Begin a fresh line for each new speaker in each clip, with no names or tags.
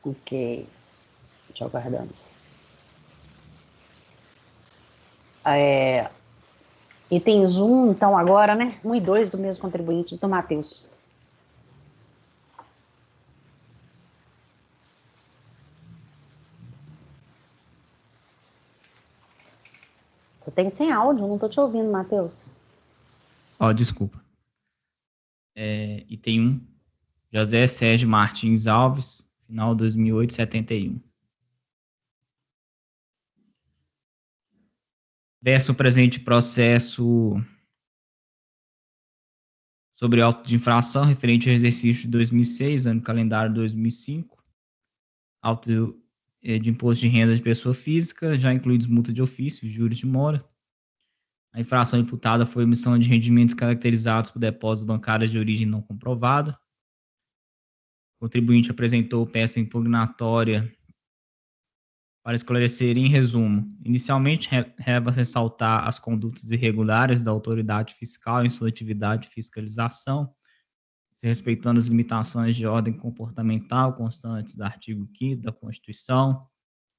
Ok, já aguardamos. Itens 1, então, agora, né? 1 e 2 do mesmo contribuinte, do Matheus. Você tem sem áudio, não estou te ouvindo, Matheus.
Desculpa. Item 1, José Sérgio Martins Alves, final 2008, 71. Verso o presente processo sobre auto de infração referente ao exercício de 2006, ano calendário 2005, auto de imposto de renda de pessoa física, já incluídos multa de ofício, juros de mora. A infração imputada foi emissão de rendimentos caracterizados por depósitos bancários de origem não comprovada. O contribuinte apresentou peça impugnatória para esclarecer em resumo. Inicialmente, reva ressaltar as condutas irregulares da autoridade fiscal em sua atividade de fiscalização, respeitando as limitações de ordem comportamental constantes do artigo 5º da Constituição,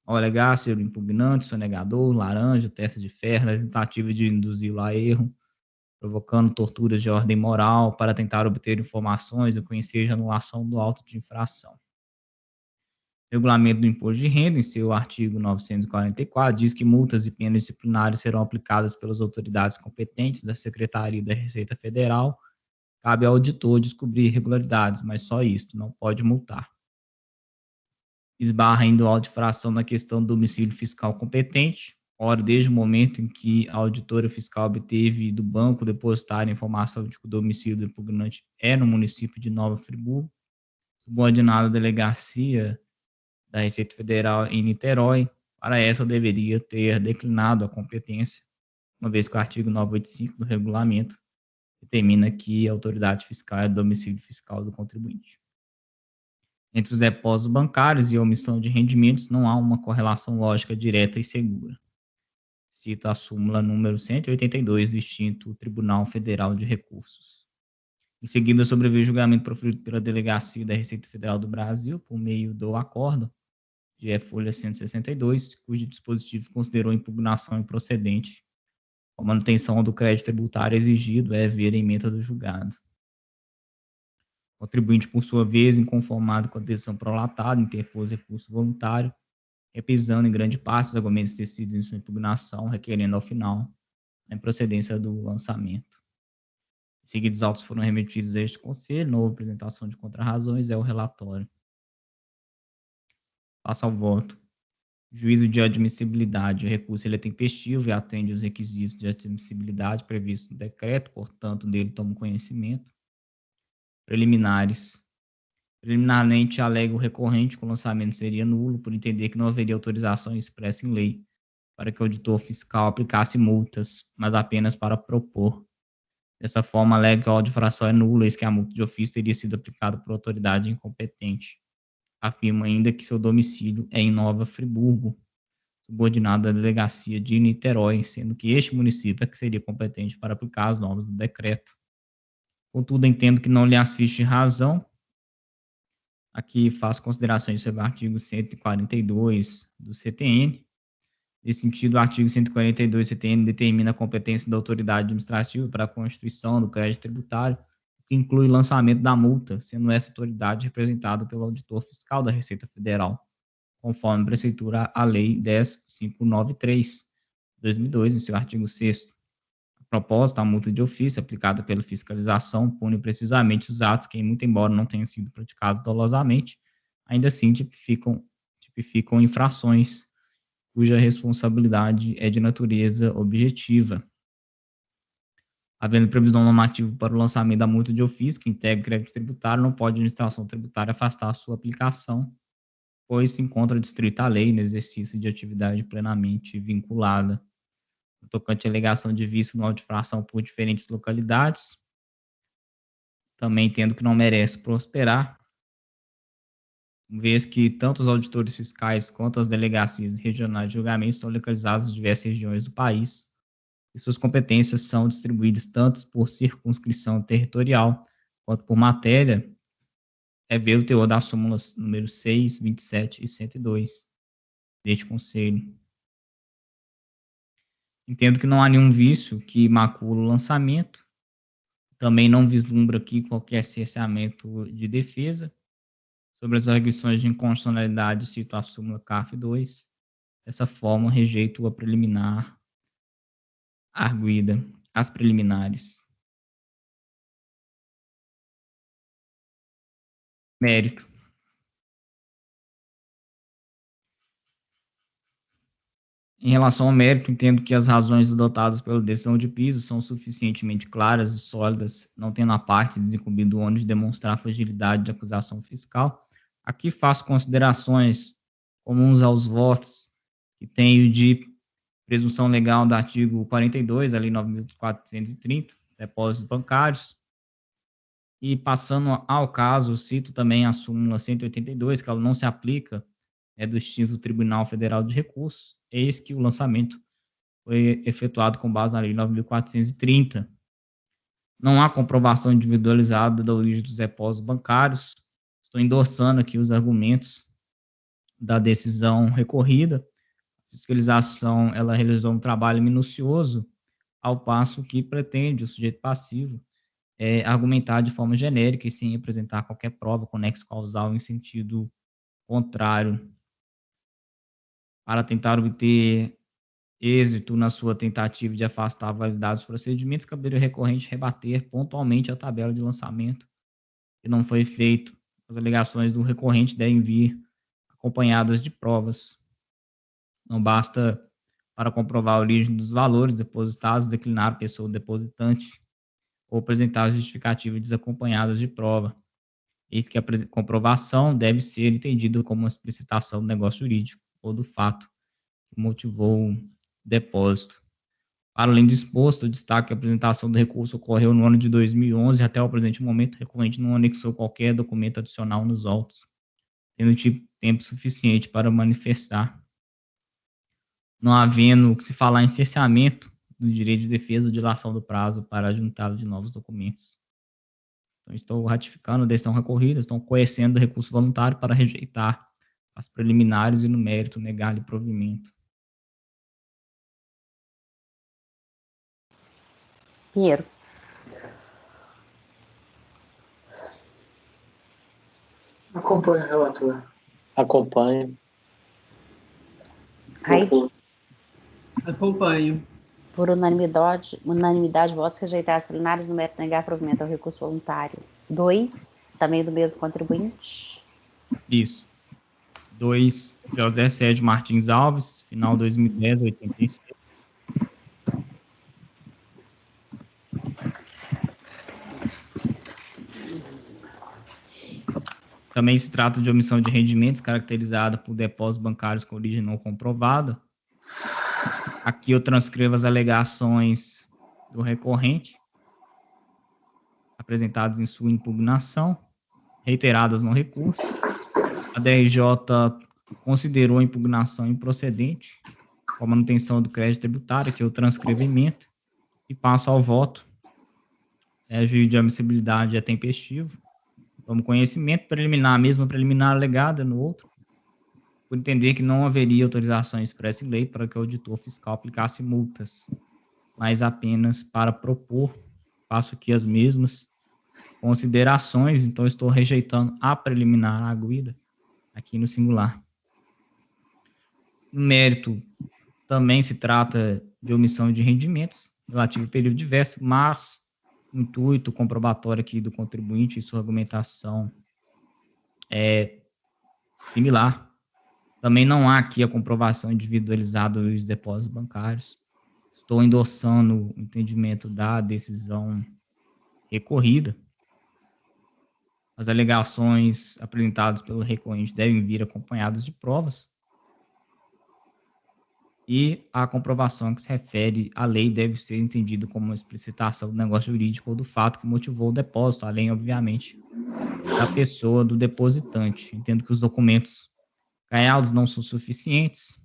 ao alegar ser o impugnante, sonegador, laranja, testa de ferro, na tentativa de induzi-lo a erro, provocando torturas de ordem moral para tentar obter informações e conhecer a anulação do auto de infração. O Regulamento do Imposto de Renda, em seu artigo 944, diz que multas e penas disciplinares serão aplicadas pelas autoridades competentes da Secretaria da Receita Federal. Cabe ao auditor descobrir irregularidades, mas só isto, não pode multar. Esbarra ainda o auto de infração na questão do domicílio fiscal competente. Ora, desde o momento em que a auditora fiscal obteve do banco depositário a informação de que o domicílio do impugnante é no município de Nova Friburgo, subordinado à delegacia da Receita Federal em Niterói, para essa deveria ter declinado a competência, uma vez que o artigo 985 do regulamento determina que a autoridade fiscal é o domicílio fiscal do contribuinte. Entre os depósitos bancários e a omissão de rendimentos não há uma correlação lógica direta e segura. Cito a súmula número 182 do extinto Tribunal Federal de Recursos. Em seguida, sobreveio o julgamento proferido pela Delegacia da Receita Federal do Brasil, por meio do acordo de folha 162, cujo dispositivo considerou impugnação improcedente. A manutenção do crédito tributário exigido é ver a ementa do julgado. O contribuinte, por sua vez, inconformado com a decisão prolatada, interpôs recurso voluntário, repisando em grande parte os argumentos tecidos em sua impugnação, requerendo, ao final, a improcedência do lançamento. Em seguida, os autos foram remetidos a este Conselho, nova apresentação de contrarrazões é o relatório. Passo ao voto. Juízo de admissibilidade. O recurso ele é tempestivo e atende os requisitos de admissibilidade previstos no decreto, portanto, dele toma conhecimento. Preliminares. Preliminarmente, alega o recorrente que o lançamento seria nulo, por entender que não haveria autorização expressa em lei para que o auditor fiscal aplicasse multas, mas apenas para propor. Dessa forma, alega que a auto-infração é nula, eis que a multa de ofício teria sido aplicada por autoridade incompetente. Afirma ainda que seu domicílio é em Nova Friburgo, subordinado à delegacia de Niterói, sendo que este município é que seria competente para aplicar as normas do decreto. Contudo, entendo que não lhe assiste razão. Aqui faço considerações sobre o artigo 142 do CTN. Nesse sentido, o artigo 142 do CTN determina a competência da autoridade administrativa para a constituição do crédito tributário, o que inclui o lançamento da multa, sendo essa autoridade representada pelo auditor fiscal da Receita Federal, conforme preceitura a Lei 10.593, de 2002, no seu artigo 6º. A propósito, a multa de ofício aplicada pela fiscalização pune precisamente os atos que, muito embora não tenham sido praticados dolosamente, ainda assim tipificam infrações cuja responsabilidade é de natureza objetiva. Havendo previsão normativa para o lançamento da multa de ofício que integra o crédito tributário, não pode a administração tributária afastar a sua aplicação, pois se encontra distrita à lei no exercício de atividade plenamente vinculada. No tocante à alegação de vício no auto de infração por diferentes localidades, também entendo que não merece prosperar, uma vez que tanto os auditores fiscais quanto as delegacias regionais de julgamento estão localizados em diversas regiões do país, e suas competências são distribuídas tanto por circunscrição territorial quanto por matéria, ver o teor das súmulas número 6, 27 e 102 deste conselho. Entendo que não há nenhum vício que macula o lançamento. Também não vislumbra aqui qualquer cerceamento de defesa. Sobre as arguições de inconstitucionalidade, cito a súmula CARF 2. Dessa forma, rejeito a preliminar arguida. As preliminares. Mérito. Em relação ao mérito, entendo que as razões adotadas pela decisão de piso são suficientemente claras e sólidas, não tendo a parte desincumbido o ônus de demonstrar a fragilidade de acusação fiscal. Aqui faço considerações comuns aos votos que tenho de presunção legal do artigo 42, a Lei 9.430, depósitos bancários. E passando ao caso, cito também a súmula 182, que ela não se aplica do extinto Tribunal Federal de Recursos, eis que o lançamento foi efetuado com base na Lei 9.430. Não há comprovação individualizada da origem dos depósitos bancários. Estou endossando aqui os argumentos da decisão recorrida. A fiscalização, ela realizou um trabalho minucioso, ao passo que pretende o sujeito passivo argumentar de forma genérica e sem apresentar qualquer prova com nexo causal em sentido contrário. Para tentar obter êxito na sua tentativa de afastar a validade dos procedimentos, caberia ao recorrente rebater pontualmente a tabela de lançamento, que não foi feito. As alegações do recorrente devem vir acompanhadas de provas. Não basta, para comprovar a origem dos valores depositados, declinar a pessoa depositante ou apresentar justificativas desacompanhadas de prova. Eis que a comprovação deve ser entendida como uma explicitação do negócio jurídico ou do fato que motivou o depósito. Para além do exposto, eu destaco que a apresentação do recurso ocorreu no ano de 2011 até o presente momento, o recorrente não anexou qualquer documento adicional nos autos, tendo tempo suficiente para manifestar. Não havendo que se falar em cerceamento do direito de defesa ou dilação do prazo para a juntada de novos documentos. Então, estou ratificando a decisão recorrida, estou conhecendo o recurso voluntário para rejeitar as preliminares e, no mérito, negar-lhe provimento.
Pinheiro.
Acompanho o relator. Acompanho.
Raide.
Acompanho.
Por unanimidade de votos, rejeitar as plenárias no mérito negar provimento ao recurso voluntário. 2, também do mesmo contribuinte.
Isso. 2, José Sérgio Martins Alves, final 2010, 86. Também se trata de omissão de rendimentos caracterizada por depósitos bancários com origem não comprovada. Aqui eu transcrevo as alegações do recorrente, apresentadas em sua impugnação, reiteradas no recurso. A DRJ considerou a impugnação improcedente, com a manutenção do crédito tributário, que eu transcrevo ementa, e passo ao voto. Juízo de admissibilidade é tempestivo. Tomo conhecimento preliminar, a mesma preliminar alegada no outro, por entender que não haveria autorização expressa em lei para que o auditor fiscal aplicasse multas, mas apenas para propor. Faço aqui as mesmas considerações, então estou rejeitando a preliminar arguida aqui no singular. No mérito, também se trata de omissão de rendimentos relativo ao período diverso, mas intuito comprobatório aqui do contribuinte e sua argumentação é similar. Também não há aqui a comprovação individualizada dos depósitos bancários. Estou endossando o entendimento da decisão recorrida. As alegações apresentadas pelo recorrente devem vir acompanhadas de provas. E a comprovação que se refere à lei deve ser entendida como uma explicitação do negócio jurídico ou do fato que motivou o depósito, além, obviamente, da pessoa do depositante. Entendo que os documentos ganhados não são suficientes.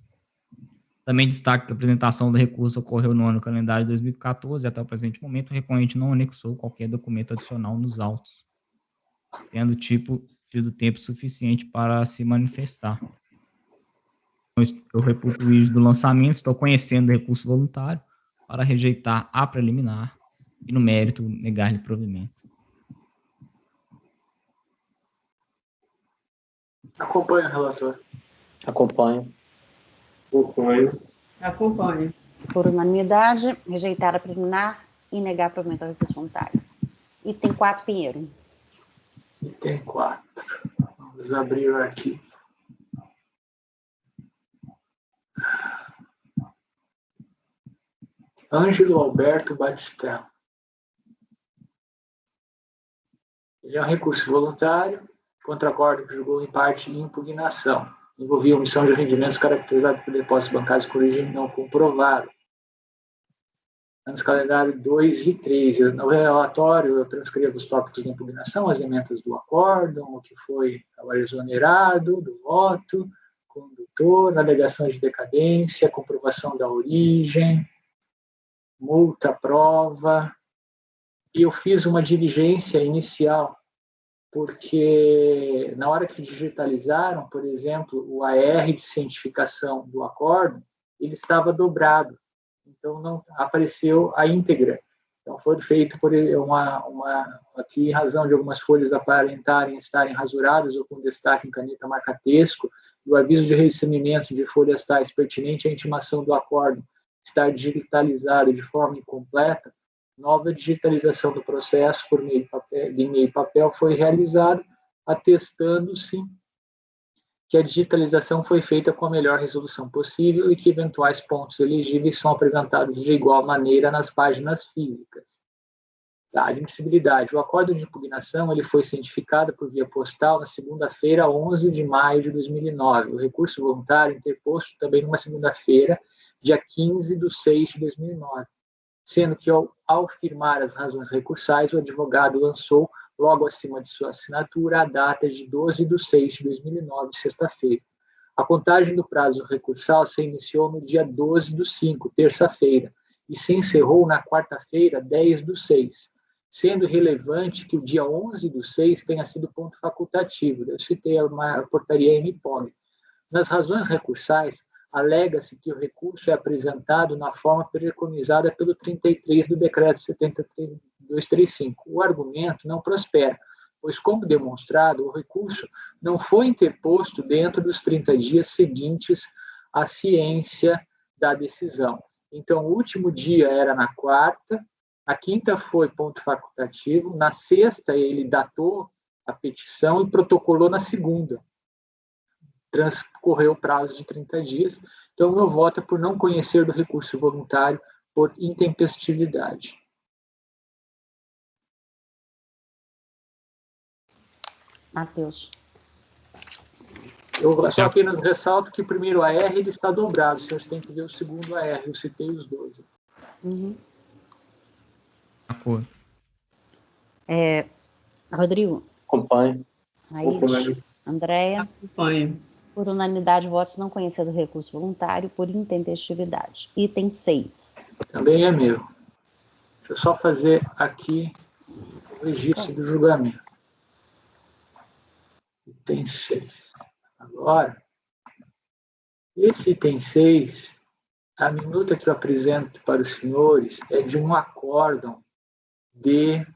Também destaco que a apresentação do recurso ocorreu no ano calendário de 2014 e até o presente momento o recorrente não anexou qualquer documento adicional nos autos, tendo tido tempo suficiente para se manifestar. Eu reputo o juízo do lançamento, estou conhecendo o recurso voluntário para rejeitar a preliminar e, no mérito, negar-lhe provimento.
Acompanho o relator.
Acompanho.
Acompanho.
Acompanho.
Por unanimidade, rejeitar a preliminar e negar provimento ao recurso voluntário. Item 4, Pinheiro.
Item 4. Vamos abrir o arquivo. Ângelo Alberto Batistella. Ele é um recurso voluntário contra acordo que julgou em parte impugnação. Envolvia omissão de rendimentos caracterizados por depósitos bancários com origem não comprovada. Anos calendário 2 e 3. No relatório, eu transcrevo os tópicos de impugnação, as emendas do acórdão, o que foi exonerado do voto, condutor, alegação de decadência, comprovação da origem, multa, prova. E eu fiz uma diligência inicial, porque na hora que digitalizaram, por exemplo, o AR de cientificação do acórdão, ele estava dobrado. Então, não apareceu a íntegra. Então, foi feito por aqui, em razão de algumas folhas aparentarem estarem rasuradas ou com destaque em caneta marca-texto, e o aviso de recebimento de folhas tais pertinente à intimação do acórdão estar digitalizado de forma incompleta, nova digitalização do processo por meio de e-mail e papel foi realizada, atestando-se que a digitalização foi feita com a melhor resolução possível e que eventuais pontos elegíveis são apresentados de igual maneira nas páginas físicas. Tá, admissibilidade. O acordo de impugnação ele foi cientificado por via postal na segunda-feira, 11 de maio de 2009. O recurso voluntário interposto também numa segunda-feira, dia 15 de 6 de 2009. Sendo que, ao firmar as razões recursais, o advogado lançou, logo acima de sua assinatura, a data de 12 de 6 de 2009, sexta-feira. A contagem do prazo recursal se iniciou no dia 12 de 5, terça-feira, e se encerrou na quarta-feira, 10 de 6, sendo relevante que o dia 11 de 6 tenha sido ponto facultativo. Eu citei a portaria MPOG. Nas razões recursais, alega-se que o recurso é apresentado na forma preconizada pelo 33 do Decreto 73235. O argumento não prospera, pois, como demonstrado, o recurso não foi interposto dentro dos 30 dias seguintes à ciência da decisão. Então, o último dia era na quarta, a quinta foi ponto facultativo, na sexta ele datou a petição e protocolou na segunda. Transcorreu o prazo de 30 dias. Então, meu voto é por não conhecer do recurso voluntário por intempestividade.
Matheus.
Eu só apenas ressalto que o primeiro AR ele está dobrado. Os senhores têm que ver o segundo AR. Eu citei os dois.
Uhum.
Acordo.
Rodrigo.
Acompanho.
Aires. Andréia.
Acompanho.
Por unanimidade, votos não conhecer do recurso voluntário por intempestividade. Item 6.
Também é meu. Deixa eu só fazer aqui o registro do julgamento. Item 6. Agora, esse item 6, a minuta que eu apresento para os senhores é de um acórdão de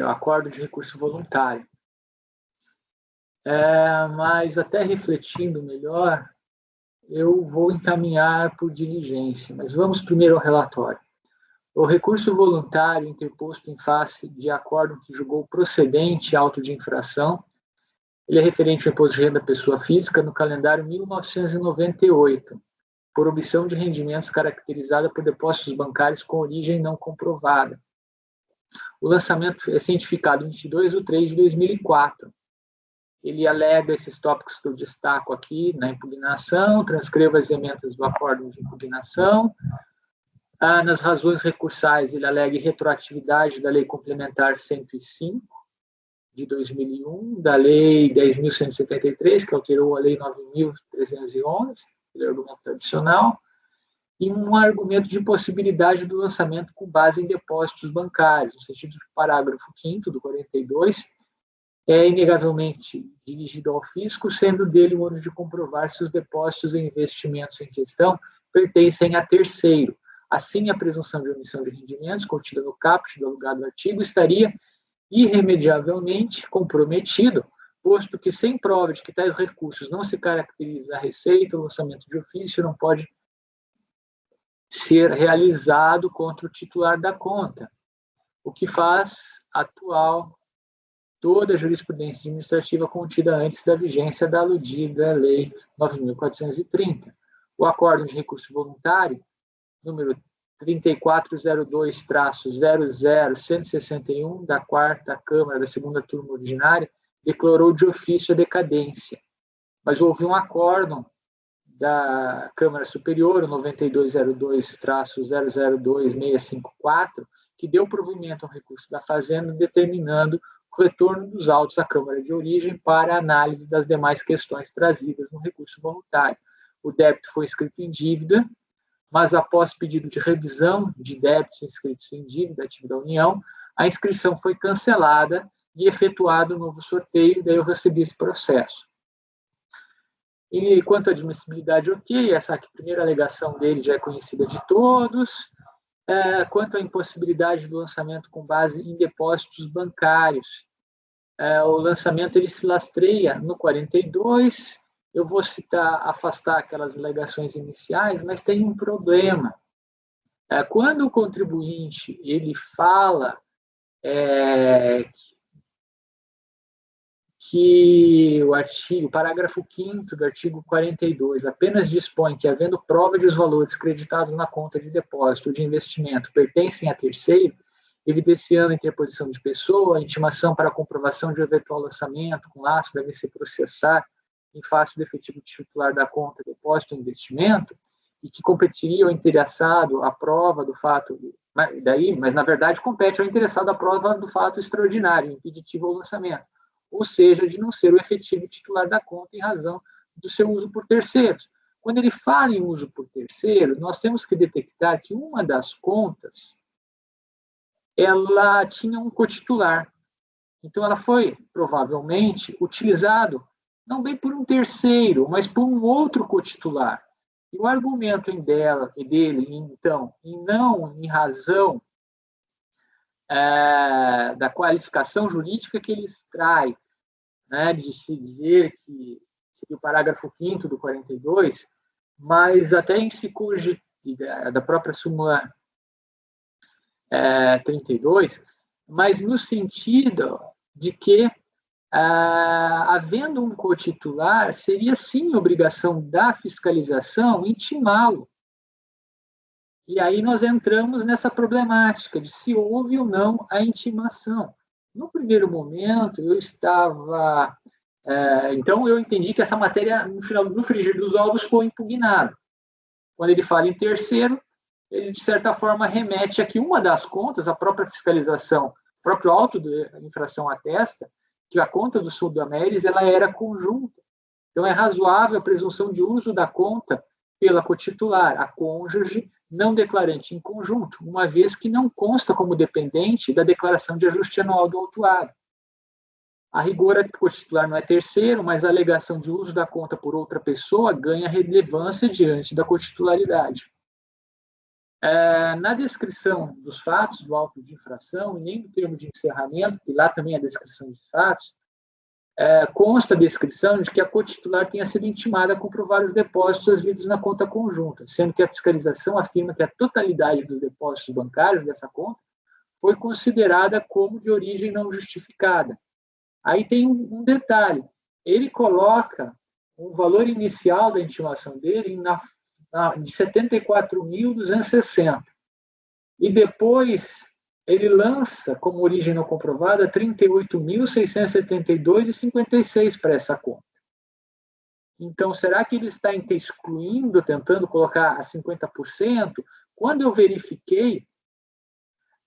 acordo de recurso voluntário. Mas até refletindo melhor, eu vou encaminhar por diligência. Mas vamos primeiro ao relatório. O recurso voluntário interposto em face de acordo que julgou procedente auto de infração, ele é referente ao imposto de renda da pessoa física no calendário 1998, por omissão de rendimentos caracterizada por depósitos bancários com origem não comprovada. O lançamento é cientificado em 22 de 3 de 2004. Ele alega esses tópicos que eu destaco aqui na impugnação, transcreva as emendas do acordo de impugnação. Nas razões recursais, ele alega retroatividade da Lei Complementar 105, de 2001, da Lei 10.173, que alterou a Lei 9.311, ele é argumento adicional, e um argumento de impossibilidade do lançamento com base em depósitos bancários, no sentido que o parágrafo 5º do 42 é inegavelmente dirigido ao fisco, sendo dele o ônus de comprovar se os depósitos e investimentos em questão pertencem a terceiro. Assim, a presunção de omissão de rendimentos, contida no caput do alugado artigo, estaria irremediavelmente comprometido, posto que, sem prova de que tais recursos não se caracteriza a receita, o lançamento de ofício não pode ser realizado contra o titular da conta, o que faz atual toda a jurisprudência administrativa contida antes da vigência da aludida Lei 9.430. O acórdão de recurso voluntário, número 3402-00161 da 4ª Câmara da 2ª Turma Ordinária, declarou de ofício a decadência. Mas houve um acórdão da Câmara Superior, o 9202-002654, que deu provimento ao recurso da Fazenda, determinando o retorno dos autos à Câmara de origem para análise das demais questões trazidas no recurso voluntário. O débito foi inscrito em dívida, mas após pedido de revisão de débitos inscritos em dívida ativa da União, a inscrição foi cancelada e efetuado um novo sorteio, daí eu recebi esse processo. E quanto à admissibilidade, ok, essa aqui, primeira alegação dele já é conhecida de todos. Quanto à impossibilidade do lançamento com base em depósitos bancários, o lançamento ele se lastreia no 42. Eu vou afastar aquelas alegações iniciais, mas tem um problema. Quando o contribuinte ele fala que o parágrafo 5º do artigo 42 apenas dispõe que, havendo prova de os valores creditados na conta de depósito ou de investimento pertencem a terceiro, evidenciando a interposição de pessoa, a intimação para a comprovação de eventual lançamento com laço deve se processar em face do efetivo titular da conta, depósito ou investimento, e que competiria ao interessado a prova do fato, mas na verdade compete ao interessado a prova do fato extraordinário, impeditivo ao lançamento, ou seja, de não ser o efetivo titular da conta em razão do seu uso por terceiros. Quando ele fala em uso por terceiros, nós temos que detectar que uma das contas ela tinha um cotitular. Então, ela foi, provavelmente, utilizado não bem por um terceiro, mas por um outro cotitular. E o argumento dele, então, em razão da qualificação jurídica que ele extrai, né, de se dizer que seria o parágrafo 5º do 42, mas até em Securge da própria súmula 32, mas no sentido de que, havendo um cotitular, seria sim obrigação da fiscalização intimá-lo. E aí nós entramos nessa problemática de se houve ou não a intimação. No primeiro momento, então eu entendi que essa matéria, no frigir dos ovos, foi impugnada. Quando ele fala em terceiro, ele, de certa forma, remete a que uma das contas, a própria fiscalização, o próprio auto da infração atesta, que a conta do Sudameris, ela era conjunta. Então, é razoável a presunção de uso da conta pela cotitular, a cônjuge não declarante em conjunto, uma vez que não consta como dependente da declaração de ajuste anual do autuário. A rigor, a cotitular não é terceiro, mas a alegação de uso da conta por outra pessoa ganha relevância diante da cotitularidade. Na descrição dos fatos do auto de infração, e nem no termo de encerramento, que lá também é a descrição dos fatos, consta a descrição de que a cotitular tenha sido intimada a comprovar os depósitos havidos na conta conjunta, sendo que a fiscalização afirma que a totalidade dos depósitos bancários dessa conta foi considerada como de origem não justificada. Aí tem um detalhe, ele coloca o valor inicial da intimação dele de 74.260, e depois ele lança como origem não comprovada 38.672,56 para essa conta. Então, será que ele está excluindo, tentando colocar a 50%? Quando eu verifiquei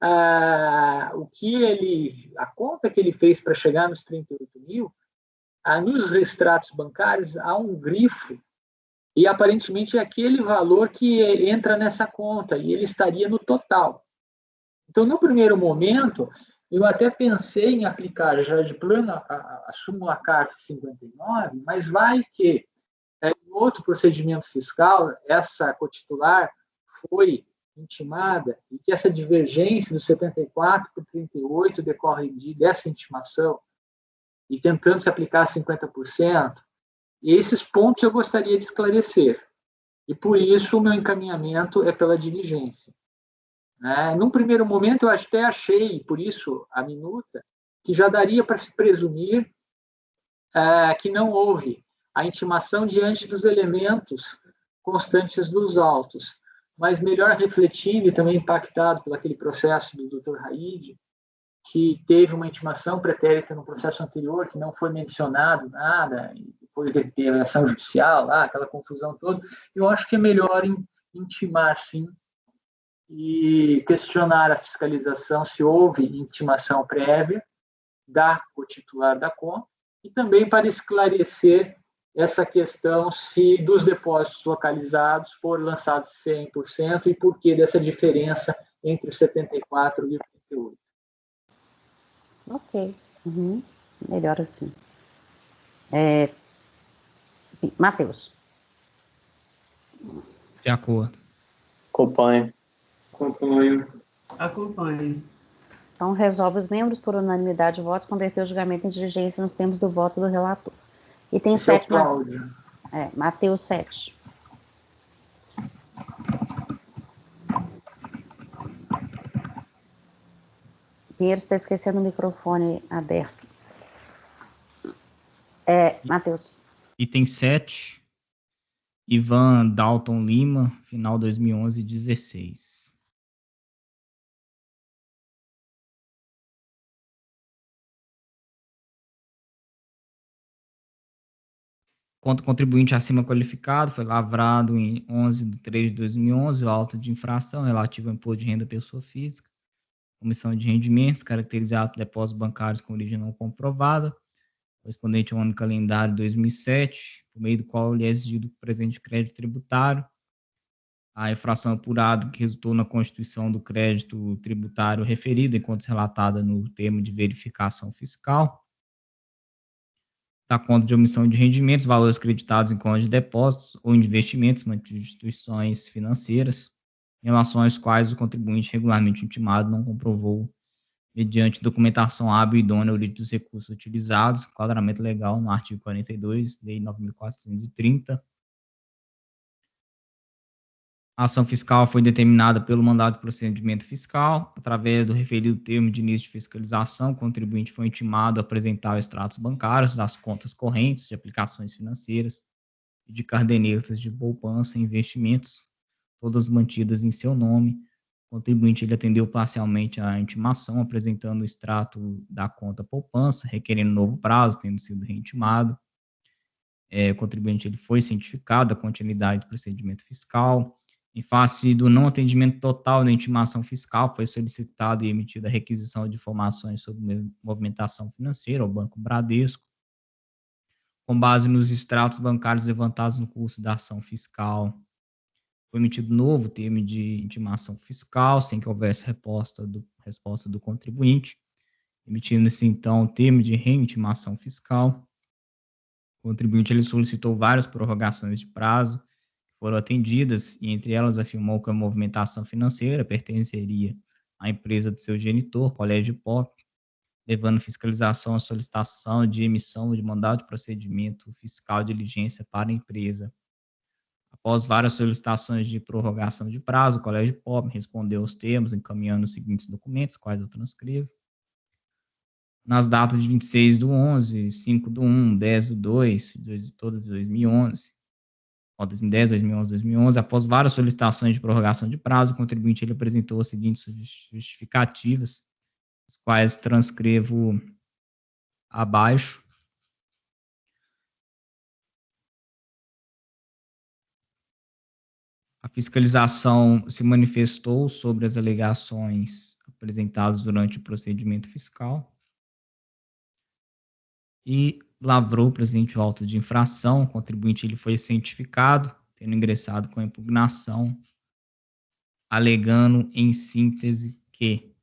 a conta que ele fez para chegar nos 38 mil, nos extratos bancários há um grifo e aparentemente é aquele valor que entra nessa conta, e ele estaria no total. Então, no primeiro momento, eu até pensei em aplicar já de plano a súmula CARF 59, mas vai que, em outro procedimento fiscal, essa cotitular foi intimada e que essa divergência do 74 para o 38 decorre dessa intimação e tentando se aplicar 50%, e esses pontos eu gostaria de esclarecer. E por isso o meu encaminhamento é pela diligência. Num primeiro momento, eu até achei, por isso a minuta, que já daria para se presumir que não houve a intimação diante dos elementos constantes dos autos. Mas melhor refletindo e também impactado por aquele processo do Dr. Raid, que teve uma intimação pretérita no processo anterior, que não foi mencionado nada, e depois deve ter a ação judicial, aquela confusão toda, eu acho que é melhor intimar, sim, e questionar a fiscalização se houve intimação prévia da titular da conta, e também para esclarecer essa questão se dos depósitos localizados foram lançados 100% e por que dessa diferença entre o 74 e o 38.
Ok. Melhor assim. Matheus.
De acordo.
Acompanho.
Acompanho.
Então, resolve os membros por unanimidade de votos converter o julgamento em diligência nos termos do voto do relator. E tem 7. Matheus 7. Pinheiro está esquecendo o microfone aberto. Matheus.
Item 7. Ivan Dalton Lima, final 2011, 16. Contra o contribuinte acima qualificado, foi lavrado em 11/3/2011 o auto de infração relativo ao imposto de renda da pessoa física, comissão de rendimentos, caracterizado por depósitos bancários com origem não comprovada, correspondente ao ano calendário 2007, por meio do qual lhe é exigido o presente crédito tributário. A infração apurada que resultou na constituição do crédito tributário referido, enquanto relatada no termo de verificação fiscal. Da conta de omissão de rendimentos, valores creditados em contas de depósitos ou em investimentos mantidos em instituições financeiras, em relação às quais o contribuinte regularmente intimado não comprovou, mediante documentação hábil e idônea, a origem dos recursos utilizados, enquadramento legal no artigo 42, Lei 9.430. A ação fiscal foi determinada pelo mandado de procedimento fiscal. Através do referido termo de início de fiscalização, o contribuinte foi intimado a apresentar os extratos bancários das contas correntes de aplicações financeiras e de cadernetas de poupança e investimentos, todas mantidas em seu nome. O contribuinte ele atendeu parcialmente à intimação, apresentando o extrato da conta poupança, requerendo novo prazo, tendo sido reintimado. O contribuinte ele foi cientificado da continuidade do procedimento fiscal. Em face do não atendimento total da intimação fiscal, foi solicitada e emitida a requisição de informações sobre movimentação financeira ao Banco Bradesco. Com base nos extratos bancários levantados no curso da ação fiscal, foi emitido novo termo de intimação fiscal, sem que houvesse resposta do contribuinte, emitindo-se, então, o termo de reintimação fiscal. O contribuinte ele solicitou várias prorrogações de prazo, foram atendidas, e entre elas afirmou que a movimentação financeira pertenceria à empresa do seu genitor, Colégio Pop, levando fiscalização à solicitação de emissão de mandado de procedimento fiscal de diligência para a empresa. Após várias solicitações de prorrogação de prazo, o Colégio Pop respondeu aos termos, encaminhando os seguintes documentos, quais eu transcrevo. Nas datas de 26/11, 5/1, 10/2, de todas de 2011, 2010, 2011, 2011, após várias solicitações de prorrogação de prazo, o contribuinte ele apresentou as seguintes justificativas, as quais transcrevo abaixo. A fiscalização se manifestou sobre as alegações apresentadas durante o procedimento fiscal e lavrou o presente auto de infração. O contribuinte ele foi cientificado tendo ingressado com a impugnação, alegando em síntese que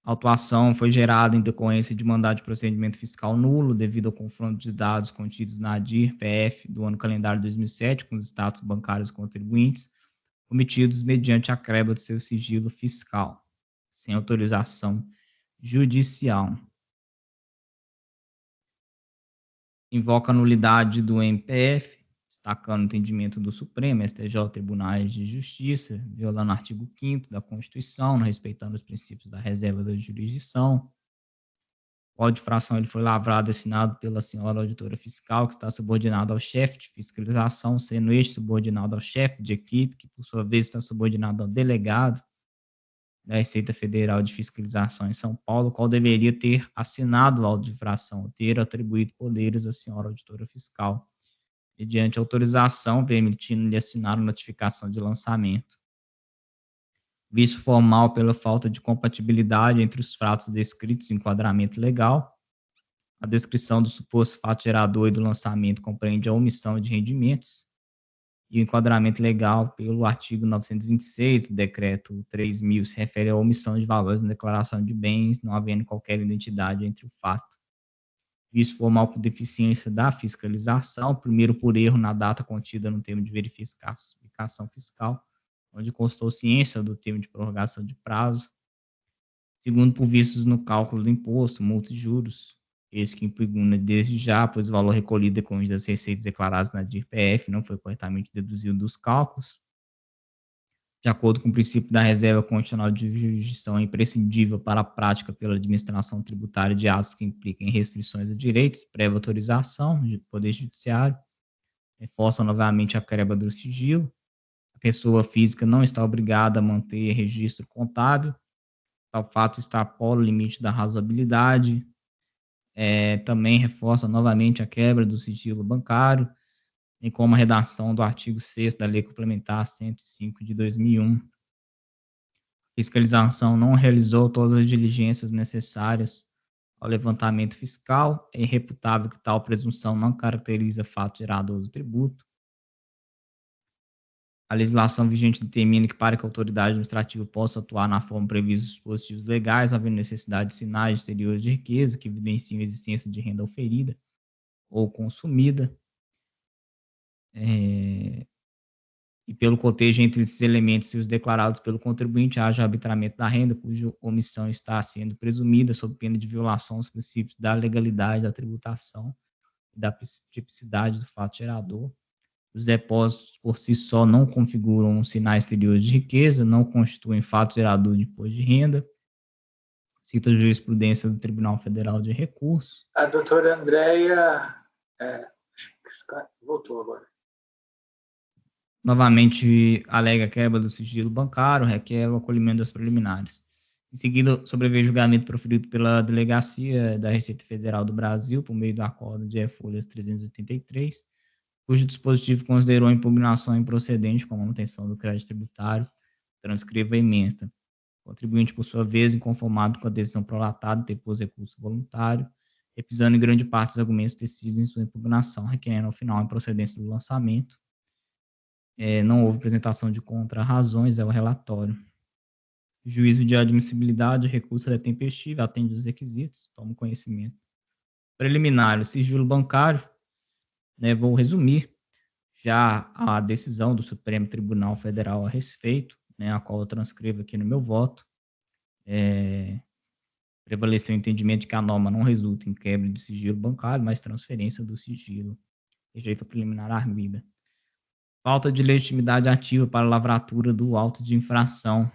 a autuação foi gerada em decorrência de mandado de procedimento fiscal nulo devido ao confronto de dados contidos na ADIR PF do ano calendário 2007 com os status bancários contribuintes cometidos mediante a quebra de seu sigilo fiscal, sem autorização judicial. Invoca a nulidade do MPF, destacando o entendimento do Supremo, STJ, Tribunais de Justiça, violando o artigo 5º da Constituição, não respeitando os princípios da reserva da jurisdição. O código de infração ele foi lavrado e assinado pela senhora auditora fiscal, que está subordinada ao chefe de fiscalização, sendo este subordinado ao chefe de equipe, que por sua vez está subordinado ao delegado da Receita Federal de Fiscalização em São Paulo, qual deveria ter assinado o auto de infração, ter atribuído poderes à senhora auditora fiscal, mediante autorização, permitindo-lhe assinar a notificação de lançamento. Vício formal pela falta de compatibilidade entre os fatos descritos em enquadramento legal. A descrição do suposto fato gerador e do lançamento compreende a omissão de rendimentos. E o enquadramento legal pelo artigo 926 do decreto 3.000 se refere à omissão de valores na declaração de bens, não havendo qualquer identidade entre o fato. Vício formal por deficiência da fiscalização, primeiro por erro na data contida no termo de verificação fiscal, onde constou ciência do termo de prorrogação de prazo. Segundo, por vícios no cálculo do imposto, multas e juros, esse que impugna desde já, pois o valor recolhido decorrente das receitas declaradas na DIR-PF não foi corretamente deduzido dos cálculos. De acordo com o princípio da reserva constitucional de jurisdição, é imprescindível para a prática pela administração tributária de atos que impliquem restrições a direitos, prévia autorização do Poder Judiciário. Reforça novamente a quebra do sigilo. A pessoa física não está obrigada a manter registro contábil. Tal fato extrapola o limite da razoabilidade. Também reforça novamente a quebra do sigilo bancário, bem como a redação do artigo 6º da Lei Complementar 105 de 2001. A fiscalização não realizou todas as diligências necessárias ao levantamento fiscal. É irrefutável que tal presunção não caracteriza fato gerador do tributo. A legislação vigente determina que, para que a autoridade administrativa possa atuar na forma prevista nos dispositivos legais, havendo necessidade de sinais exteriores de riqueza que evidenciam a existência de renda oferida ou consumida, e pelo cotejo entre esses elementos e os declarados pelo contribuinte, haja arbitramento da renda, cuja omissão está sendo presumida sob pena de violação aos princípios da legalidade da tributação e da tipicidade do fato gerador. Os depósitos por si só não configuram sinais exteriores de riqueza, não constituem fato gerador de imposto de renda. Cita a jurisprudência do Tribunal Federal de Recursos.
A doutora Andréia voltou agora.
Novamente, alega a quebra do sigilo bancário, requer o acolhimento das preliminares. Em seguida, sobreveio julgamento proferido pela Delegacia da Receita Federal do Brasil, por meio do acordo de folhas 383, cujo dispositivo considerou a impugnação improcedente com a manutenção do crédito tributário, transcreva a ementa. O contribuinte, por sua vez, inconformado com a decisão prolatada, interpôs recurso voluntário, repisando em grande parte os argumentos tecidos em sua impugnação, requerendo, ao final, a improcedência do lançamento. Não houve apresentação de contra-razões, é o relatório. Juízo de admissibilidade, o recurso é tempestivo, atende os requisitos, toma conhecimento. Preliminar, o sigilo bancário, vou resumir já a decisão do Supremo Tribunal Federal a respeito, a qual eu transcrevo aqui no meu voto. Prevaleceu o entendimento de que a norma não resulta em quebra de sigilo bancário, mas transferência do sigilo. Rejeito preliminar arguida. Falta de legitimidade ativa para a lavratura do auto de infração.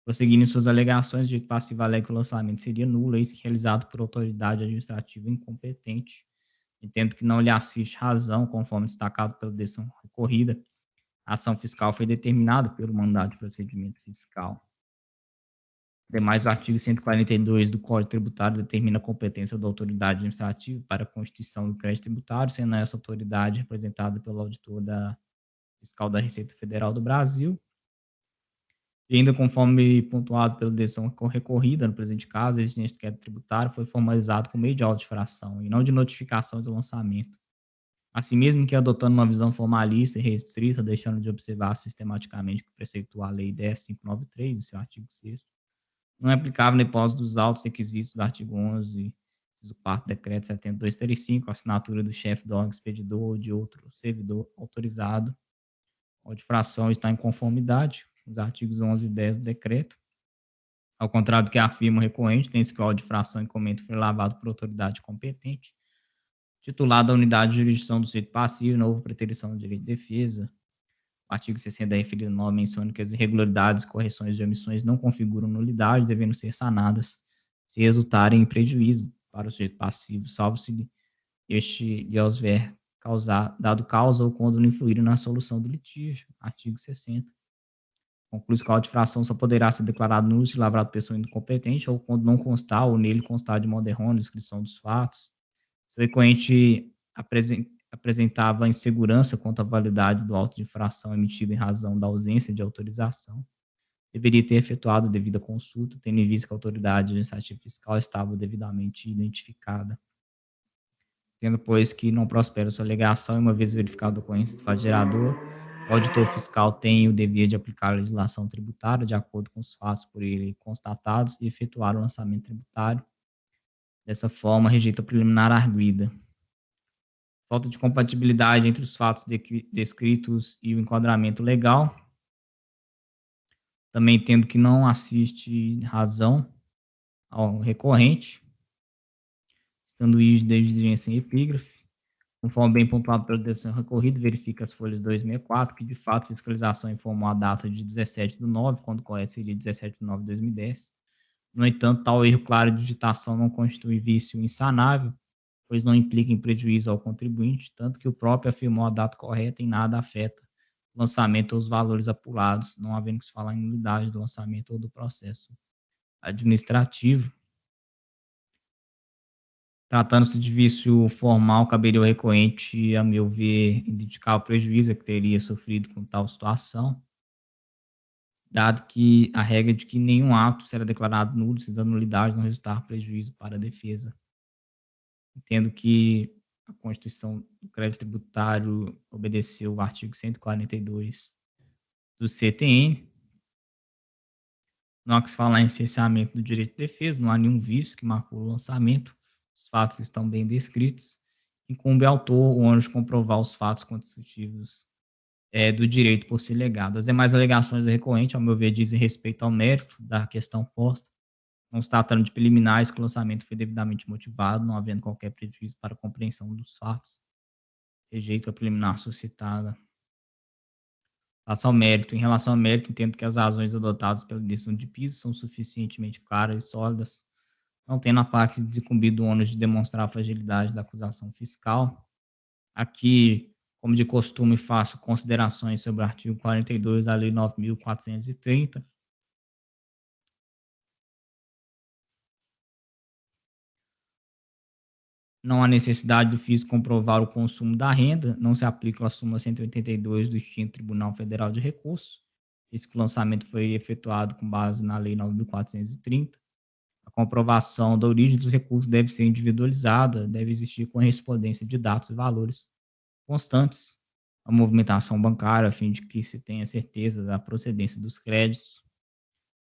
Prosseguindo em suas alegações, o direito passivo alega que o lançamento seria nulo, eis que realizado por autoridade administrativa incompetente. Entendo que não lhe assiste razão, conforme destacado pela decisão recorrida. A ação fiscal foi determinada pelo mandado de procedimento fiscal. Ademais, o artigo 142 do Código Tributário determina a competência da autoridade administrativa para a constituição do crédito tributário, sendo essa autoridade representada pelo auditor fiscal da Receita Federal do Brasil. E ainda conforme pontuado pela decisão recorrida, no presente caso, a exigência de queda tributária foi formalizada por meio de auto-infração e não de notificação de lançamento. Assim mesmo que adotando uma visão formalista e restrita, deixando de observar sistematicamente o que preceitua a Lei 10.593, em seu artigo 6º, não é aplicável na hipótese dos autos requisitos do artigo 11, do 4º decreto 7235, a assinatura do chefe do órgão expedidor ou de outro servidor autorizado. A auto-infração está em conformidade com os artigos 11 e 10 do decreto. Ao contrário do que afirma o recorrente, tem-se que a auto-infração em comento foi lavado por autoridade competente, titular da unidade de jurisdição do sujeito passivo, não houve preterição do direito de defesa. O artigo 60 da referida norma menciona que as irregularidades e correções de omissões não configuram nulidade, devendo ser sanadas se resultarem em prejuízo para o sujeito passivo, salvo se este lhe houver dado causa ou quando não influir na solução do litígio. Artigo 60. Conclui-se que a auto-infração só poderá ser declarada nula se lavrado pessoa incompetente ou quando não constar ou nele constar de modo errôneo a descrição dos fatos. Se o recorrente apresentava insegurança quanto à validade do auto de infração emitido em razão da ausência de autorização, deveria ter efetuado a devida consulta, tendo em vista que a autoridade administrativa fiscal estava devidamente identificada. Tendo, pois, que não prospera sua alegação, e uma vez verificado a ocorrência do fato gerador, o auditor fiscal tem o dever de aplicar a legislação tributária de acordo com os fatos por ele constatados e efetuar o lançamento tributário. Dessa forma, rejeita a preliminar arguida. Falta de compatibilidade entre os fatos descritos e o enquadramento legal. Também tendo que não assiste razão ao recorrente, estando IS de exigência em epígrafe. Conforme bem pontuado pela decisão recorrida, verifica as folhas 264, que de fato a fiscalização informou a data de 17/9, quando correto seria 17/9/2010. No entanto, tal erro claro de digitação não constitui vício insanável, pois não implica em prejuízo ao contribuinte, tanto que o próprio afirmou a data correta e nada afeta o lançamento ou os valores apurados, não havendo que se falar em nulidade do lançamento ou do processo administrativo. Tratando-se de vício formal, caberia ao recorrente, a meu ver, indicar o prejuízo que teria sofrido com tal situação, dado que a regra de que nenhum ato será declarado nulo se da nulidade não resultar prejuízo para a defesa. Entendo que a Constituição do Crédito Tributário obedeceu o artigo 142 do CTN. Não há que se falar em cerceamento do direito de defesa, não há nenhum vício que marcou o lançamento, os fatos estão bem descritos. Incumbe ao autor o ônus de comprovar os fatos constitutivos do direito por si legado. As demais alegações do recorrente, ao meu ver, dizem respeito ao mérito da questão posta, não se tratando de preliminares que o lançamento foi devidamente motivado, não havendo qualquer prejuízo para a compreensão dos fatos. Rejeito a preliminar suscitada. Em relação ao mérito, entendo que as razões adotadas pela decisão de piso são suficientemente claras e sólidas, não tendo a parte desuncumbido o ônus de demonstrar a fragilidade da acusação fiscal. Aqui, como de costume, faço considerações sobre o artigo 42 da Lei 9.430. Não há necessidade do fisco comprovar o consumo da renda, não se aplica a súmula 182 do extinto Tribunal Federal de Recursos. Esse lançamento foi efetuado com base na Lei 9.430. A comprovação da origem dos recursos deve ser individualizada, deve existir correspondência de dados e valores constantes à movimentação bancária, a fim de que se tenha certeza da procedência dos créditos.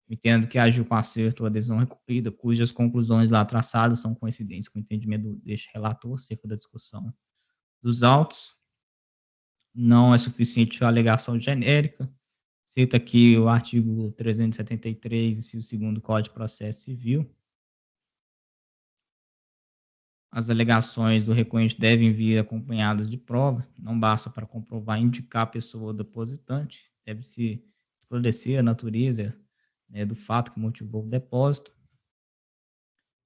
Entendo que agiu com acerto a decisão recorrida, cujas conclusões lá traçadas são coincidentes com o entendimento deste relator acerca da discussão dos autos. Não é suficiente a alegação genérica. Cito aqui o artigo 373, inciso 2º do Código de Processo Civil. As alegações do recorrente devem vir acompanhadas de prova, não basta para comprovar indicar a pessoa depositante, deve-se esclarecer a natureza do fato que motivou o depósito.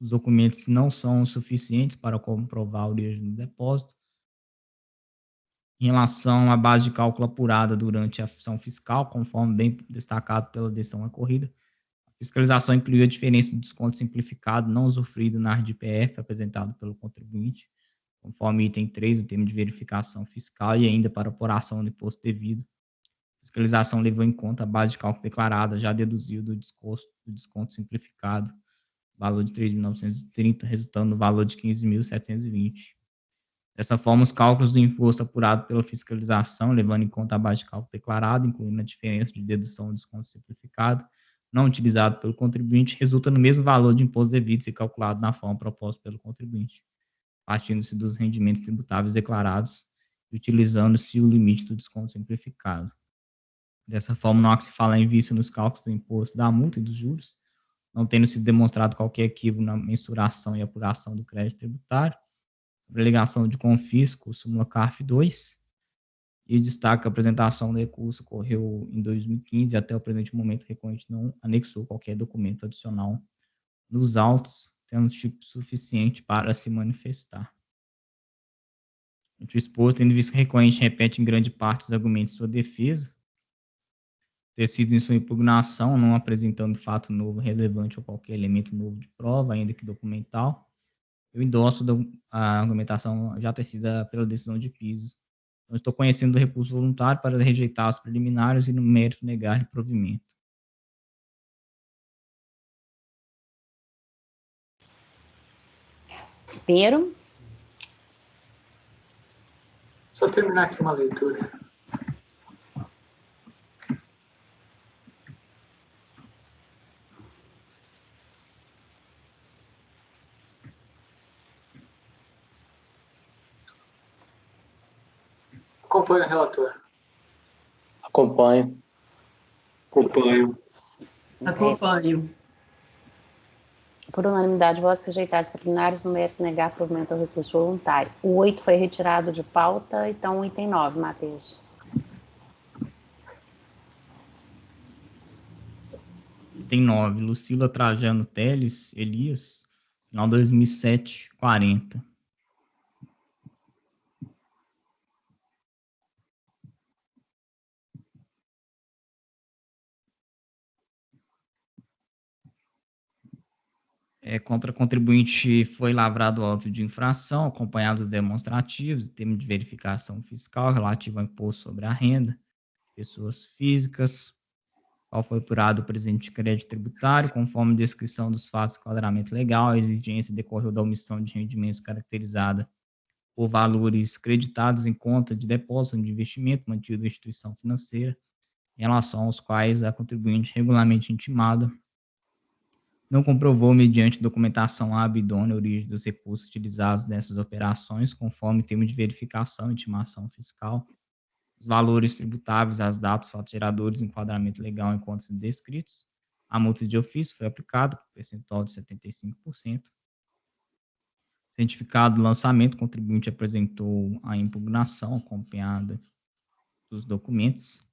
Os documentos não são suficientes para comprovar a origem do depósito. Em relação à base de cálculo apurada durante a ação fiscal, conforme bem destacado pela decisão recorrida, a fiscalização incluiu a diferença de desconto simplificado não usufruído na RDPF apresentado pelo contribuinte, conforme item 3 do termo de verificação fiscal e ainda para apuração do imposto devido. A fiscalização levou em conta a base de cálculo declarada, já deduziu do desconto simplificado, valor de 3.930, resultando no valor de 15.720. Dessa forma, os cálculos do imposto apurado pela fiscalização, levando em conta a base de cálculo declarada, incluindo a diferença de dedução do desconto simplificado, não utilizado pelo contribuinte, resulta no mesmo valor de imposto devido ser calculado na forma proposta pelo contribuinte, partindo-se dos rendimentos tributáveis declarados e utilizando-se o limite do desconto simplificado. Dessa forma, não há que se falar em vício nos cálculos do imposto da multa e dos juros, não tendo sido demonstrado qualquer equívoco na mensuração e apuração do crédito tributário, alegação de confisco, súmula CARF 2, e destaca que a apresentação do recurso ocorreu em 2015 e até o presente momento o recorrente não anexou qualquer documento adicional nos autos, tendo tipo suficiente para se manifestar. Entre o exposto, tendo visto que o recorrente repete em grande parte os argumentos de sua defesa, ter sido em sua impugnação, não apresentando fato novo relevante ou qualquer elemento novo de prova, ainda que documental, eu endosso a argumentação já tecida pela decisão de piso. Não estou conhecendo do recurso voluntário para rejeitar os preliminares e, no mérito, negar-lhe provimento.
Pero?
Só terminar aqui uma leitura. Acompanho o relator.
Acompanho.
Acompanho.
Por unanimidade, votos rejeitados preliminares, no mérito negar provimento ao recurso voluntário. O 8 foi retirado de pauta, então o item 9, Matheus.
Item 9, Lucila Trajano Teles Elias, final 2007, 40. Contra contribuinte foi lavrado auto de infração, acompanhado dos demonstrativos, termo de verificação fiscal relativo ao imposto sobre a renda de pessoas físicas, qual foi apurado o presente crédito tributário, conforme descrição dos fatos de enquadramento legal, a exigência decorreu da omissão de rendimentos caracterizada por valores creditados em conta de depósito de investimento mantido na instituição financeira, em relação aos quais a contribuinte regularmente intimada não comprovou, mediante documentação hábil e idônea, a origem dos recursos utilizados nessas operações, conforme termo de verificação e intimação fiscal, os valores tributáveis, as datas, fatos geradores, enquadramento legal em contas descritos. A multa de ofício foi aplicada com percentual de 75%. Certificado do lançamento, o contribuinte apresentou a impugnação acompanhada dos documentos,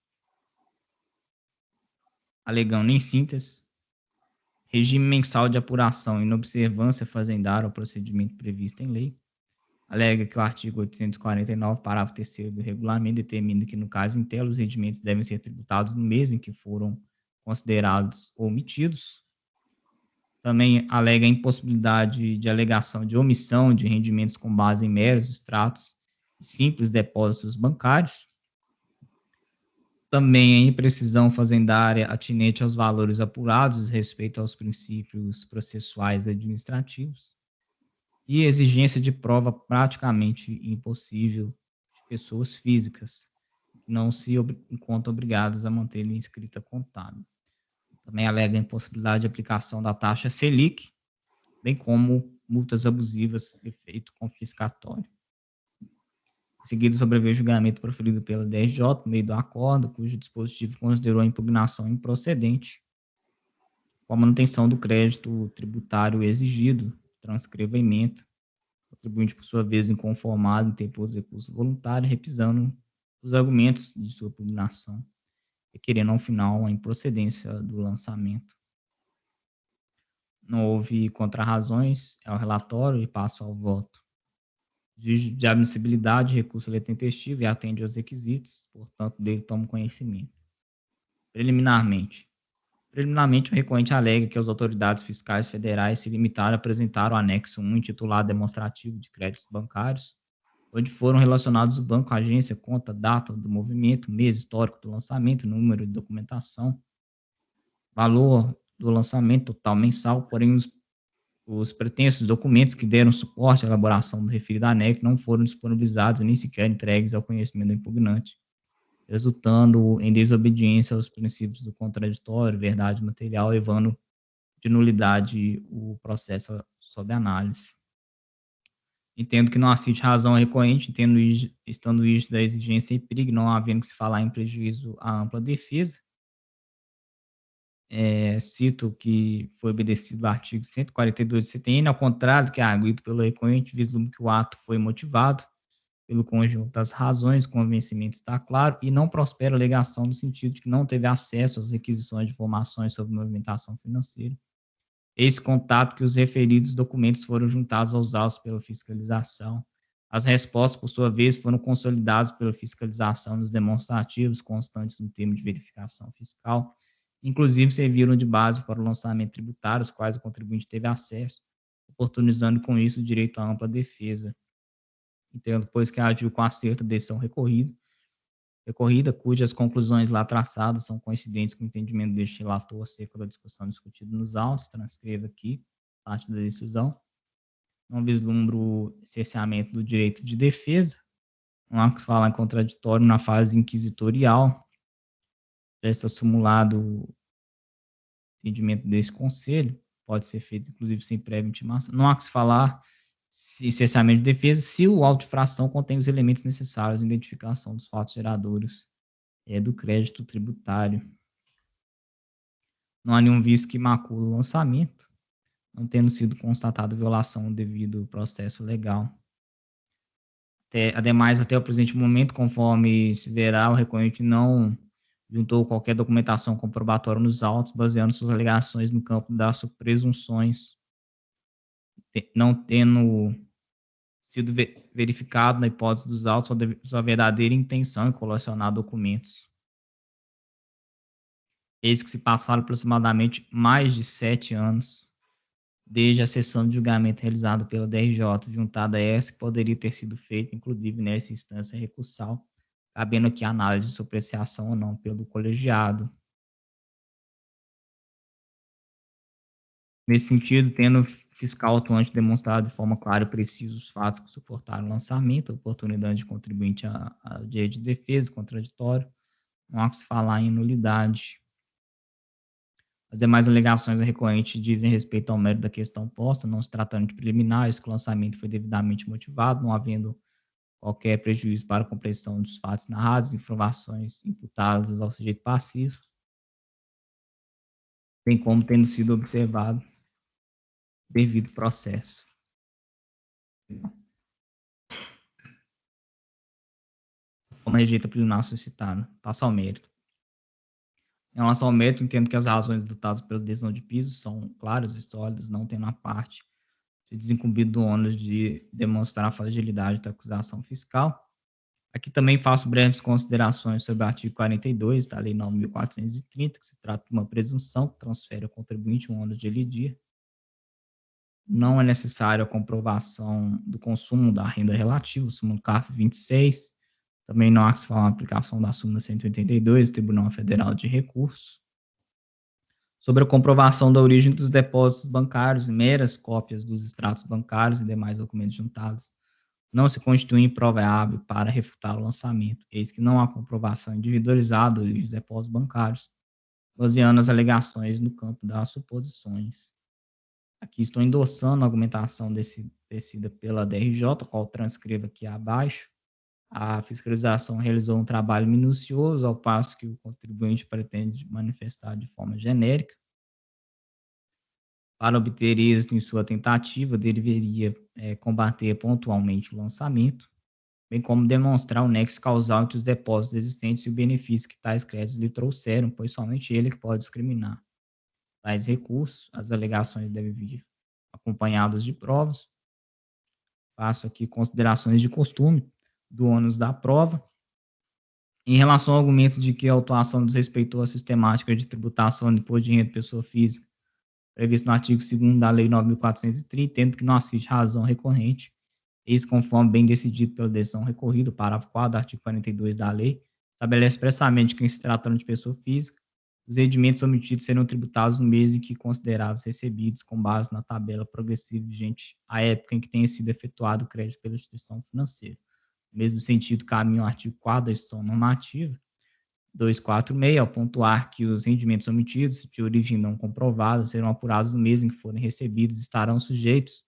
alegando em síntese regime mensal de apuração e inobservância fazendária ao procedimento previsto em lei. Alega que o artigo 849, parágrafo 3º do regulamento, determina que, no caso em tela, os rendimentos devem ser tributados no mês em que foram considerados omitidos. Também alega a impossibilidade de alegação de omissão de rendimentos com base em meros extratos e simples depósitos bancários. Também a imprecisão fazendária atinente aos valores apurados respeito aos princípios processuais administrativos e exigência de prova praticamente impossível de pessoas físicas que não se encontram obrigadas a manter inscrita contábil. Também alega a impossibilidade de aplicação da taxa Selic, bem como multas abusivas de efeito confiscatório. Em seguida, sobreveio o julgamento proferido pela DRJ, no meio do acordo, cujo dispositivo considerou a impugnação improcedente, com a manutenção do crédito tributário exigido, transcreva a ementa, o contribuinte, por sua vez, inconformado, interpôs recurso voluntário, repisando os argumentos de sua impugnação, requerendo, ao final, a improcedência do lançamento. Não houve contrarrazões ao relatório e passo ao voto. De admissibilidade, recurso é tempestivo e atende aos requisitos, portanto, dele toma conhecimento. Preliminarmente, o recorrente alega que as autoridades fiscais federais se limitaram a apresentar o anexo 1 intitulado Demonstrativo de Créditos Bancários, onde foram relacionados o banco, a agência, conta, data do movimento, mês histórico do lançamento, número de documentação, valor do lançamento total mensal, porém os pretensos documentos que deram suporte à elaboração do referido anexo não foram disponibilizados nem sequer entregues ao conhecimento do impugnante, resultando em desobediência aos princípios do contraditório, verdade material, levando de nulidade o processo sob análise. Entendo que não assiste razão recorrente, estando isto da exigência e perigo, não havendo que se falar em prejuízo à ampla defesa. Cito que foi obedecido o artigo 142 do CTN, ao contrário do que é arguido pelo recorrente, vislumbro que o ato foi motivado pelo conjunto das razões, o convencimento está claro, e não prospera a alegação no sentido de que não teve acesso às requisições de informações sobre movimentação financeira. Esse contato que os referidos documentos foram juntados aos autos pela fiscalização. As respostas, por sua vez, foram consolidadas pela fiscalização nos demonstrativos constantes no termo de verificação fiscal, inclusive serviram de base para o lançamento tributário, os quais o contribuinte teve acesso, oportunizando com isso o direito à ampla defesa. Entendo, pois, que agiu com acerto decisão recorrida, cujas conclusões lá traçadas são coincidentes com o entendimento deste relator acerca da discussão discutida nos autos, transcrevo aqui parte da decisão. Não vislumbro cerceamento do direito de defesa, não há que se falar em contraditório na fase inquisitorial, já está simulado o entendimento desse conselho, pode ser feito, inclusive, sem prévia intimação. Não há que se falar em cerceamento de defesa se o auto de infração contém os elementos necessários à identificação dos fatos geradores do crédito tributário. Não há nenhum vício que macula o lançamento, não tendo sido constatada violação devido ao processo legal. Ademais, até o presente momento, conforme se verá, o recorrente não juntou qualquer documentação comprobatória nos autos, baseando suas alegações no campo das presunções, não tendo sido verificado na hipótese dos autos sua verdadeira intenção em colecionar documentos. Eis que se passaram aproximadamente mais de 7 anos desde a sessão de julgamento realizada pela DRJ, juntada a essa que poderia ter sido feita, inclusive nessa instância recursal, cabendo aqui a análise de sua apreciação ou não pelo colegiado. Nesse sentido, tendo fiscal atuante demonstrado de forma clara e precisa os fatos que suportaram o lançamento, a oportunidade de contribuinte ao direito de defesa, contraditório, não há que se falar em nulidade. As demais alegações recorrentes dizem respeito ao mérito da questão posta, não se tratando de preliminares, que o lançamento foi devidamente motivado, não havendo qualquer prejuízo para a compreensão dos fatos narrados, informações imputadas ao sujeito passivo, bem como tendo sido observado devido processo. Como rejeita a preliminar suscitada. Passa ao mérito. Em relação ao mérito, entendo que as razões adotadas pela decisão de piso são claras e sólidas, não tendo a parte se desincumbido do ônus de demonstrar a fragilidade da acusação fiscal. Aqui também faço breves considerações sobre o artigo 42 da Lei 9.430, que se trata de uma presunção que transfere ao contribuinte um ônus de elidir. Não é necessária a comprovação do consumo da renda relativa, súmula CARF 26. Também não há que se falar na aplicação da súmula 182 do Tribunal Federal de Recursos. Sobre a comprovação da origem dos depósitos bancários, meras cópias dos extratos bancários e demais documentos juntados não se constituem prova hábil para refutar o lançamento, eis que não há comprovação individualizada da origem dos depósitos bancários, baseando as alegações no campo das suposições. Aqui estou endossando a argumentação tecida pela DRJ, qual transcrevo aqui abaixo. A fiscalização realizou um trabalho minucioso, ao passo que o contribuinte pretende manifestar de forma genérica. Para obter êxito em sua tentativa, deveria combater pontualmente o lançamento, bem como demonstrar o nexo causal entre os depósitos existentes e o benefício que tais créditos lhe trouxeram, pois somente ele que pode discriminar. Tais recursos, as alegações devem vir acompanhadas de provas. Faço aqui considerações de costume do ônus da prova. Em relação ao argumento de que a autuação desrespeitou a sistemática de tributação do imposto de renda de pessoa física, previsto no artigo 2º da Lei 9.430, tendo que não assiste razão recorrente, Isso conforme bem decidido pela decisão recorrida, o parágrafo 4 do artigo 42 da lei, estabelece expressamente que, em se tratando de pessoa física, os rendimentos omitidos serão tributados no mês em que considerados recebidos com base na tabela progressiva vigente à época em que tenha sido efetuado o crédito pela instituição financeira. No mesmo sentido, caminha o artigo 4 da instituição normativa, 246, ao pontuar que os rendimentos omitidos, de origem não comprovada, serão apurados no mês em que forem recebidos e estarão sujeitos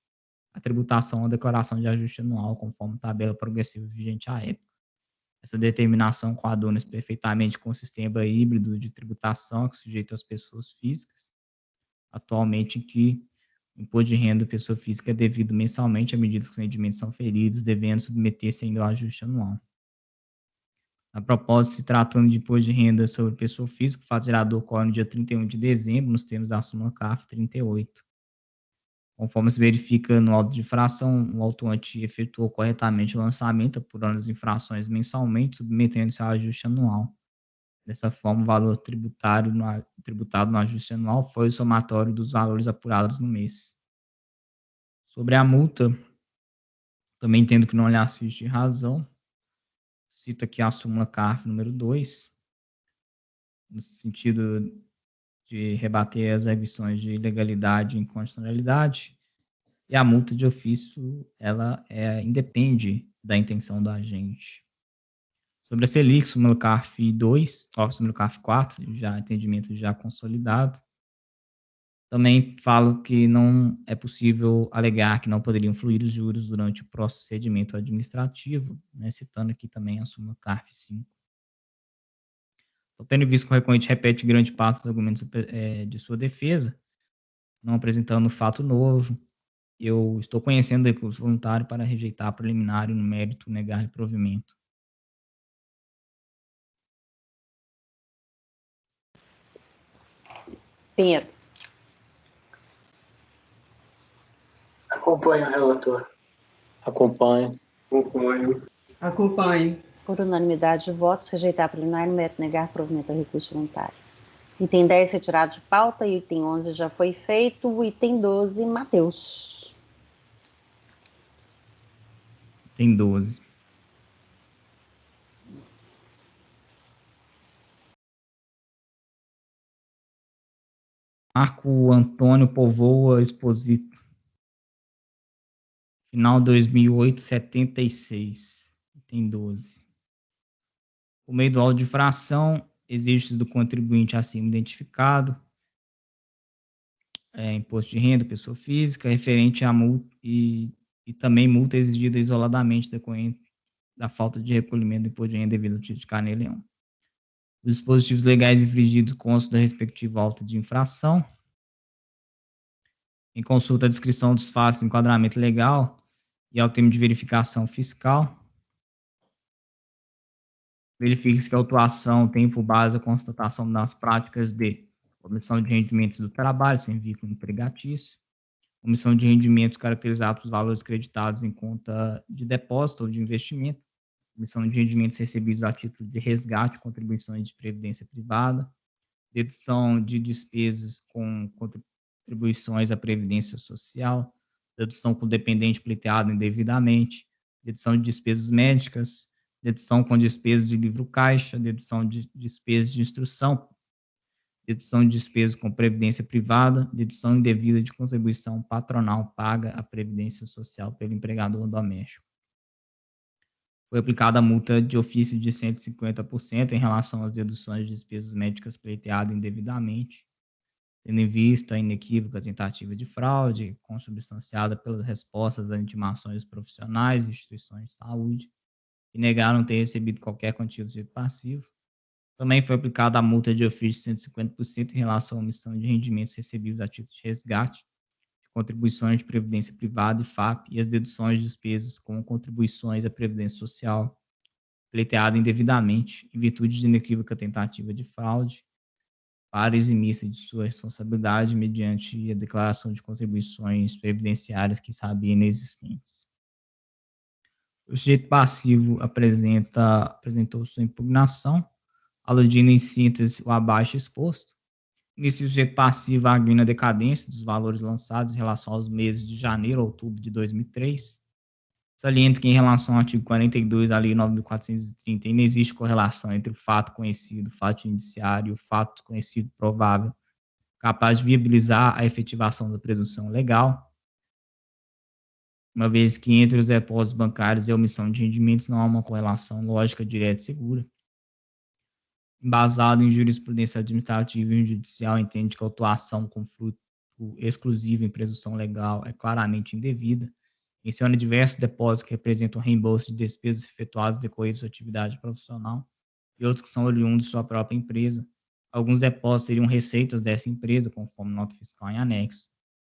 à tributação ou declaração de ajuste anual, conforme tabela progressiva vigente à época. Essa determinação coaduna-se perfeitamente com o sistema híbrido de tributação que sujeita às pessoas físicas, atualmente em que o imposto de renda da pessoa física é devido mensalmente à medida que os rendimentos são feridos, devendo submeter-se ainda ao ajuste anual. A propósito, se tratando de imposto de renda sobre pessoa física, o fato gerador ocorre no dia 31 de dezembro, nos termos da súmula CARF 38. Conforme se verifica no auto de infração, o autuante efetuou corretamente o lançamento, apurando as infrações mensalmente, submetendo-se ao ajuste anual. Dessa forma, o valor tributado no ajuste anual foi o somatório dos valores apurados no mês. Sobre a multa, também entendo que não lhe assiste razão. Cito aqui a súmula CARF número 2, no sentido de rebater as arguições de ilegalidade e inconstitucionalidade, e a multa de ofício, ela independe da intenção do agente. Sobre a Selic, súmula CARF 2, súmula CARF 4, entendimento já consolidado, também falo que não é possível alegar que não poderiam fluir os juros durante o procedimento administrativo, né, citando aqui também a súmula CARF 5. Então, tendo visto que o recorrente repete grande parte dos argumentos de sua defesa, não apresentando fato novo, eu estou conhecendo o recurso voluntário para rejeitar preliminar e no mérito negar provimento.
Pinheiro.
Acompanho o relator.
Acompanho.
Acompanho.
Por unanimidade de votos, rejeitar preliminar e no mérito negar provimento ao recurso voluntário. Item 10, retirado de pauta. Item 11 já foi feito. Item 12, Matheus.
Item 12. Marco Antônio Povoa Exposito. Final 2008, 76. Item 12. Por meio do auto de infração, exige do contribuinte acima identificado, imposto de renda, pessoa física, referente à multa e também multa exigida isoladamente decorrente da falta de recolhimento do imposto de renda devido ao título de Carneiro Leão. Os dispositivos legais infringidos constam da respectiva auto de infração. Em consulta a descrição dos fatos de enquadramento legal e ao termo de verificação fiscal, verifica-se que a autuação tem por base a constatação das práticas de omissão de rendimentos do trabalho sem vínculo empregatício, omissão de rendimentos caracterizados por valores creditados em conta de depósito ou de investimento, omissão de rendimentos recebidos a título de resgate, contribuições de previdência privada, dedução de despesas com contribuições à previdência social, dedução com dependente pleiteado indevidamente, dedução de despesas médicas, dedução com despesas de livro caixa, dedução de despesas de instrução, dedução de despesas com previdência privada, dedução indevida de contribuição patronal paga à previdência social pelo empregador doméstico. Foi aplicada a multa de ofício de 150% em relação às deduções de despesas médicas pleiteadas indevidamente, tendo em vista a inequívoca tentativa de fraude, consubstanciada pelas respostas às intimações profissionais e instituições de saúde, que negaram ter recebido qualquer contínuo passivo. Também foi aplicada a multa de ofício de 150% em relação à omissão de rendimentos recebidos a título de resgate, de contribuições de previdência privada e FAP e as deduções de despesas com contribuições à previdência social pleiteada indevidamente, em virtude de inequívoca tentativa de fraude, para eximir-se de sua responsabilidade mediante a declaração de contribuições previdenciárias que sabiam inexistentes. O sujeito passivo apresentou sua impugnação, aludindo em síntese o abaixo exposto. Nesse sujeito passivo, arguindo a decadência dos valores lançados em relação aos meses de janeiro a outubro de 2003. Saliento que, em relação ao artigo 42 da Lei 9.430, não existe correlação entre o fato conhecido, o fato indiciário e o fato desconhecido provável, capaz de viabilizar a efetivação da presunção legal, uma vez que entre os depósitos bancários e a omissão de rendimentos não há uma correlação lógica direta e segura. Embasado em jurisprudência administrativa e judicial, entende que a autuação com fruto exclusivo em presunção legal é claramente indevida. Menciona diversos depósitos que representam reembolso de despesas efetuadas decorrentes de sua atividade profissional e outros que são oriundos de sua própria empresa. Alguns depósitos seriam receitas dessa empresa, conforme nota fiscal em anexo.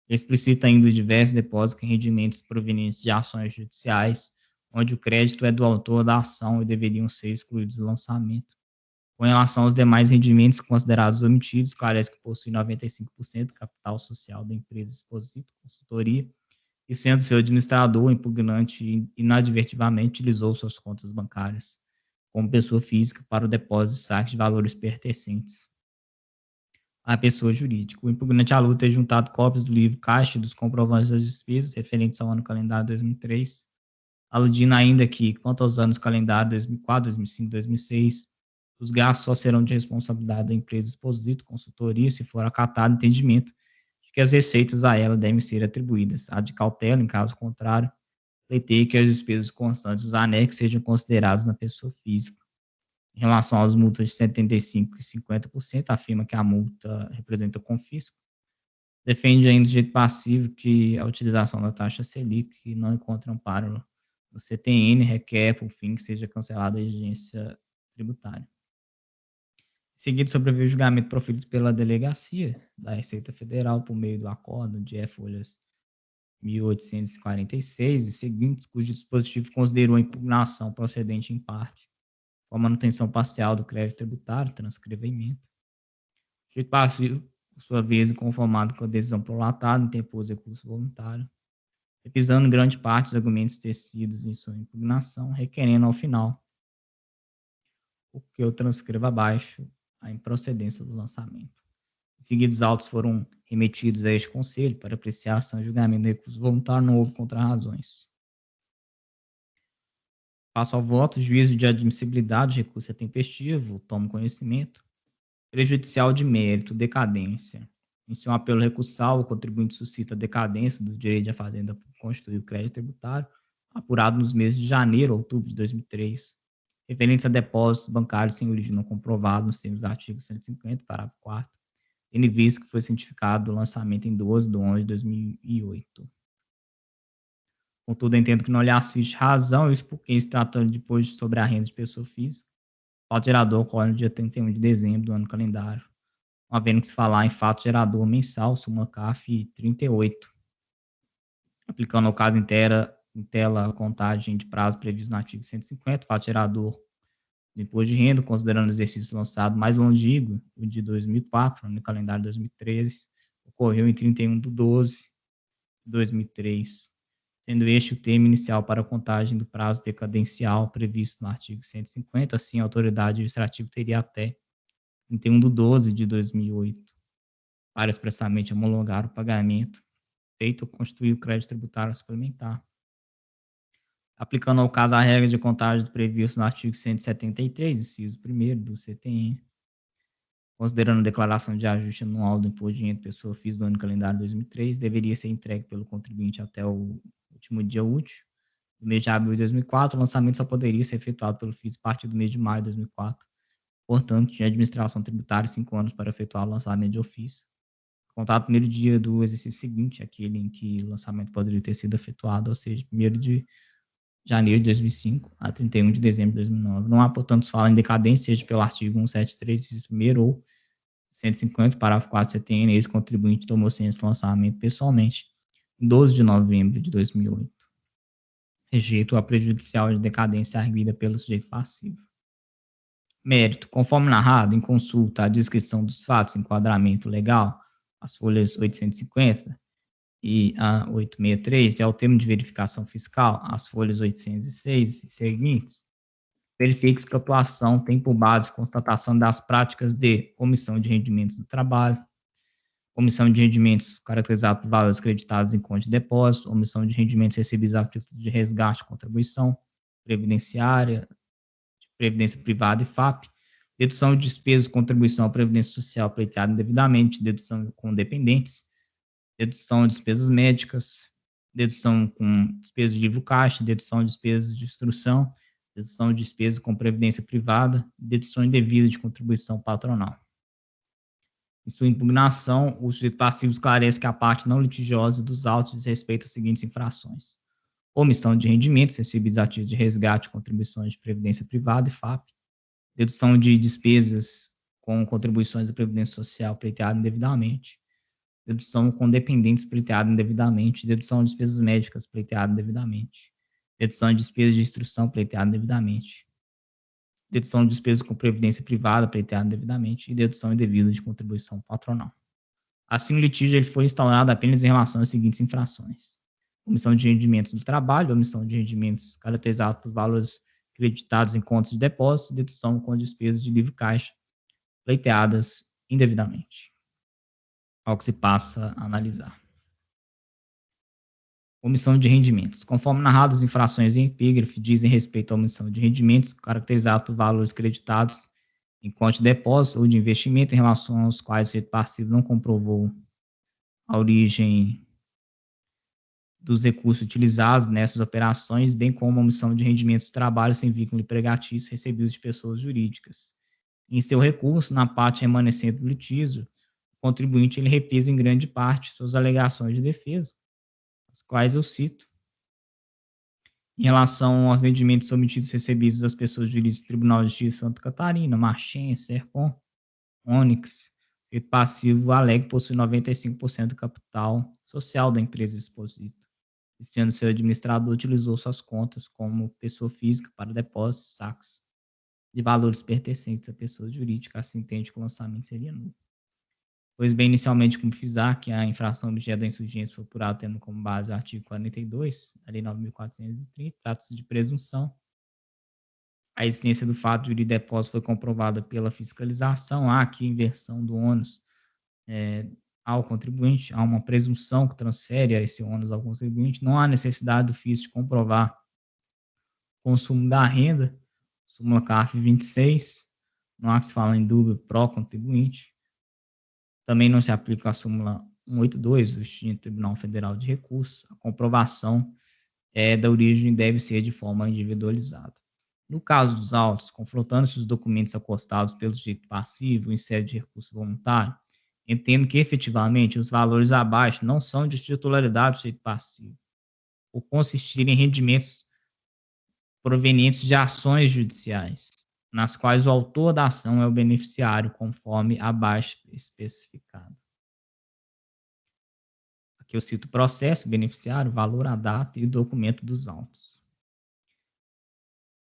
Explicita ainda diversos depósitos em rendimentos provenientes de ações judiciais, onde o crédito é do autor da ação e deveriam ser excluídos do lançamento. Com relação aos demais rendimentos considerados omitidos, esclarece que possui 95% do capital social da empresa Exposito Consultoria, e sendo seu administrador, o impugnante inadvertidamente utilizou suas contas bancárias como pessoa física para o depósito e saque de valores pertencentes à pessoa jurídica. O impugnante aluga ter juntado cópias do livro caixa e dos comprovantes das despesas referentes ao ano calendário 2003, aludindo ainda que, quanto aos anos calendário 2004, 2005, 2006, os gastos só serão de responsabilidade da empresa Exposito Consultoria se for acatado o entendimento de que as receitas a ela devem ser atribuídas. A de cautela, em caso contrário, pleiteia que as despesas constantes dos anexos sejam consideradas na pessoa física. Em relação às multas de 75% e 50%, afirma que a multa representa confisco. Defende ainda do jeito passivo que a utilização da taxa Selic não encontra amparo no CTN, requer, por fim, que seja cancelada a exigência tributária. Em seguida, sobreveio o julgamento proferido pela Delegacia da Receita Federal por meio do acordo de folhas 1846 e seguintes, cujo dispositivo considerou a impugnação procedente em parte com a manutenção parcial do crédito tributário, transcreva a emenda. O jeito passivo, por sua vez, inconformado com a decisão prolatada, interpôs recurso voluntário, repisando grande parte dos argumentos tecidos em sua impugnação, requerendo ao final o que eu transcrevo abaixo, a improcedência do lançamento. Em seguida, os autos foram remetidos a este Conselho para apreciação e julgamento do recurso voluntário, não houve contrarrazões. Passo ao voto, juízo de admissibilidade, recurso é tempestivo, tomo conhecimento. Prejudicial de mérito, decadência. Em seu apelo recursal, o contribuinte suscita a decadência do direito de a Fazenda por constituir o crédito tributário, apurado nos meses de janeiro a outubro de 2003, referentes a depósitos bancários sem origem não comprovada, nos termos do artigo 150, parágrafo 4º, tendo visto que foi cientificado o lançamento em 12 de 11 de 2008. Contudo, entendo que não lhe assiste razão, isso porque, se tratando de imposto sobre a renda de pessoa física, o fato gerador ocorre no dia 31 de dezembro do ano calendário, havendo que se falar em fato gerador mensal, súmula CAF 38, aplicando ao caso inteira a contagem de prazo previsto no artigo 150, fato gerador do imposto de renda, considerando o exercício lançado mais longínquo, o de 2004, no calendário 2013, ocorreu em 31 de 12 de 2003, sendo este o termo inicial para a contagem do prazo decadencial previsto no artigo 150, assim a autoridade administrativa teria até 31 de 12 de 2008 para expressamente homologar o pagamento feito ou constituir o crédito tributário suplementar. Aplicando ao caso a regra de contagem previsto no artigo 173, inciso 1º do CTN, considerando a declaração de ajuste anual do imposto de renda de pessoa física do ano calendário 2003, deveria ser entregue pelo contribuinte até o último dia útil do mês de abril de 2004, o lançamento só poderia ser efetuado pelo FIS a partir do mês de maio de 2004. Portanto, tinha administração tributária 5 anos para efetuar o lançamento de ofício. Contato no primeiro dia do exercício seguinte, aquele em que o lançamento poderia ter sido efetuado, ou seja, 1º de janeiro de 2005 a 31 de dezembro de 2009. Não há, portanto, fala em decadência, seja pelo artigo 173, inciso 1º, ou 150, parágrafo 4 do CTN, esse contribuinte tomou ciência do lançamento pessoalmente em 12 de novembro de 2008. Rejeito a prejudicial de decadência arguida pelo sujeito passivo. Mérito. Conforme narrado, em consulta à descrição dos fatos de enquadramento legal, as folhas 850 e a 863, e ao termo de verificação fiscal, as folhas 806 e seguintes, verifica que a atuação tem por base a constatação das práticas de omissão de rendimentos do trabalho, omissão de rendimentos caracterizada por valores creditados em conta de depósito, omissão de rendimentos recebidos a título de resgate, contribuição previdenciária, de previdência privada e FAP, dedução de despesas, contribuição à previdência social pleiteada indevidamente, dedução com dependentes, dedução de despesas médicas, dedução com despesas de livro caixa, dedução de despesas de instrução, dedução de despesas com previdência privada, dedução indevida de contribuição patronal. Em sua impugnação, o sujeito passivo esclarece que a parte não litigiosa dos autos diz respeito às seguintes infrações: omissão de rendimentos recebidos a título de resgate, contribuições de previdência privada e FAP, dedução de despesas com contribuições da previdência social pleiteada indevidamente, dedução com dependentes pleiteada indevidamente, dedução de despesas médicas pleiteada indevidamente, dedução de despesas de instrução pleiteada indevidamente, dedução de despesas com previdência privada pleiteada indevidamente e dedução indevida de contribuição patronal. Assim, o litígio ele foi instaurado apenas em relação às seguintes infrações: omissão de rendimentos do trabalho, omissão de rendimentos caracterizados por valores creditados em contas de depósito, dedução com despesas de livre caixa pleiteadas indevidamente. Ao que se passa a analisar. Omissão de rendimentos. Conforme narradas, as infrações em epígrafe dizem respeito à omissão de rendimentos caracterizados por valores creditados em conta de depósito ou de investimento em relação aos quais o sujeito passivo não comprovou a origem dos recursos utilizados nessas operações, bem como a omissão de rendimentos do trabalho sem vínculo empregatício recebidos de pessoas jurídicas. Em seu recurso, na parte remanescente do litígio, o contribuinte ele repisa em grande parte suas alegações de defesa, as quais eu cito. Em relação aos rendimentos omitidos recebidos das pessoas jurídicas do Tribunal de Justiça de Santa Catarina, Marchem, Sercom, Onyx, o passivo alega que possui 95% do capital social da empresa exposita. Este ano, seu administrador utilizou suas contas como pessoa física para depósitos e saques de valores pertencentes à pessoa jurídica, assim entende que o lançamento seria nulo. Pois bem, inicialmente, como frisar que a infração objeto da insurgência foi apurada tendo como base o artigo 42, da Lei 9.430, trata-se de presunção. A existência do fato de depósito foi comprovada pela fiscalização. Há aqui inversão do ônus ao contribuinte, há uma presunção que transfere esse ônus ao contribuinte. Não há necessidade do fisco de comprovar o consumo da renda, súmula CARF 26, não há que se falar em dúvida pró-contribuinte. Também não se aplica a súmula 182 do extinto Tribunal Federal de Recursos. A comprovação da origem deve ser de forma individualizada. No caso dos autos, confrontando-se os documentos acostados pelo sujeito passivo em sede de recurso voluntário, entendo que efetivamente os valores abaixo não são de titularidade do sujeito passivo, por consistirem em rendimentos provenientes de ações judiciais, nas quais o autor da ação é o beneficiário, conforme abaixo especificado. Aqui eu cito o processo, o beneficiário, o valor, a data e o documento dos autos.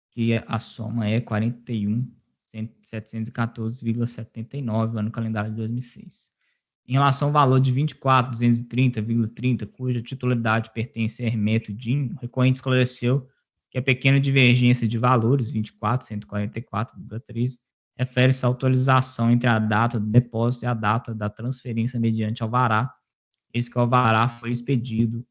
Que a soma é 41.714,79, ano calendário de 2006. Em relação ao valor de 24.230,30, cuja titularidade pertence a Hermeto Dinho, o recorrente esclareceu que a pequena divergência de valores, 24.144,13, refere-se à atualização entre a data do depósito e a data da transferência mediante alvará, eis que o alvará foi expedido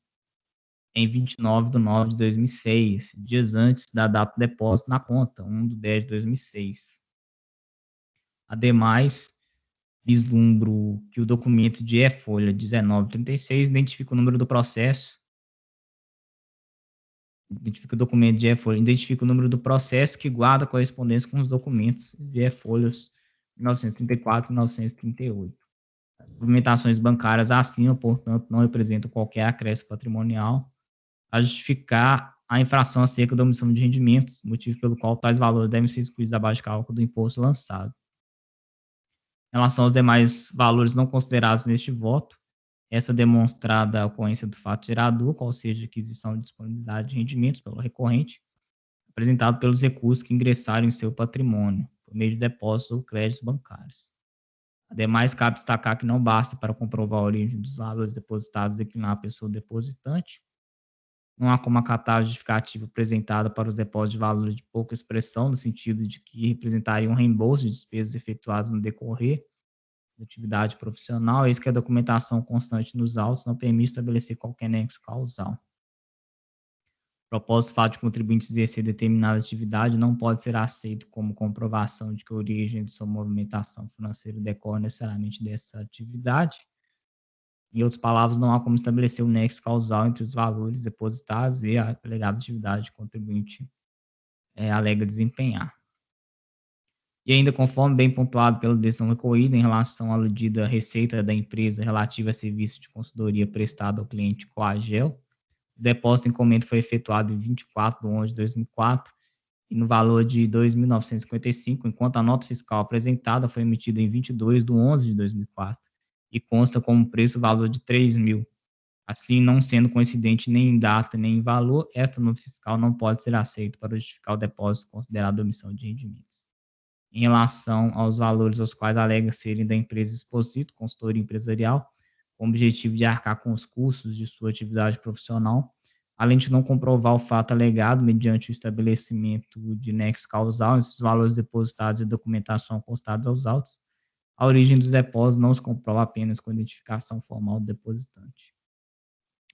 em 29/9/2006, dias antes da data do depósito na conta, 1/10/2006. Ademais, vislumbro que o documento de E-Folha 1936 identifica o número do processo, identifica o documento de E-Folha, identifica o número do processo que guarda correspondência com os documentos de E-Folhas 1934 e 1938. As movimentações bancárias acima, portanto, não representam qualquer acréscimo patrimonial a justificar a infração acerca da omissão de rendimentos, motivo pelo qual tais valores devem ser excluídos da base de cálculo do imposto lançado. Em relação aos demais valores não considerados neste voto, essa demonstrada a ocorrência do fato gerador, qual seja a aquisição de disponibilidade de rendimentos pelo recorrente, apresentado pelos recursos que ingressaram em seu patrimônio, por meio de depósitos ou créditos bancários. Ademais, cabe destacar que não basta para comprovar a origem dos valores depositados declinar a pessoa depositante. Não há como acatar a justificativa apresentada para os depósitos de valores de pouca expressão, no sentido de que representariam um reembolso de despesas efetuadas no decorrer da atividade profissional, eis que a documentação constante nos autos não permite estabelecer qualquer nexo causal. O propósito, fato de contribuinte exercer determinada atividade não pode ser aceito como comprovação de que a origem de sua movimentação financeira decorre necessariamente dessa atividade. Em outras palavras, não há como estabelecer o nexo causal entre os valores depositados e a alegada atividade que o contribuinte alega desempenhar. E ainda, conforme bem pontuado pela decisão recorrida em relação à aludida receita da empresa relativa a serviço de consultoria prestado ao cliente Coagel, o depósito em encomenda foi efetuado em 24 de 11 de 2004 e no valor de R$ 2.955, enquanto a nota fiscal apresentada foi emitida em 22 de 11 de 2004 e consta como preço o valor de R$ 3.000. Assim, não sendo coincidente nem em data nem em valor, esta nota fiscal não pode ser aceita para justificar o depósito considerado omissão de rendimentos. Em relação aos valores aos quais alega serem da empresa Exposito, consultoria empresarial, com o objetivo de arcar com os custos de sua atividade profissional, além de não comprovar o fato alegado mediante o estabelecimento de nexo causal entre os valores depositados e documentação constados aos autos, a origem dos depósitos não se comprova apenas com a identificação formal do depositante.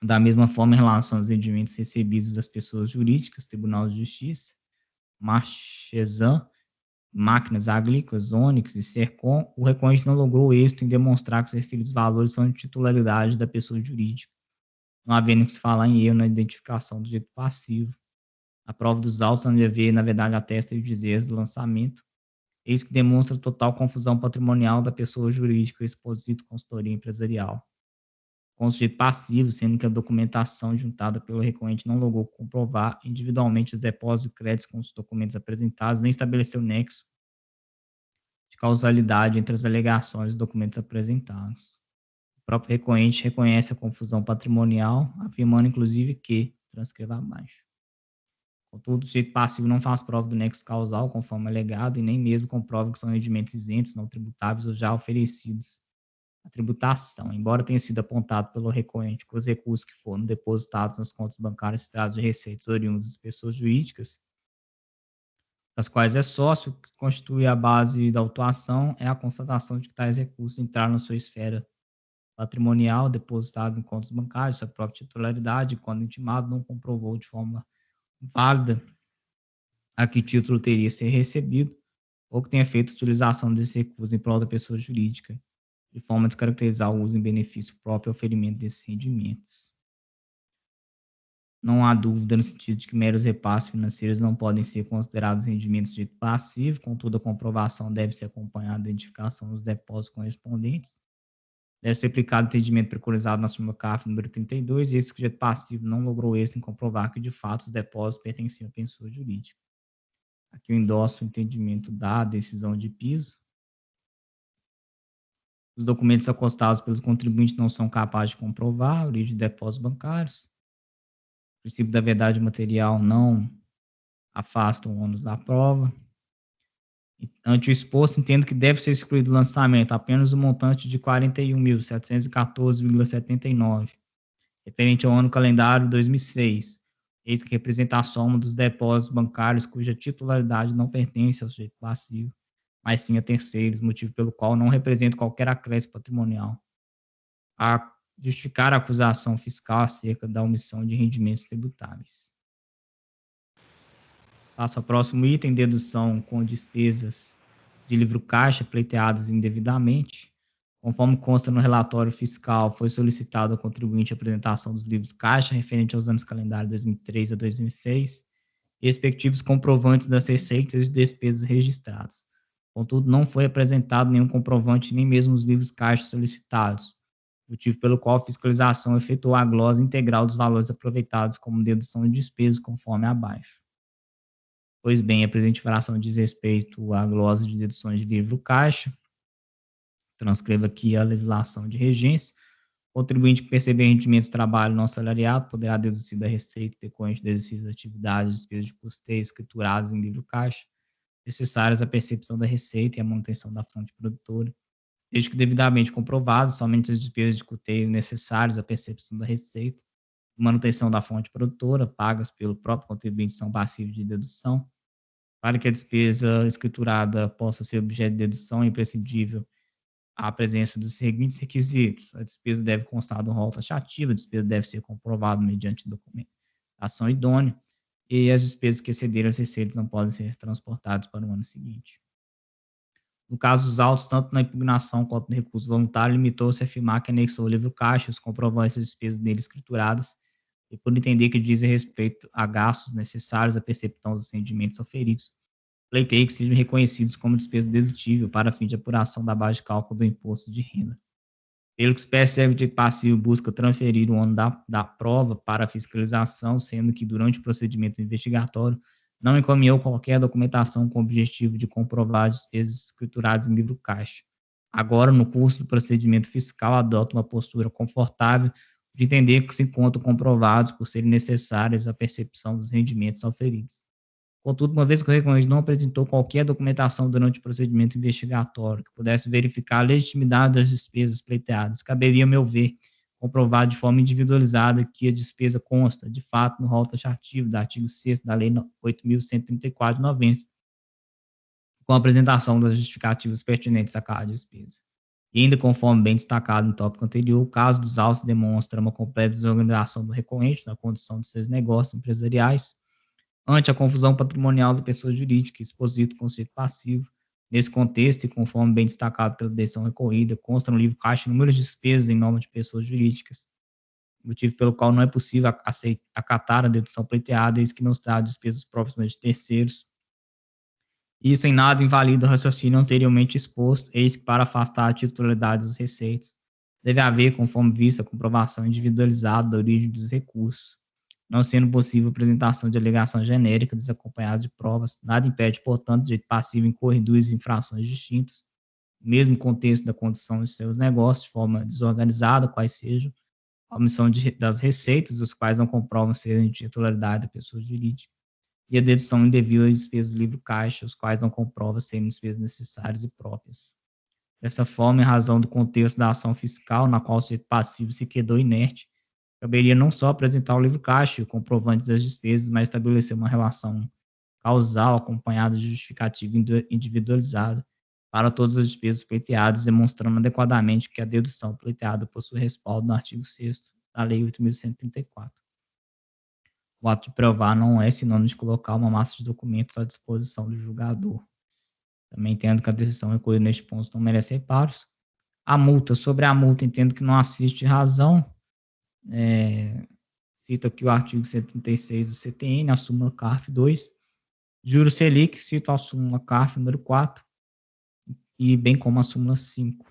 Da mesma forma, em relação aos rendimentos recebidos das pessoas jurídicas, Tribunal de Justiça, Marchesan, Máquinas Agrícolas, Onyx e Sercom, o recorrente não logrou êxito em demonstrar que os referidos valores são de titularidade da pessoa jurídica, não havendo que se falar em erro na identificação do direito passivo. A prova dos autos, na verdade, atesta os dizeres do lançamento, eis que demonstra total confusão patrimonial da pessoa jurídica Exposito Consultoria Empresarial, com o sujeito passivo, sendo que a documentação juntada pelo recorrente não logrou comprovar individualmente os depósitos e créditos com os documentos apresentados, nem estabeleceu nexo de causalidade entre as alegações e documentos apresentados. O próprio recorrente reconhece a confusão patrimonial, afirmando, inclusive, que, transcreva abaixo. Contudo, o sujeito passivo não faz prova do nexo causal, conforme alegado, e nem mesmo comprova que são rendimentos isentos, não tributáveis ou já oferecidos à tributação, embora tenha sido apontado pelo recorrente que os recursos que foram depositados nas contas bancárias se tratam de receitas oriundas das pessoas jurídicas, das quais é sócio, que constitui a base da autuação, é a constatação de que tais recursos entraram na sua esfera patrimonial, depositados em contas bancárias, sua própria titularidade, quando intimado, não comprovou de forma válida a que título teria ser recebido, ou que tenha feito utilização desse recurso em prol da pessoa jurídica, de forma a descaracterizar o uso em benefício próprio e oferimento desses rendimentos. Não há dúvida no sentido de que meros repasses financeiros não podem ser considerados rendimentos de direito passivo, contudo, a comprovação deve ser acompanhada da identificação dos depósitos correspondentes. Deve ser aplicado o entendimento preconizado na súmula CAF número 32, e esse sujeito passivo não logrou êxito em comprovar que, de fato, os depósitos pertenciam à pessoa jurídica. Aqui eu endosso o entendimento da decisão de piso. Os documentos acostados pelos contribuintes não são capazes de comprovar a origem de depósitos bancários. O princípio da verdade material não afasta o ônus da prova. Ante o exposto, entendo que deve ser excluído do lançamento apenas o montante de R$ 41.714,79, referente ao ano calendário 2006, eis que representa a soma dos depósitos bancários cuja titularidade não pertence ao sujeito passivo, mas sim a terceiros, motivo pelo qual não representa qualquer acréscimo patrimonial, a justificar a acusação fiscal acerca da omissão de rendimentos tributáveis. Passo ao próximo item, dedução com despesas de livro caixa pleiteadas indevidamente. Conforme consta no relatório fiscal, foi solicitado ao contribuinte a apresentação dos livros caixa referente aos anos calendário 2003 a 2006, e respectivos comprovantes das receitas e despesas registradas. Contudo, não foi apresentado nenhum comprovante, nem mesmo os livros caixa solicitados, motivo pelo qual a fiscalização efetuou a glosa integral dos valores aproveitados como dedução de despesas, conforme abaixo. Pois bem, a presente infração diz respeito à glosa de deduções de livro caixa. Transcreva aqui a legislação de regência. O contribuinte que perceber rendimentos de trabalho não assalariado poderá deduzir da receita decorrente do exercício das atividades de despesas de custeio escrituradas em livro caixa, necessárias à percepção da receita e à manutenção da fonte produtora, desde que devidamente comprovado, somente as despesas de custeio necessárias à percepção da receita e manutenção da fonte produtora, pagas pelo próprio contribuinte, são passíveis de dedução. Para que a despesa escriturada possa ser objeto de dedução, é imprescindível a presença dos seguintes requisitos. A despesa deve constar do rol taxativo, a despesa deve ser comprovada mediante documentação idônea, e as despesas que excederem as receitas não podem ser transportadas para o ano seguinte. No caso dos autos, tanto na impugnação quanto no recurso voluntário, limitou-se a afirmar que anexou o livro caixa, os comprovantes das despesas nele escrituradas, e por entender que dizem respeito a gastos necessários à percepção dos rendimentos auferidos, pleiteia que sejam reconhecidos como despesa dedutível para fim de apuração da base de cálculo do imposto de renda. Pelo que se percebe, o dito passivo busca transferir o ônus da prova para a fiscalização, sendo que durante o procedimento investigatório não encaminhou qualquer documentação com o objetivo de comprovar as despesas escrituradas em livro caixa. Agora, no curso do procedimento fiscal, adota uma postura confortável de entender que se encontram comprovados por serem necessárias à percepção dos rendimentos auferidos. Contudo, uma vez que o recorrente não apresentou qualquer documentação durante o procedimento investigatório que pudesse verificar a legitimidade das despesas pleiteadas, caberia, a meu ver, comprovar de forma individualizada que a despesa consta, de fato, no rol taxativo do artigo 6º da Lei 8.134 de 90, com a apresentação das justificativas pertinentes a cada despesa. E ainda conforme bem destacado no tópico anterior, o caso dos autos demonstra uma completa desorganização do recorrente na condução de seus negócios empresariais, ante a confusão patrimonial da pessoa jurídica, exposito o conceito passivo. Nesse contexto, e conforme bem destacado pela decisão recorrida, consta no livro caixa inúmeras despesas em nome de pessoas jurídicas, motivo pelo qual não é possível acatar a dedução pleiteada, eis que não se trata de despesas próximas de terceiros. Isso em nada invalida o raciocínio anteriormente exposto, eis que para afastar a titularidade das receitas, deve haver, conforme visto, a comprovação individualizada da origem dos recursos. Não sendo possível a apresentação de alegação genérica desacompanhada de provas, nada impede, portanto, o direito passivo incorrer em duas infrações distintas, no mesmo contexto da condução de seus negócios, de forma desorganizada, quais sejam, a omissão das receitas, os quais não comprovam serem de titularidade da pessoa jurídica, e a dedução indevida de despesas do livro caixa, os quais não comprovam serem despesas necessárias e próprias. Dessa forma, em razão do contexto da ação fiscal, na qual o sujeito passivo se quedou inerte, caberia não só apresentar o livro caixa e o comprovante das despesas, mas estabelecer uma relação causal acompanhada de justificativa individualizada para todas as despesas pleiteadas, demonstrando adequadamente que a dedução pleiteada possui respaldo no artigo 6º da Lei 8.134. O ato de provar não é sinônimo de colocar uma massa de documentos à disposição do julgador. Também entendo que a decisão recolhida neste ponto não merece reparos. A multa, sobre a multa, entendo que não assiste razão. Cito aqui o artigo 136 do CTN, a súmula CARF 2, juros Selic, cito a súmula CARF número 4, e bem como a súmula 5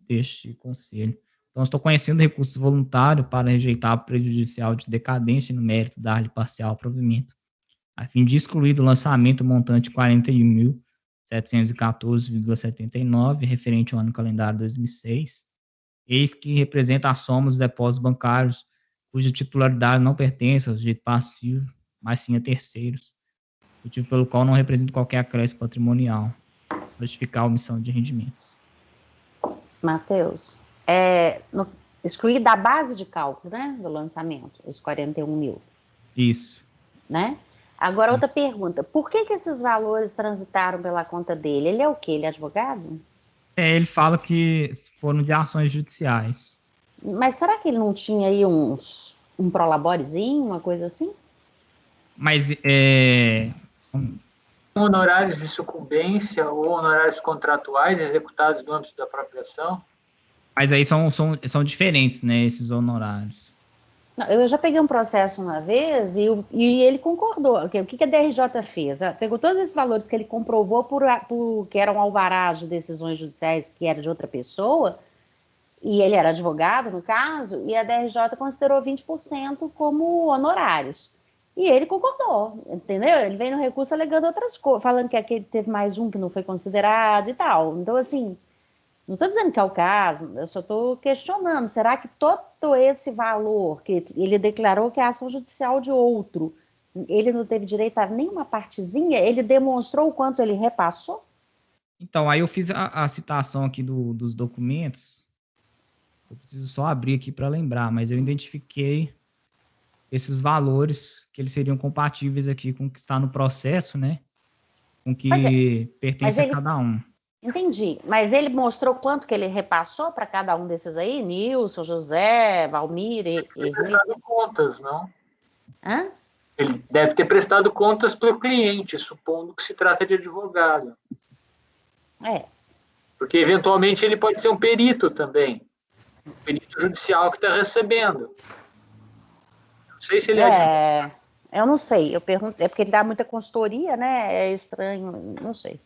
deste conselho. Então, estou conhecendo recurso voluntário para rejeitar o prejudicial de decadência no mérito dar-lhe parcial provimento, a fim de excluir do lançamento o montante 41.714,79, referente ao ano calendário 2006, eis que representa a soma dos depósitos bancários cuja titularidade não pertence ao sujeito passivo, mas sim a terceiros, motivo pelo qual não representa qualquer acréscimo patrimonial, justificar a omissão de rendimentos.
Matheus, excluir da base de cálculo, né, do lançamento, os 41 mil.
Isso.
Né? Agora, outra pergunta, por que esses valores transitaram pela conta dele? Ele é o quê? Ele é advogado?
Ele fala que foram de ações judiciais.
Mas será que ele não tinha aí um prolaborezinho, uma coisa assim?
Mas
honorários de sucumbência ou honorários contratuais executados no âmbito da própria ação?
Mas aí são diferentes, né, esses honorários.
Não, eu já peguei um processo uma vez e ele concordou. O que a DRJ fez? Pegou todos esses valores que ele comprovou que eram alvarás de decisões judiciais que era de outra pessoa, e ele era advogado, no caso, e a DRJ considerou 20% como honorários. E ele concordou, entendeu? Ele veio no recurso alegando outras coisas, falando que aquele teve mais um que não foi considerado e tal. Então, assim, não estou dizendo que é o caso, eu só estou questionando. Será que todo esse valor que ele declarou que é ação judicial de outro, ele não teve direito a nenhuma partezinha? Ele demonstrou o quanto ele repassou?
Então, aí eu fiz a citação aqui dos documentos. Eu preciso só abrir aqui para lembrar, mas eu identifiquei esses valores que eles seriam compatíveis aqui com o que está no processo, né? Com o que pertence a cada um.
Entendi. Mas ele mostrou quanto que ele repassou para cada um desses aí? Nilson, José, Valmir e
Prestado contas, não?
Hã?
Ele deve ter prestado contas para o cliente, supondo que se trata de advogado.
É.
Porque, eventualmente, ele pode ser um perito também. Um perito judicial que está recebendo. Não sei se ele é
Eu não sei. Eu pergunto, é porque ele dá muita consultoria, né? É estranho, não sei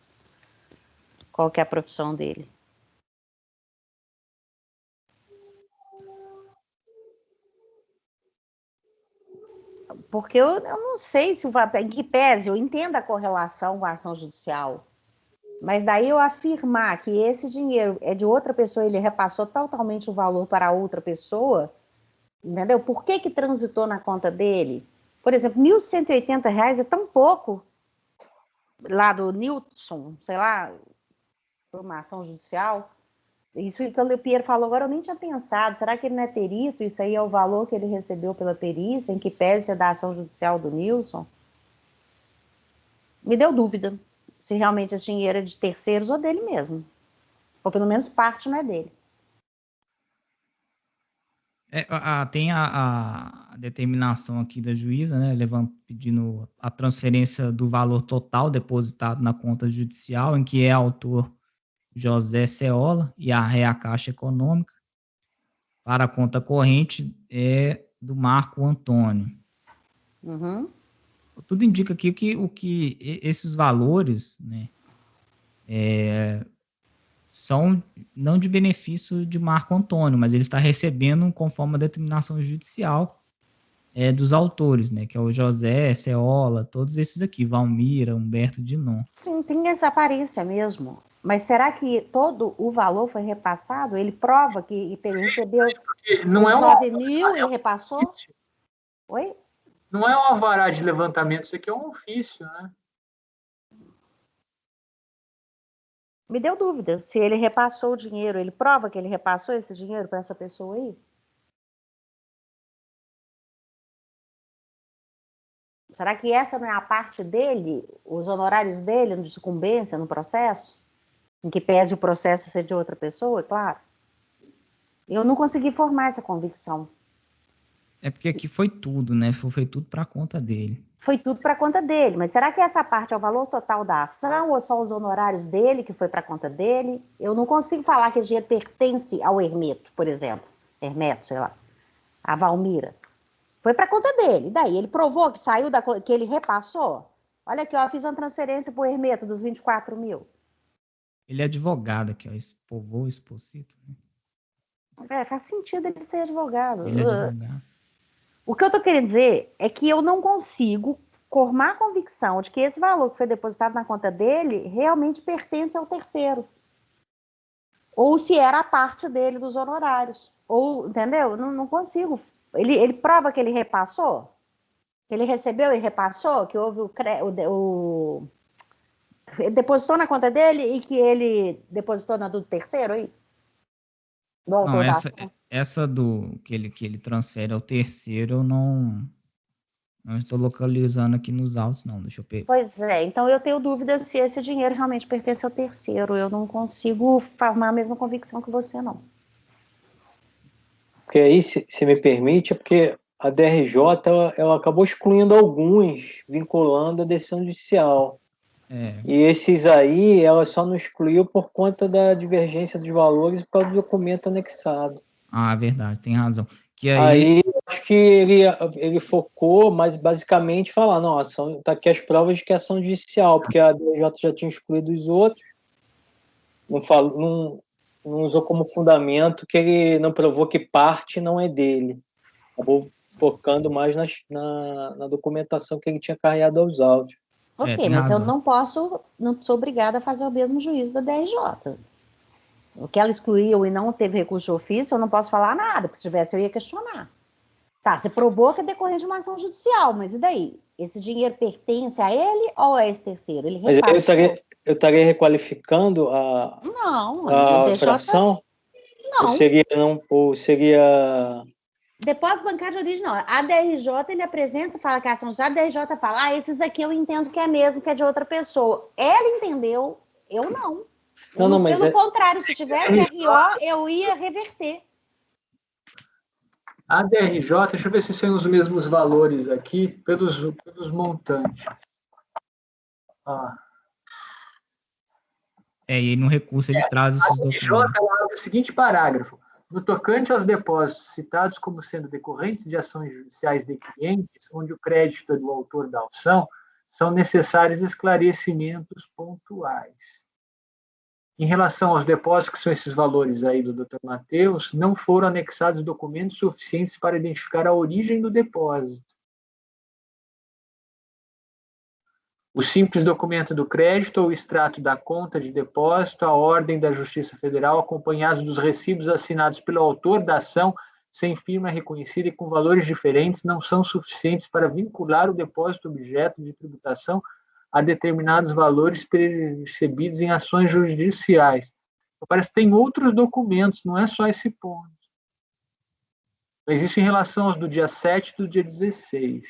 qual que é a profissão dele. Porque eu não sei se em que pese, eu entendo a correlação com a ação judicial, mas daí eu afirmar que esse dinheiro é de outra pessoa, ele repassou totalmente o valor para outra pessoa, entendeu? Por que que transitou na conta dele? Por exemplo, R$1.180 é tão pouco, lá do Nilson, sei lá, por uma ação judicial. Isso que o Pierre falou agora, eu nem tinha pensado. Será que ele não é perito? Isso aí é o valor que ele recebeu pela perícia, em que pese a da ação judicial do Nilson? Me deu dúvida se realmente esse dinheiro é de terceiros ou dele mesmo. Ou pelo menos parte não é dele.
Tem a determinação aqui da juíza, né, pedindo a transferência do valor total depositado na conta judicial, em que é autor José Ceola e a Caixa Econômica, para a conta corrente é do Marco Antônio.
Uhum.
Tudo indica aqui que esses valores, né, são não de benefício de Marco Antônio, mas ele está recebendo conforme a determinação judicial dos autores, né, que é o José, Ceola, todos esses aqui, Valmira, Humberto Dinon.
Sim, tem essa aparência mesmo. Mas será que todo o valor foi repassado? Ele prova que ele recebeu
não
os
é
9 mil e repassou? Oi?
Não é um alvará de levantamento, isso aqui é um ofício, né?
Me deu dúvida se ele repassou o dinheiro. Ele prova que ele repassou esse dinheiro para essa pessoa aí? Será que essa não é a parte dele, os honorários dele, de sucumbência no processo? Em que pese o processo ser de outra pessoa, é claro? Eu não consegui formar essa convicção.
É porque aqui foi tudo, né? Foi tudo para a conta dele.
Foi tudo para a conta dele, mas será que essa parte é o valor total da ação ou só os honorários dele que foi para a conta dele? Eu não consigo falar que esse dinheiro pertence ao Hermeto, por exemplo. Hermeto, sei lá. A Valmira. Foi para a conta dele. E daí, ele provou que saiu que ele repassou? Olha aqui, ó, fiz uma transferência para o Hermeto dos 24 mil.
Ele é advogado aqui, ó, Povoa Exposito. Né?
Faz sentido ele ser advogado.
Ele é advogado.
O que eu estou querendo dizer é que eu não consigo formar a convicção de que esse valor que foi depositado na conta dele realmente pertence ao terceiro. Ou se era a parte dele dos honorários. Ou, entendeu? Não consigo. Ele prova que ele repassou? Que ele recebeu e repassou? Que houve depositou na conta dele e que ele depositou na do terceiro aí? Do autor da ação?
Essa do que ele transfere ao terceiro, eu não estou localizando aqui nos autos, não. Deixa eu pegar.
Pois é, então eu tenho dúvida se esse dinheiro realmente pertence ao terceiro. Eu não consigo formar a mesma convicção que você, não.
Porque aí, se me permite, é porque a DRJ ela acabou excluindo alguns, vinculando a decisão judicial. E esses aí, ela só não excluiu por conta da divergência dos valores por causa do documento anexado.
Ah, verdade, tem razão. Que
aí acho que ele focou, mas basicamente falar, não, tá aqui as provas de que é ação judicial, porque a DRJ já tinha excluído os outros, não usou como fundamento que ele não provou que parte não é dele. Acabou focando mais na documentação que ele tinha carregado aos autos.
Ok, mas razão. Eu não sou obrigada a fazer o mesmo juízo da DRJ. O que ela excluiu e não teve recurso de ofício, eu não posso falar nada, porque se tivesse eu ia questionar. Tá, você provou que é decorrente de uma ação judicial, mas e daí? Esse dinheiro pertence a ele ou a esse terceiro? Ele repassou.
Mas eu estaria requalificando a fração?
Não.
Ou seria...
Depósito bancário de origem, não. A DRJ, ele apresenta, fala que a ação judicial, a DRJ fala, esses aqui eu entendo que é mesmo, que é de outra pessoa. Ela entendeu, eu não. Pelo contrário, se tivesse RO, eu ia reverter.
A DRJ, deixa eu ver se são os mesmos valores aqui pelos montantes.
E no recurso ele traz esses documentos.
A DRJ abre o seguinte parágrafo. No tocante aos depósitos citados como sendo decorrentes de ações judiciais de clientes, onde o crédito é do autor da ação, são necessários esclarecimentos pontuais. Em relação aos depósitos, que são esses valores aí do Dr. Matheus, não foram anexados documentos suficientes para identificar a origem do depósito. O simples documento do crédito ou extrato da conta de depósito, a ordem da Justiça Federal, acompanhados dos recibos assinados pelo autor da ação, sem firma reconhecida e com valores diferentes, não são suficientes para vincular o depósito objeto de tributação a determinados valores percebidos em ações judiciais. Parece que tem outros documentos, não é só esse ponto. Mas isso em relação aos do dia 7 e do dia 16.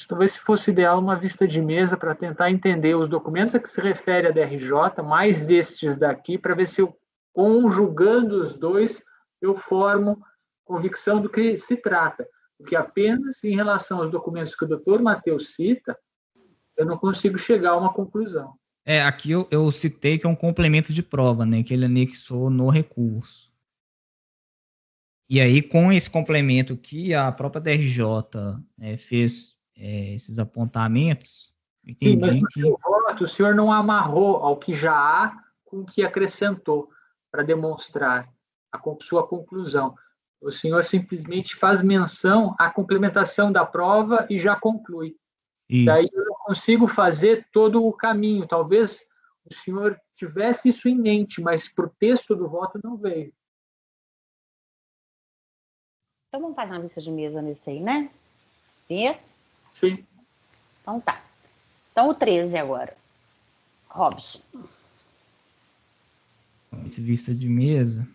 Talvez se fosse ideal uma vista de mesa para tentar entender os documentos a que se refere a DRJ, mais destes daqui, para ver se eu, conjugando os dois, eu formo convicção do que se trata. Porque apenas em relação aos documentos que o doutor Matheus cita, eu não consigo chegar a uma conclusão.
Aqui eu citei que é um complemento de prova, né, que ele anexou no recurso. E aí, com esse complemento que a própria DRJ fez esses apontamentos, entendi.
Sim, mas no seu voto, o senhor não amarrou ao que já há com o que acrescentou para demonstrar a sua conclusão. O senhor simplesmente faz menção à complementação da prova e já conclui. Isso. Daí eu não consigo fazer todo o caminho. Talvez o senhor tivesse isso em mente, mas para o texto do voto não veio.
Então vamos fazer uma vista de mesa nesse aí, né? Vê?
Sim.
Então tá. Então o 13 agora. Robson.
Vista de mesa.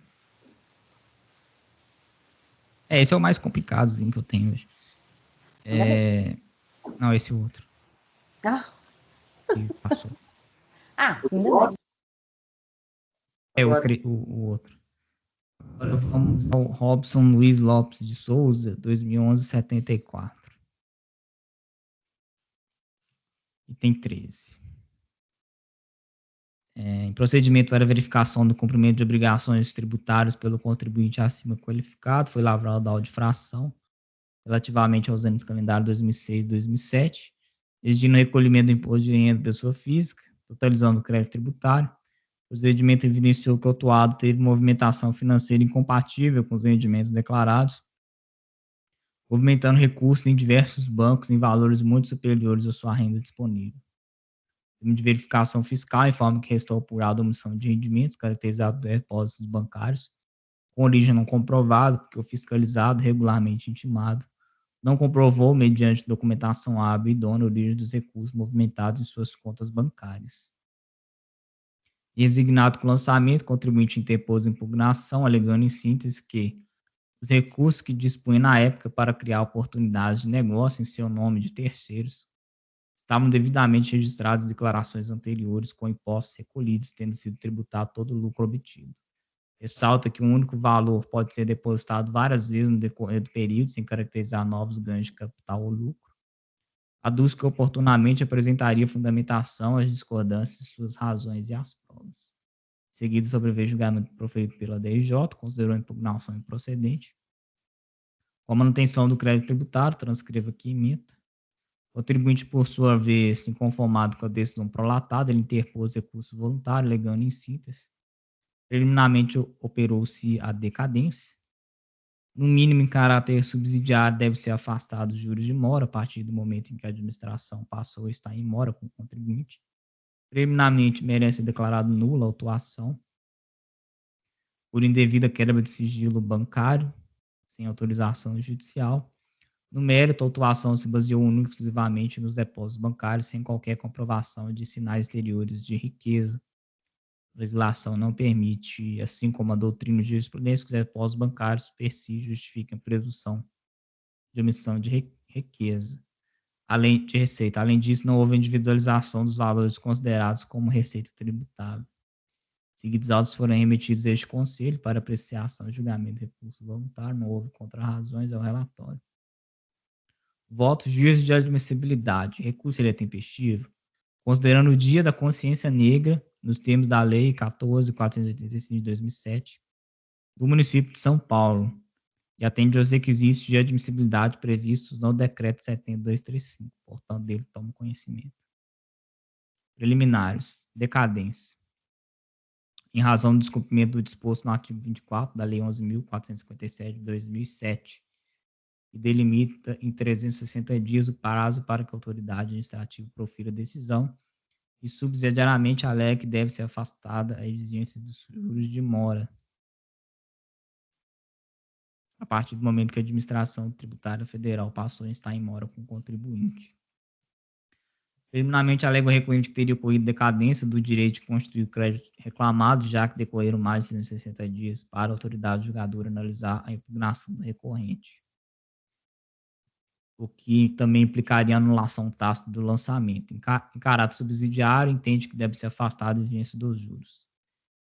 Esse é o mais complicadozinho que eu tenho hoje. Não, esse outro. Que passou.
Ainda bem.
O outro. Agora vamos ao Robson Luiz Lopes de Souza, 2011-74. E tem 13. Em procedimento para verificação do cumprimento de obrigações tributárias pelo contribuinte acima qualificado, foi lavrado auto de fração relativamente aos anos calendário 2006 e 2007, exigindo o recolhimento do imposto de renda da pessoa física, totalizando o crédito tributário. O procedimento evidenciou que o autuado teve movimentação financeira incompatível com os rendimentos declarados, movimentando recursos em diversos bancos em valores muito superiores à sua renda disponível. De verificação fiscal informa que restou apurada a omissão de rendimentos caracterizado por depósitos bancários com origem não comprovada, porque o fiscalizado, regularmente intimado, não comprovou, mediante documentação hábil e idônea, a origem dos recursos movimentados em suas contas bancárias. Resignado com o lançamento, o contribuinte interpôs impugnação, alegando em síntese que os recursos que dispunha na época para criar oportunidades de negócio em seu nome de terceiros estavam devidamente registrados em declarações anteriores com impostos recolhidos, tendo sido tributado todo o lucro obtido. Ressalta que um único valor pode ser depositado várias vezes no decorrer do período, sem caracterizar novos ganhos de capital ou lucro. Aduz que oportunamente apresentaria fundamentação às discordâncias de suas razões e às provas. Em seguida, sobreveio o julgamento proferido pela DRJ, considerou a impugnação improcedente. Com a manutenção do crédito tributário, transcreva aqui e ementa. O contribuinte, por sua vez, inconformado com a decisão prolatada, ele interpôs recurso voluntário, alegando em síntese. Preliminarmente operou-se a decadência. No mínimo, em caráter subsidiário, deve ser afastado os juros de mora a partir do momento em que a administração passou a estar em mora com o contribuinte. Preliminarmente, merece ser declarado nula a autuação por indevida quebra de sigilo bancário, sem autorização judicial. No mérito, a autuação se baseou única e exclusivamente nos depósitos bancários, sem qualquer comprovação de sinais exteriores de riqueza. A legislação não permite, assim como a doutrina de jurisprudência, que os depósitos bancários per si justifiquem a presunção de omissão de riqueza. além de receita. Além disso, não houve individualização dos valores considerados como receita tributável. Seguidos autos foram remetidos a este conselho para apreciação e julgamento de recurso voluntário. Não houve contrarrazões ao relatório. Voto, juízo de admissibilidade. Recurso ele é tempestivo, considerando o Dia da Consciência Negra, nos termos da Lei 14.485 de 2007, do município de São Paulo, e atende aos requisitos de admissibilidade previstos no Decreto 70.235. Portanto, dele toma conhecimento. Preliminares. Decadência. Em razão do descumprimento do disposto no artigo 24 da Lei 11.457 de 2007, que delimita em 360 dias o prazo para que a autoridade administrativa profira decisão e subsidiariamente alega que deve ser afastada a exigência dos juros de mora, a partir do momento que a administração tributária federal passou a estar em mora com o contribuinte. Preliminarmente, alega o recorrente que teria ocorrido decadência do direito de constituir o crédito reclamado, já que decorreram mais de 160 dias para a autoridade julgadora analisar a impugnação do recorrente, o que também implicaria a anulação tácita do lançamento. Em caráter subsidiário, entende que deve ser afastada a exigência dos juros.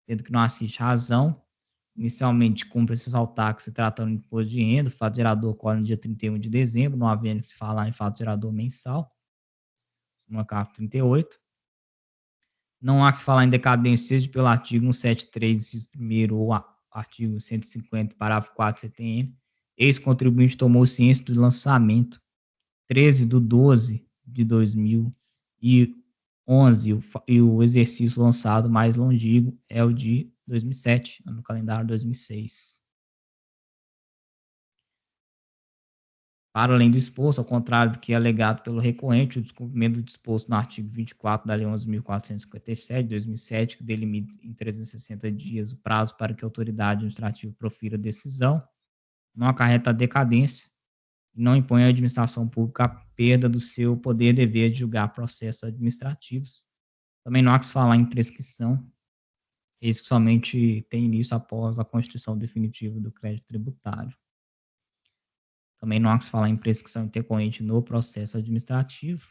Tendo que não assiste razão, inicialmente cumpre ressaltar que se tratando de imposto de renda, o fato gerador ocorre no dia 31 de dezembro, não havendo que se falar em fato gerador mensal, no capítulo 38. Não há que se falar em decadência, seja pelo artigo 173, inciso 1º, ou artigo 150, parágrafo 4 CTN. Ex-contribuinte tomou ciência do lançamento 13/12/2011 e o exercício lançado mais longínquo é o de 2007, no calendário 2006. Para além do exposto, ao contrário do que é alegado pelo recorrente, o descumprimento do disposto no artigo 24 da Lei 11.457 de 2007, que delimita em 360 dias o prazo para que a autoridade administrativa profira decisão, não acarreta a decadência e não impõe à administração pública a perda do seu poder e dever de julgar processos administrativos. Também não há que se falar em prescrição, eis que somente tem início após a constituição definitiva do crédito tributário. Também não há que se falar em prescrição intercorrente no processo administrativo.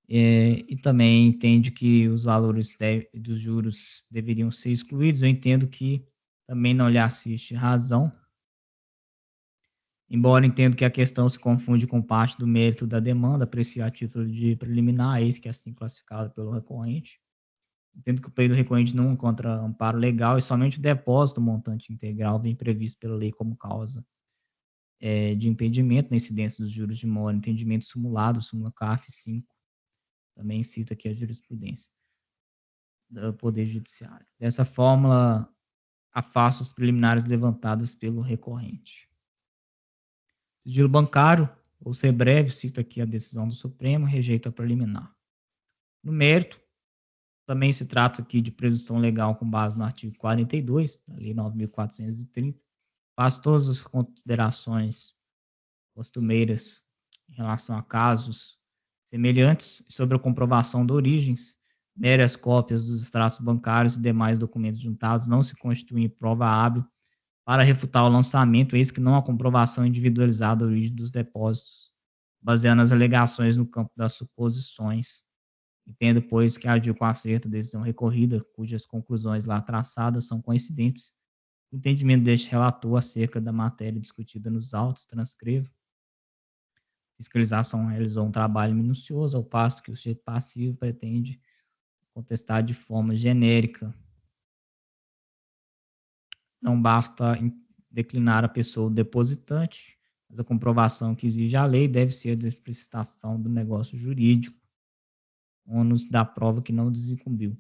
E também entende que os valores dos juros deveriam ser excluídos. Eu entendo que também não lhe assiste razão, embora entendo que a questão se confunde com parte do mérito da demanda, aprecia a título de preliminar, eis que é assim classificado pelo recorrente. Entendo que o pedido do recorrente não encontra amparo legal e somente o depósito montante integral vem previsto pela lei como causa de impedimento na incidência dos juros de mora, entendimento simulado, súmula CAF 5, também cito aqui a jurisprudência do Poder Judiciário. Dessa fórmula, afasta os preliminares levantados pelo recorrente. Sigilo bancário, ou ser breve, cito aqui a decisão do Supremo, rejeita a preliminar. No mérito, também se trata aqui de presunção legal com base no artigo 42, da Lei 9.430, faz todas as considerações costumeiras em relação a casos semelhantes sobre a comprovação de origens, meras cópias dos extratos bancários e demais documentos juntados não se constituem prova hábil para refutar o lançamento, eis que não há comprovação individualizada da origem dos depósitos, baseando as alegações no campo das suposições. Entendo, pois, que agiu com acerto a decisão recorrida, cujas conclusões lá traçadas são coincidentes. O entendimento deste relator acerca da matéria discutida nos autos, transcrevo. Fiscalização realizou um trabalho minucioso, ao passo que o sujeito passivo pretende contestar de forma genérica. Não basta declinar a pessoa depositante, mas a comprovação que exige a lei deve ser a explicitação do negócio jurídico, ônus da prova que não desincumbiu.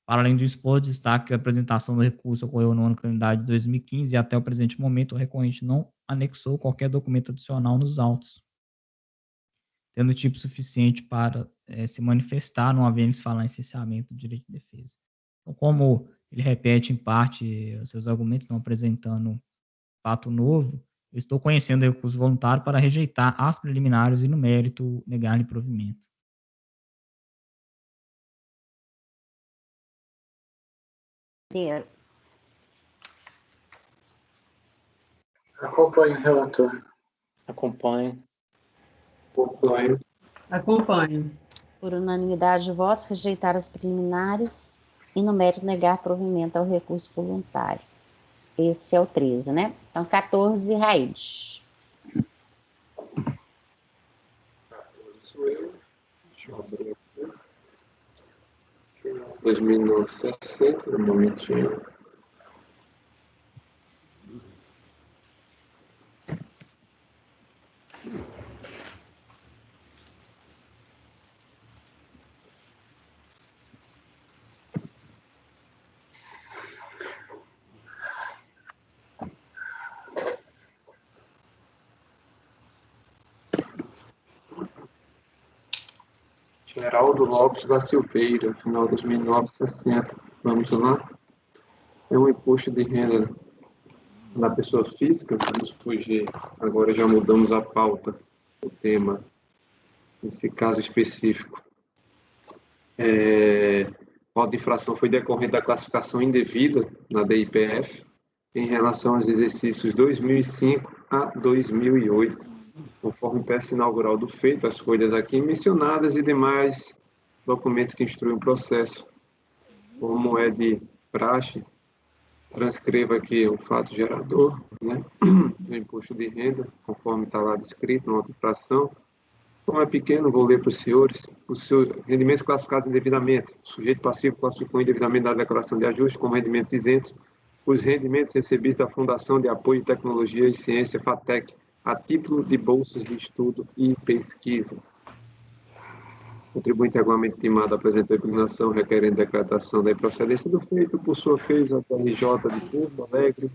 Para além do exposto, destaque que a apresentação do recurso ocorreu no ano calendário de 2015 e até o presente momento o recorrente não anexou qualquer documento adicional nos autos, tendo tipo suficiente para se manifestar, não havendo que se falar em cerceamento do direito de defesa. Então, como ele repete em parte os seus argumentos, não apresentando fato novo, eu estou conhecendo o recurso voluntário para rejeitar as preliminares e, no mérito, negar-lhe provimento.
Acompanho o relator.
Acompanho.
Acompanho.
Acompanho.
Por unanimidade de votos, rejeitar as preliminares e no mérito negar provimento ao recurso voluntário. Esse é o 13, né? Então, 14, Raide.
Sou eu. Deixa eu abrir aqui. 2960, um momentinho. Geraldo Lopes da Silveira, final 2960. Vamos lá? É um imposto de renda da pessoa física. Vamos fugir. Agora já mudamos a pauta, o tema, nesse caso específico. A auto de infração foi decorrente da classificação indevida na DIPF em relação aos exercícios 2005 a 2008. Conforme peça inaugural do feito, as folhas aqui mencionadas e demais documentos que instruem o processo. Como é de praxe, transcreva aqui o fato gerador, né, do imposto de renda, conforme está lá descrito na auto-infração. Como é pequeno, vou ler para os senhores. Os seus rendimentos classificados indevidamente. O sujeito passivo classificou indevidamente na declaração de ajuste como rendimentos isentos os rendimentos recebidos da Fundação de Apoio à Tecnologia e Ciência, FATEC, a título de bolsas de estudo e pesquisa. O contribuinte regularmente intimado apresentou a impugnação requerendo decretação da improcedência do feito, por sua vez, a TRJ de Porto Alegre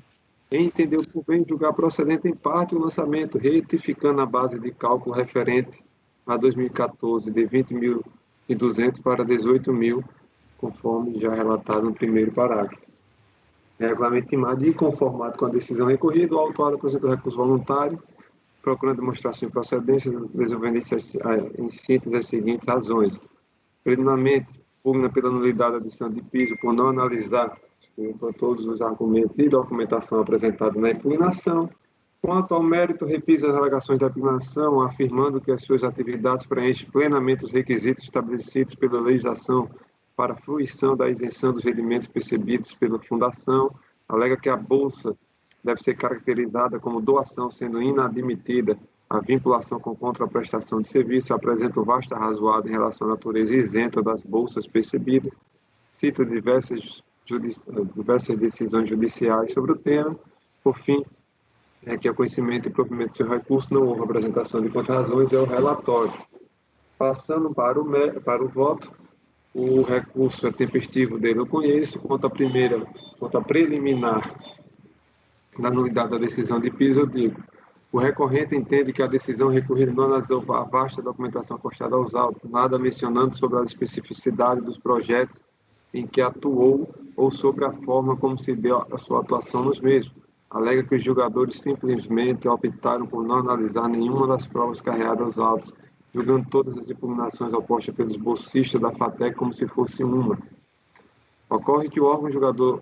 entendeu por bem julgar procedente em parte o lançamento, retificando a base de cálculo referente a 2014 de 20.200 para 18.000, conforme já relatado no primeiro parágrafo. Regulamento intimado e conformado com a decisão recorrida, o autor apresentou recurso voluntário, procurando demonstrar sua improcedência, resolvendo em síntese as seguintes razões. Preliminarmente, pugna pela nulidade da decisão de piso por não analisar todos os argumentos e documentação apresentados na impugnação. Quanto ao mérito, repisa as alegações da impugnação, afirmando que as suas atividades preenchem plenamente os requisitos estabelecidos pela legislação para a fruição da isenção dos rendimentos percebidos pela Fundação. Alega que a bolsa deve ser caracterizada como doação, sendo inadmitida a vinculação com contraprestação de serviço, apresenta um vasto arrazoado em relação à natureza isenta das bolsas percebidas, cita diversas decisões judiciais sobre o tema. Por fim, que o conhecimento e provimento do seu recurso não houve apresentação de contra-razões, é o relatório. Passando para o voto, o recurso é tempestivo dele, eu conheço. Quanto a preliminar da nulidade da decisão de piso, eu digo: o recorrente entende que a decisão recorrida não analisou a vasta documentação acostada aos autos, nada mencionando sobre a especificidade dos projetos em que atuou ou sobre a forma como se deu a sua atuação nos mesmos. Alega que os julgadores simplesmente optaram por não analisar nenhuma das provas carreadas aos autos, julgando todas as impugnações opostas pelos bolsistas da FATEC como se fosse uma. Ocorre que o órgão julgador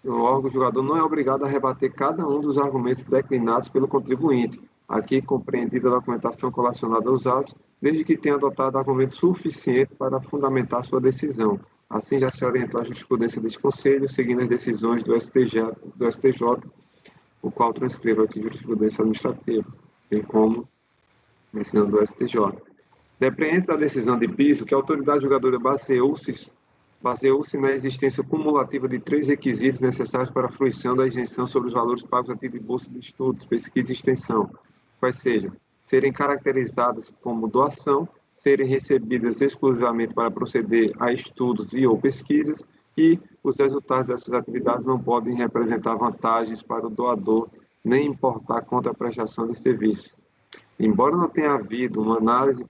não é obrigado a rebater cada um dos argumentos declinados pelo contribuinte, aqui compreendida a documentação relacionada aos autos, desde que tenha adotado argumento suficiente para fundamentar sua decisão. Assim, já se orientou a jurisprudência deste Conselho, seguindo as decisões do STJ, o qual transcreve aqui jurisprudência administrativa, bem como decisão do STJ. Depreende da decisão de piso que a autoridade julgadora baseou-se na existência cumulativa de 3 requisitos necessários para a fruição da isenção sobre os valores pagos a título de bolsa de estudos, pesquisa e extensão, quais sejam: serem caracterizadas como doação, serem recebidas exclusivamente para proceder a estudos e ou pesquisas, e os resultados dessas atividades não podem representar vantagens para o doador, nem importar contra a prestação de serviço. Embora não tenha havido uma análise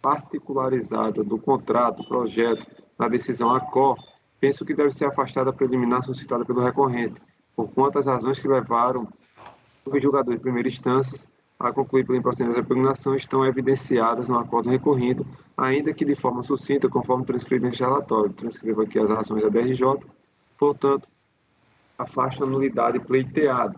particularizada do contrato, projeto, na decisão ACOR, penso que deve ser afastada a preliminar solicitada pelo recorrente, por quanto as razões que levaram o julgador de primeira instância a concluir pela improcedência da impugnação estão evidenciadas no acordo recorrido, ainda que de forma sucinta, conforme transcrito neste relatório. Transcrevo aqui as razões da DRJ, portanto, afasta a nulidade pleiteada.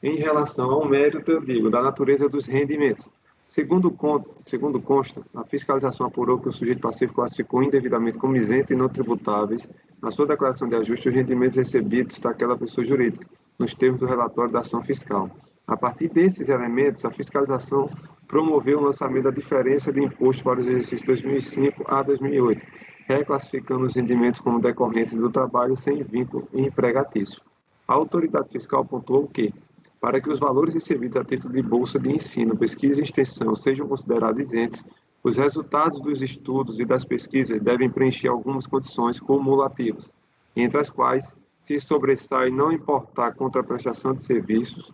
Em relação ao mérito, eu digo, da natureza dos rendimentos. Segundo consta, a fiscalização apurou que o sujeito passivo classificou indevidamente como isento e não tributáveis, na sua declaração de ajuste, os rendimentos recebidos daquela pessoa jurídica, nos termos do relatório da ação fiscal. A partir desses elementos, a fiscalização promoveu o lançamento da diferença de imposto para os exercícios 2005 a 2008, reclassificando os rendimentos como decorrentes do trabalho sem vínculo empregatício. A autoridade fiscal pontuou que, para que os valores recebidos a título de bolsa de ensino, pesquisa e extensão sejam considerados isentos, os resultados dos estudos e das pesquisas devem preencher algumas condições cumulativas, entre as quais se sobressai não importar contra a prestação de serviços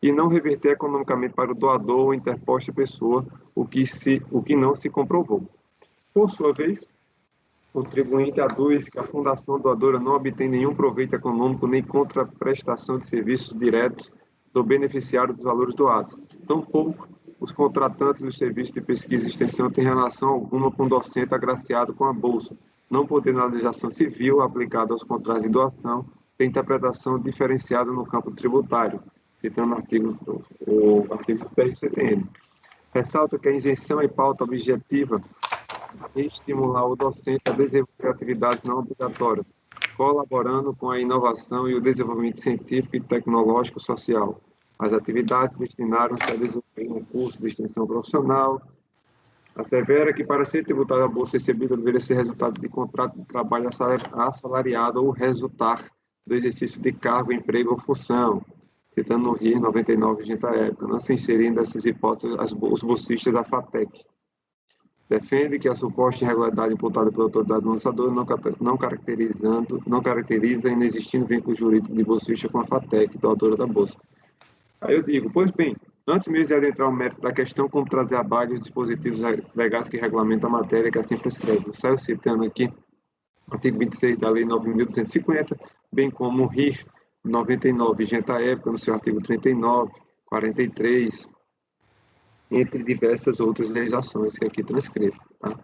e não reverter economicamente para o doador ou interposta pessoa o que não se comprovou. Por sua vez, o contribuinte aduz que a fundação doadora não obtém nenhum proveito econômico nem contra a prestação de serviços diretos do beneficiário dos valores doados. Tampouco os contratantes dos serviços de pesquisa e extensão têm relação alguma com o docente agraciado com a bolsa, não podendo a legislação civil aplicada aos contratos de doação ter interpretação diferenciada no campo tributário, citando o artigo do PRCTN. Ressalta que a isenção é pauta objetiva e estimular o docente a desenvolver atividades não obrigatórias, colaborando com a inovação e o desenvolvimento científico e tecnológico social. As atividades destinaram-se a desenvolver um curso de extensão profissional. Assevera que, para ser tributada a bolsa recebida, deveria ser resultado de contrato de trabalho assalariado ou resultar do exercício de cargo, emprego ou função, citando no RIR 99 vigente à época, não se inserindo nessas hipóteses os bolsistas da FATEC. Defende que a suposta irregularidade imputada pela autoridade lançadora não caracteriza inexistindo vínculo jurídico de bolsista com a FATEC, doadora da bolsa. Aí eu digo, pois bem, antes mesmo de adentrar o mérito da questão, como trazer à baila os dispositivos legais que regulamentam a matéria que assim prescreve. Saio citando aqui o artigo 26 da Lei 9.250, bem como o RIR 99, vigente à época, no seu artigo 39, 43, entre diversas outras legislações que aqui transcrevo. Tá?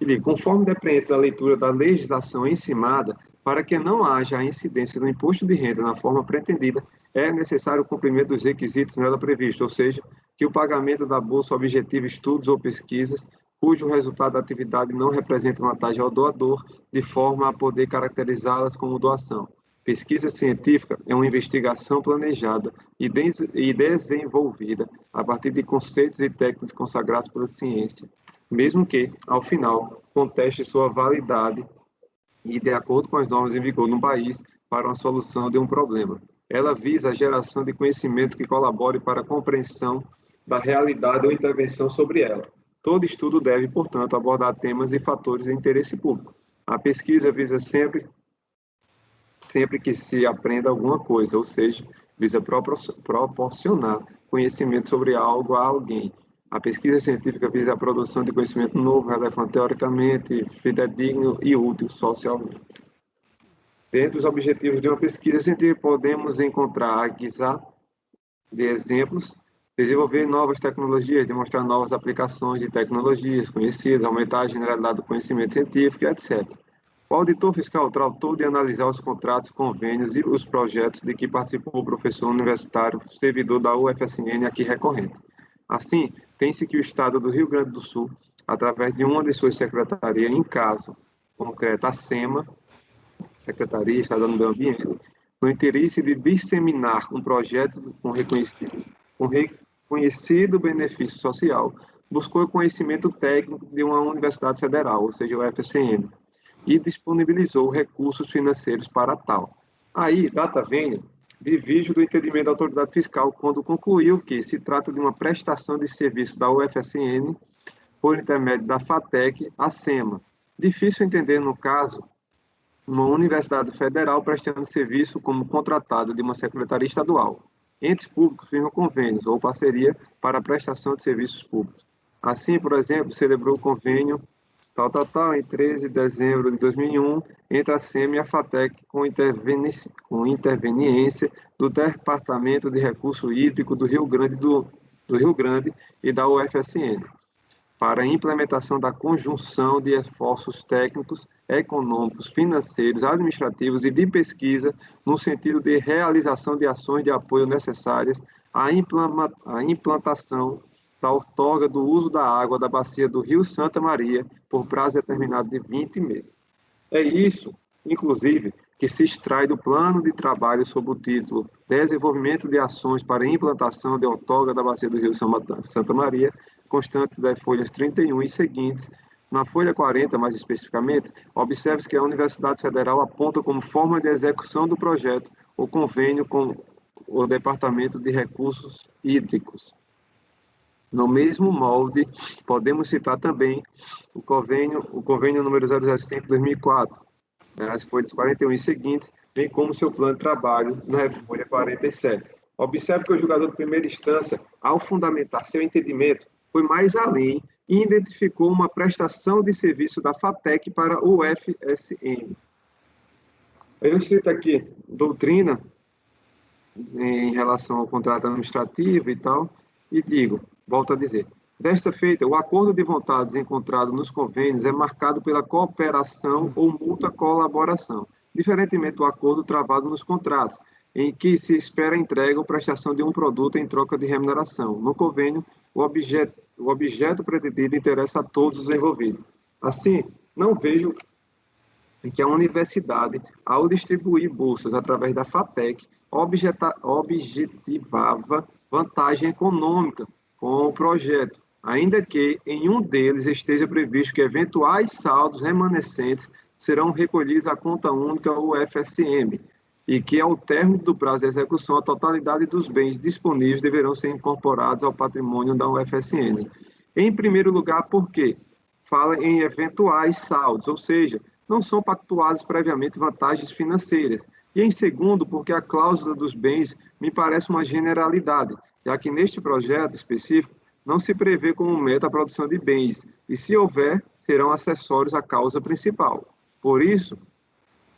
E conforme depreende da leitura da legislação encimada, para que não haja a incidência do imposto de renda na forma pretendida, é necessário o cumprimento dos requisitos nela previstos, ou seja, que o pagamento da bolsa objetive estudos ou pesquisas, cujo resultado da atividade não representa vantagem ao doador, de forma a poder caracterizá-las como doação. Pesquisa científica é uma investigação planejada e desenvolvida a partir de conceitos e técnicas consagrados pela ciência, mesmo que, ao final, conteste sua validade e de acordo com as normas em vigor no país para uma solução de um problema. Ela visa a geração de conhecimento que colabore para a compreensão da realidade ou intervenção sobre ela. Todo estudo deve, portanto, abordar temas e fatores de interesse público. A pesquisa visa sempre que se aprenda alguma coisa, ou seja, visa proporcionar conhecimento sobre algo a alguém. A pesquisa científica visa a produção de conhecimento novo, relevante teoricamente, fidedigno e útil socialmente. Dentre os objetivos de uma pesquisa científica, podemos encontrar a guisa de exemplos, desenvolver novas tecnologias, demonstrar novas aplicações de tecnologias conhecidas, aumentar a generalidade do conhecimento científico, etc. O auditor fiscal tratou de analisar os contratos, convênios e os projetos de que participou o professor universitário, servidor da UFSN aqui recorrente. Assim, tem-se que o Estado do Rio Grande do Sul, através de uma de suas secretarias, em caso concreto, a SEMA, Secretaria Estadual do Meio Ambiente, no interesse de disseminar um projeto com reconhecido benefício social, buscou o conhecimento técnico de uma universidade federal, ou seja, o UFSM, e disponibilizou recursos financeiros para tal. Aí, data vênia, divirge do entendimento da autoridade fiscal quando concluiu que se trata de uma prestação de serviço da UFSN por intermédio da FATEC, a SEMA. Difícil entender, no caso, uma universidade federal prestando serviço como contratado de uma secretaria estadual. Entes públicos firmam convênios ou parceria para a prestação de serviços públicos. Assim, por exemplo, celebrou o convênio em 13 de dezembro de 2001, entre a SEMA e a FATEC, com interveniência do Departamento de Recurso Hídrico do Rio Grande e da UFSN, para a implementação da conjunção de esforços técnicos, econômicos, financeiros, administrativos e de pesquisa, no sentido de realização de ações de apoio necessárias à implantação da outorga do uso da água da bacia do Rio Santa Maria por prazo determinado de 20 meses. É isso, inclusive, que se extrai do plano de trabalho sob o título Desenvolvimento de Ações para a Implantação de Outorga da Bacia do Rio Santa Maria, constante das folhas 31 e seguintes. Na folha 40, mais especificamente, observe-se que a Universidade Federal aponta como forma de execução do projeto o convênio com o Departamento de Recursos Hídricos. No mesmo molde, podemos citar também o convênio número 005/2004, as folhas 41 e seguintes, bem como seu plano de trabalho na folha 47. Observe que o julgador de primeira instância, ao fundamentar seu entendimento, foi mais além e identificou uma prestação de serviço da FATEC para o UFSM. Eu cito aqui doutrina em relação ao contrato administrativo e tal, e digo, volto a dizer, desta feita, o acordo de vontades encontrado nos convênios é marcado pela cooperação ou mútua colaboração, diferentemente do acordo travado nos contratos, em que se espera a entrega ou prestação de um produto em troca de remuneração. No convênio, o objeto pretendido interessa a todos os envolvidos. Assim, não vejo que a universidade, ao distribuir bolsas através da FATEC, objetivava vantagem econômica com o projeto, ainda que em um deles esteja previsto que eventuais saldos remanescentes serão recolhidos à conta única UFSM e que, ao término do prazo de execução, a totalidade dos bens disponíveis deverão ser incorporados ao patrimônio da UFSM. Em primeiro lugar, porque fala em eventuais saldos, ou seja, não são pactuadas previamente vantagens financeiras. E em segundo, porque a cláusula dos bens me parece uma generalidade, já que neste projeto específico não se prevê como meta a produção de bens, e se houver, serão acessórios à causa principal. Por isso,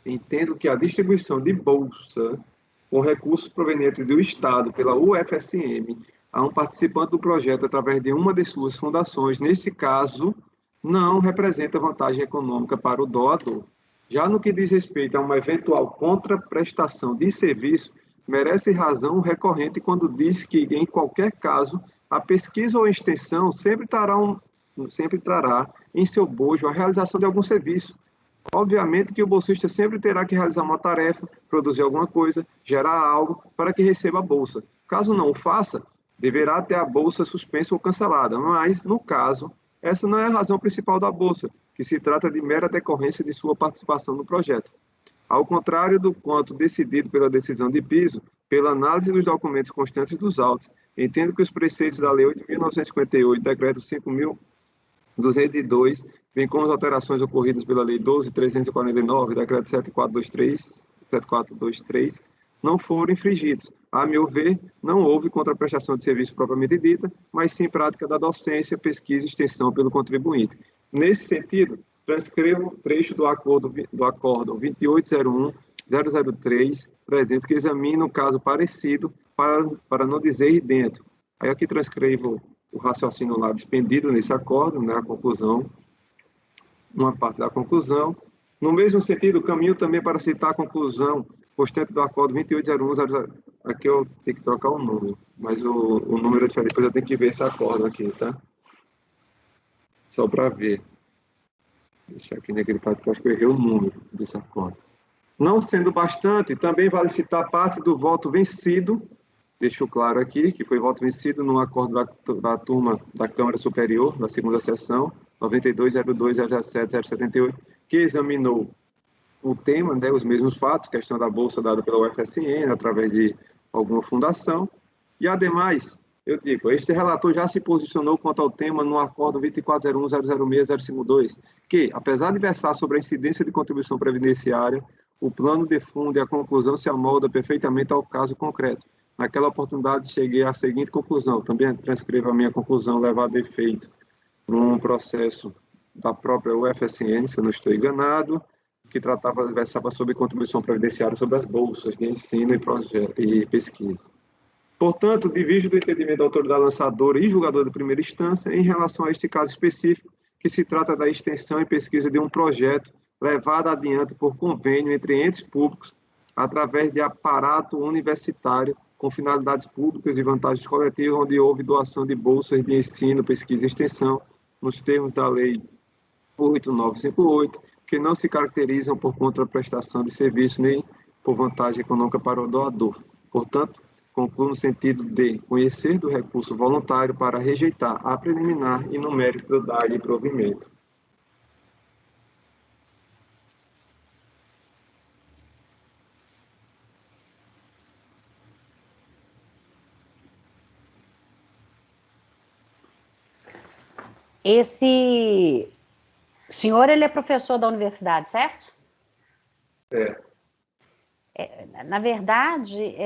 entendo que a distribuição de bolsa com recursos provenientes do Estado pela UFSM a um participante do projeto através de uma de suas fundações, neste caso, não representa vantagem econômica para o doador. Já no que diz respeito a uma eventual contraprestação de serviço, merece razão o recorrente quando diz que, em qualquer caso, a pesquisa ou a extensão sempre trará em seu bojo a realização de algum serviço. Obviamente que o bolsista sempre terá que realizar uma tarefa, produzir alguma coisa, gerar algo para que receba a bolsa. Caso não o faça, deverá ter a bolsa suspensa ou cancelada, mas, no caso, essa não é a razão principal da bolsa, que se trata de mera decorrência de sua participação no projeto. Ao contrário do quanto decidido pela decisão de piso, pela análise dos documentos constantes dos autos, entendo que os preceitos da Lei 8.958, Decreto 5.202, bem como as alterações ocorridas pela Lei 12.349, Decreto 7423, não foram infringidos. A meu ver, não houve contraprestação de serviço propriamente dita, mas sim prática da docência, pesquisa e extensão pelo contribuinte. Nesse sentido, transcrevo o trecho do acórdão 2801-003, presente, que examina um caso parecido, para não dizer idêntico. Aí aqui transcrevo o raciocínio lá dispendido nesse acórdão, né, a conclusão, uma parte da conclusão. No mesmo sentido, caminho também para citar a conclusão constante do acórdão 2801, aqui eu tenho que trocar o número, mas o número é diferente, depois eu tenho que ver esse acórdão aqui, tá? Só para ver. Deixar aqui naquele parte que eu acho que eu errei o número desse acórdão. Não sendo bastante, também vale citar parte do voto vencido, deixo claro aqui, que foi voto vencido no acordo da turma da Câmara Superior, da segunda sessão, 92.02.007.078, que examinou o tema, né, os mesmos fatos, questão da bolsa dada pela UFSM, através de alguma fundação. E, ademais, eu digo, este relator já se posicionou quanto ao tema no acordo 24.01.006.052, que, apesar de versar sobre a incidência de contribuição previdenciária, o plano de fundo e a conclusão se amolda perfeitamente ao caso concreto. Naquela oportunidade, cheguei à seguinte conclusão, também transcrevo a minha conclusão levada a efeito num processo da própria UFSM, se eu não estou enganado, que versava sobre contribuição previdenciária sobre as bolsas de ensino e pesquisa. Portanto, divido do entendimento da autoridade lançadora e julgadora de primeira instância em relação a este caso específico, que se trata da extensão e pesquisa de um projeto levado adiante por convênio entre entes públicos através de aparato universitário com finalidades públicas e vantagens coletivas, onde houve doação de bolsas de ensino, pesquisa e extensão, nos termos da Lei 8958, que não se caracterizam por contraprestação de serviço nem por vantagem econômica para o doador. Portanto, concluo no sentido de conhecer do recurso voluntário para rejeitar a preliminar e no mérito dar-lhe provimento.
Esse senhor, ele é professor da universidade, certo? Na verdade,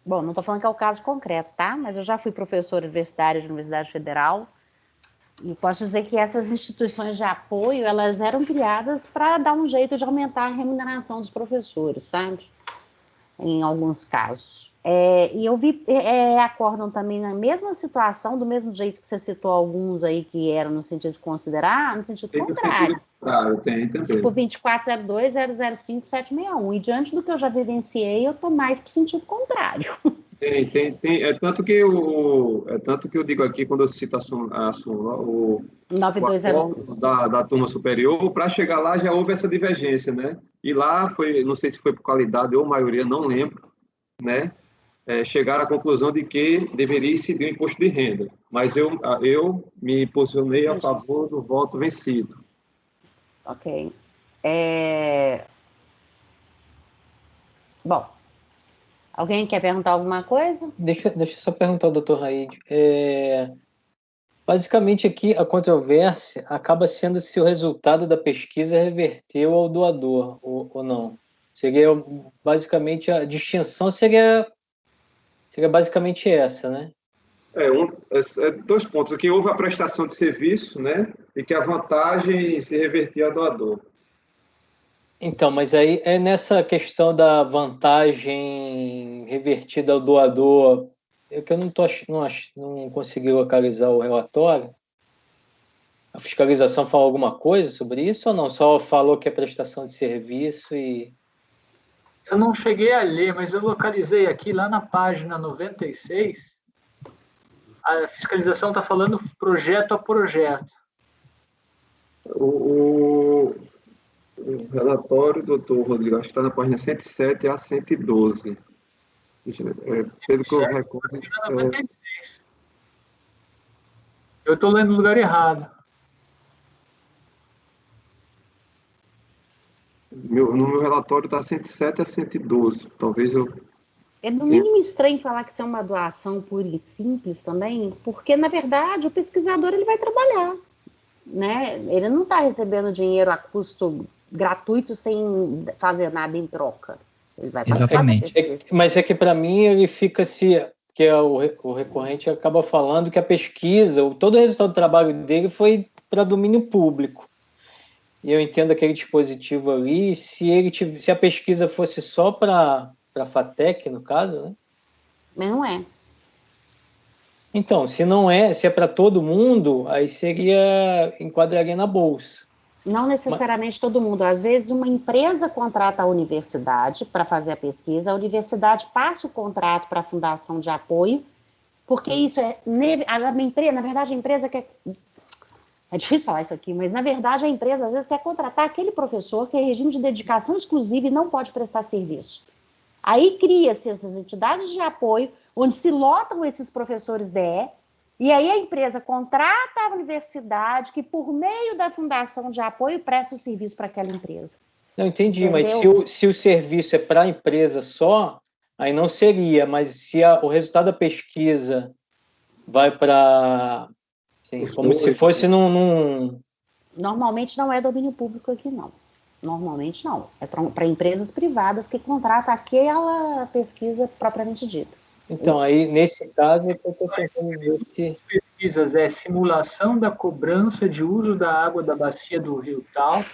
bom, não estou falando que é o caso concreto, tá? Mas eu já fui professora universitária de Universidade Federal e posso dizer que essas instituições de apoio, elas eram criadas para dar um jeito de aumentar a remuneração dos professores, sabe? Em alguns casos. E eu vi, acordam também na mesma situação, do mesmo jeito que você citou alguns aí que eram no sentido de considerar, no sentido contrário.
Tem também.
Tipo 2402-005-761. E diante do que eu já vivenciei, eu estou mais para o sentido contrário.
Tem. É tanto que eu digo aqui, quando eu cito o
9202
da turma superior, para chegar lá já houve essa divergência, né? E lá foi, não sei se foi por qualidade ou maioria, não lembro, né? Chegaram à conclusão de que deveria incidir o imposto de renda. Mas eu me posicionei a favor do voto vencido.
Ok. Bom, alguém quer perguntar alguma coisa?
Deixa eu só perguntar ao doutor Raíde. Basicamente aqui a controvérsia acaba sendo se o resultado da pesquisa reverteu ao doador ou não. Seria basicamente a distinção seria basicamente essa, né?
Dois pontos. Aqui houve a prestação de serviço, né? E que a vantagem se revertia ao doador.
Então, mas aí é nessa questão da vantagem revertida ao doador, que eu não consegui localizar o relatório. A fiscalização falou alguma coisa sobre isso ou não? Só falou que é prestação de serviço e...
Eu não cheguei a ler, mas eu localizei aqui, lá na página 96, a fiscalização está falando projeto a projeto.
O relatório, doutor Rodrigo, acho que está na página 107 a 112. Pelo que eu recordo...
Eu estou lendo no lugar errado.
No meu relatório está 107 a 112. Talvez eu...
É no mínimo estranho falar que isso é uma doação pura e simples também, porque, na verdade, o pesquisador ele vai trabalhar, né? Ele não está recebendo dinheiro a custo gratuito sem fazer nada em troca. Ele vai
Exatamente.
Mas é que, para mim, ele fica que o recorrente acaba falando que a pesquisa, todo o resultado do trabalho dele foi para domínio público. E eu entendo aquele dispositivo ali, se a pesquisa fosse só para a FATEC, no caso, né?
Mas não é.
Então, se é para todo mundo, aí enquadraria na bolsa.
Não necessariamente todo mundo. Às vezes, uma empresa contrata a universidade para fazer a pesquisa, a universidade passa o contrato para a fundação de apoio, porque isso na verdade, a empresa quer... É difícil falar isso aqui, mas, na verdade, a empresa, às vezes, quer contratar aquele professor que é regime de dedicação exclusiva e não pode prestar serviço. Aí cria-se essas entidades de apoio, onde se lotam esses professores DE, e aí a empresa contrata a universidade que, por meio da fundação de apoio, presta o serviço para aquela empresa.
Não, entendi, entendeu? Mas se o serviço é para a empresa só, aí não seria, mas se o resultado da pesquisa vai para... como se fosse num...
Normalmente não é domínio público aqui, não. Normalmente não. É para empresas privadas que contratam aquela pesquisa propriamente dita.
Então, aí, nesse caso, é que eu estou tentando ver se...
Pesquisas simulação da cobrança de uso da água da bacia do Rio Tal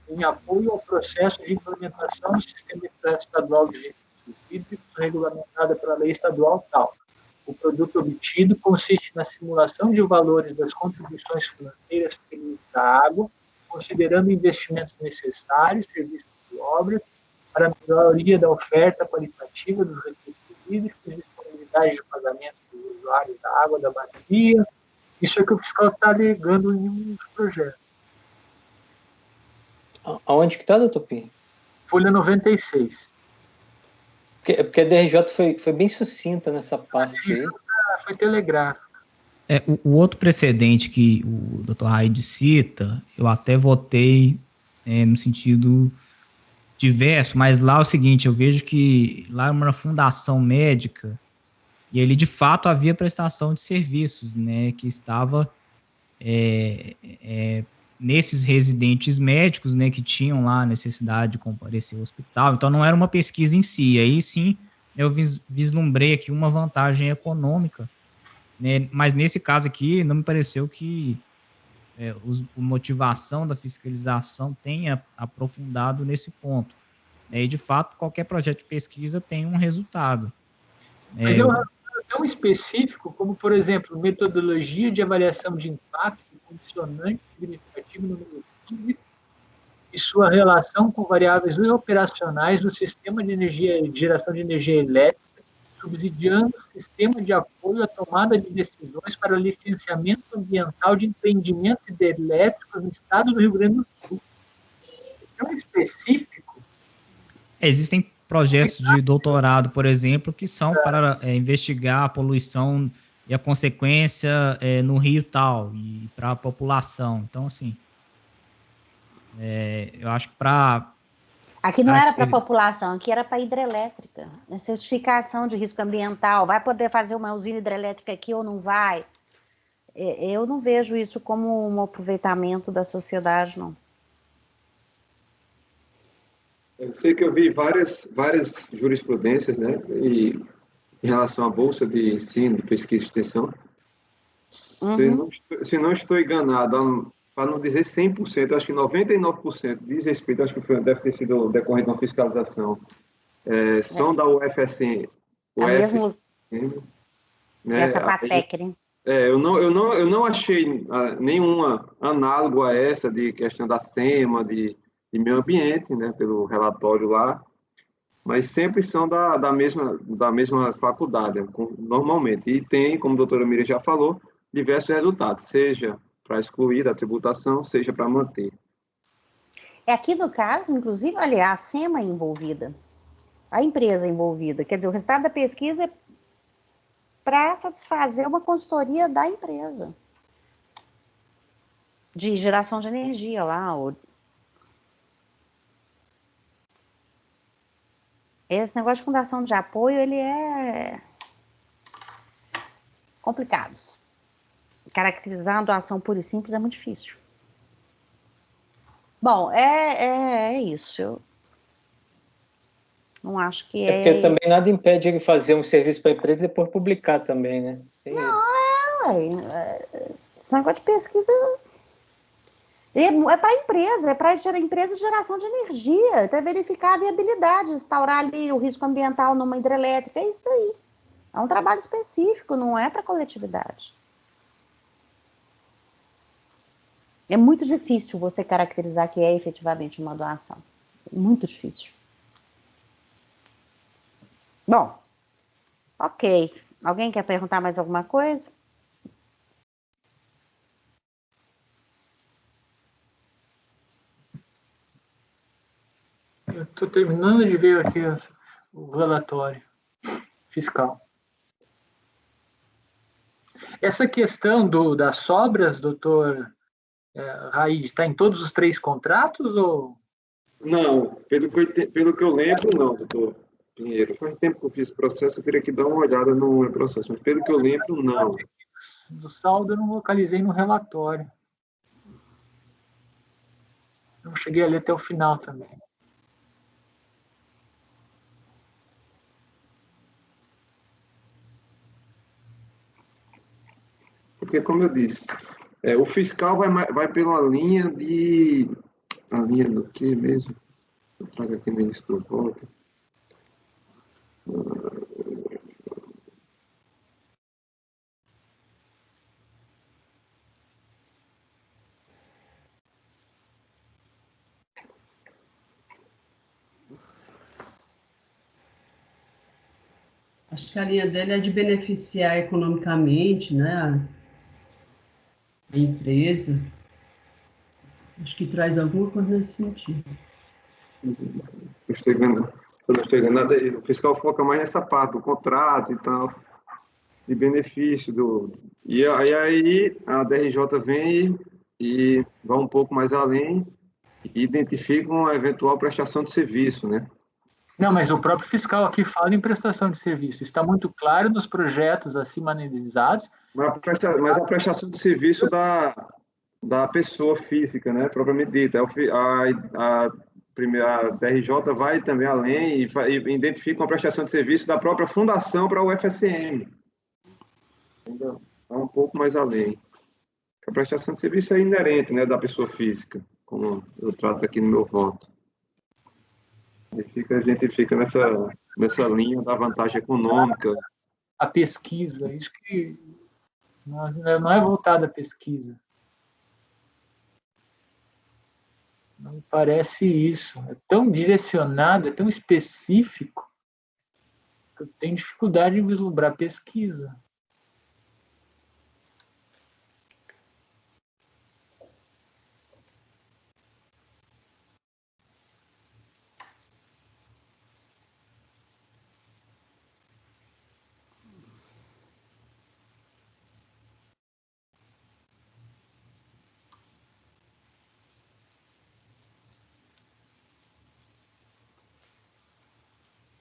em apoio ao processo de implementação do Sistema Estadual de Recursos Hídricos regulamentada pela Lei Estadual tal. O produto obtido consiste na simulação de valores das contribuições financeiras pelo uso da água, considerando investimentos necessários, serviços de obra, para a melhoria da oferta qualitativa dos recursos hídricos, disponibilidade de pagamento dos usuários da água da bacia. Isso é que o fiscal está alegando em um dos projetos.
Aonde que está, doutor Pinho?
Folha 96.
Porque a DRJ foi bem sucinta nessa parte aí.
Foi telegráfico.
O outro precedente que o Dr. Raid cita, eu até votei no sentido diverso, mas lá é o seguinte, eu vejo que lá é uma fundação médica e ele de fato havia prestação de serviços, né, que estava nesses residentes médicos, né, que tinham lá a necessidade de comparecer ao hospital, então não era uma pesquisa em si, aí sim eu vislumbrei aqui uma vantagem econômica, né, mas nesse caso aqui não me pareceu que a motivação da fiscalização tenha aprofundado nesse ponto. E, de fato, qualquer projeto de pesquisa tem um resultado.
Mas é um resultado tão específico como, por exemplo, metodologia de avaliação de impacto, condicionante significativo no meio físico e sua relação com variáveis operacionais do sistema de geração de energia elétrica, subsidiando o sistema de apoio à tomada de decisões para o licenciamento ambiental de empreendimentos hidrelétricos no estado do Rio Grande do Sul. É tão específico.
Existem projetos de doutorado, por exemplo, que são para investigar a poluição e a consequência no rio tal, e para a população. Então, assim, eu acho que para...
Aqui não era para a população, aqui era para hidrelétrica. Certificação de risco ambiental. Vai poder fazer uma usina hidrelétrica aqui ou não vai? Eu não vejo isso como um aproveitamento da sociedade, não.
Eu sei que eu vi várias jurisprudências, né, em relação à bolsa de ensino, de pesquisa e extensão.
Uhum.
Se não estou enganado, para não dizer 100%, acho que 99% diz respeito, acho que deve ter sido decorrente de uma fiscalização, são da UFSM.
A mesmo
né?
Essa Patec, né?
Eu não achei nenhuma análogo a essa de questão da SEMA, de meio ambiente, né, pelo relatório lá, mas sempre são da mesma faculdade, normalmente. E tem, como a doutora Miriam já falou, diversos resultados, seja para excluir da tributação, seja para manter.
Aqui no caso, inclusive, olha, a SEMA é envolvida, a empresa é envolvida. Quer dizer, o resultado da pesquisa é para satisfazer uma consultoria da empresa de geração de energia lá. Esse negócio de fundação de apoio, ele é complicado. Caracterizando a ação pura e simples é muito difícil. Bom, é isso. Eu não acho que
é... porque também nada impede ele fazer um serviço para a empresa e depois publicar também, né?
Esse negócio de pesquisa é para a empresa, é para a empresa de geração de energia, até verificar a viabilidade, instaurar ali o risco ambiental numa hidrelétrica, é isso aí. É um trabalho específico, não é para a coletividade. É muito difícil você caracterizar que é efetivamente uma doação. Muito difícil. Bom, ok. Alguém quer perguntar mais alguma coisa?
Eu estou terminando de ver aqui o relatório fiscal. Essa questão das sobras, doutor Raid, está em todos os 3 contratos? Ou...
Não, pelo que eu lembro, não, doutor Pinheiro. Faz tempo que eu fiz esse processo, eu teria que dar uma olhada no processo, mas pelo que eu lembro, não.
Do saldo eu não localizei no relatório. Eu cheguei ali até o final também.
Porque, como eu disse, o fiscal vai pela linha de... A linha do que mesmo? Eu trago aqui ministro volta.
Acho que a linha dele é de beneficiar economicamente, né, a empresa. Acho que traz alguma coisa nesse sentido.
Estou vendo, não estou vendo nada. O fiscal foca mais nessa parte do contrato e tal, de benefício e aí a DRJ vem e vai um pouco mais além e identifica uma eventual prestação de serviço, né?
Não, mas o próprio fiscal aqui fala em prestação de serviço. Está muito claro nos projetos acima analisados.
Mas a prestação de serviço da pessoa física, né, propriamente dita. A DRJ vai também além e identifica uma prestação de serviço da própria fundação para o UFSM. Ainda vai um pouco mais além. A prestação de serviço é inerente, né, da pessoa física, como eu trato aqui no meu voto. A gente fica nessa linha da vantagem econômica.
A pesquisa, isso que não é voltada à pesquisa. Não me parece isso. É tão direcionado, é tão específico, que eu tenho dificuldade em vislumbrar pesquisa.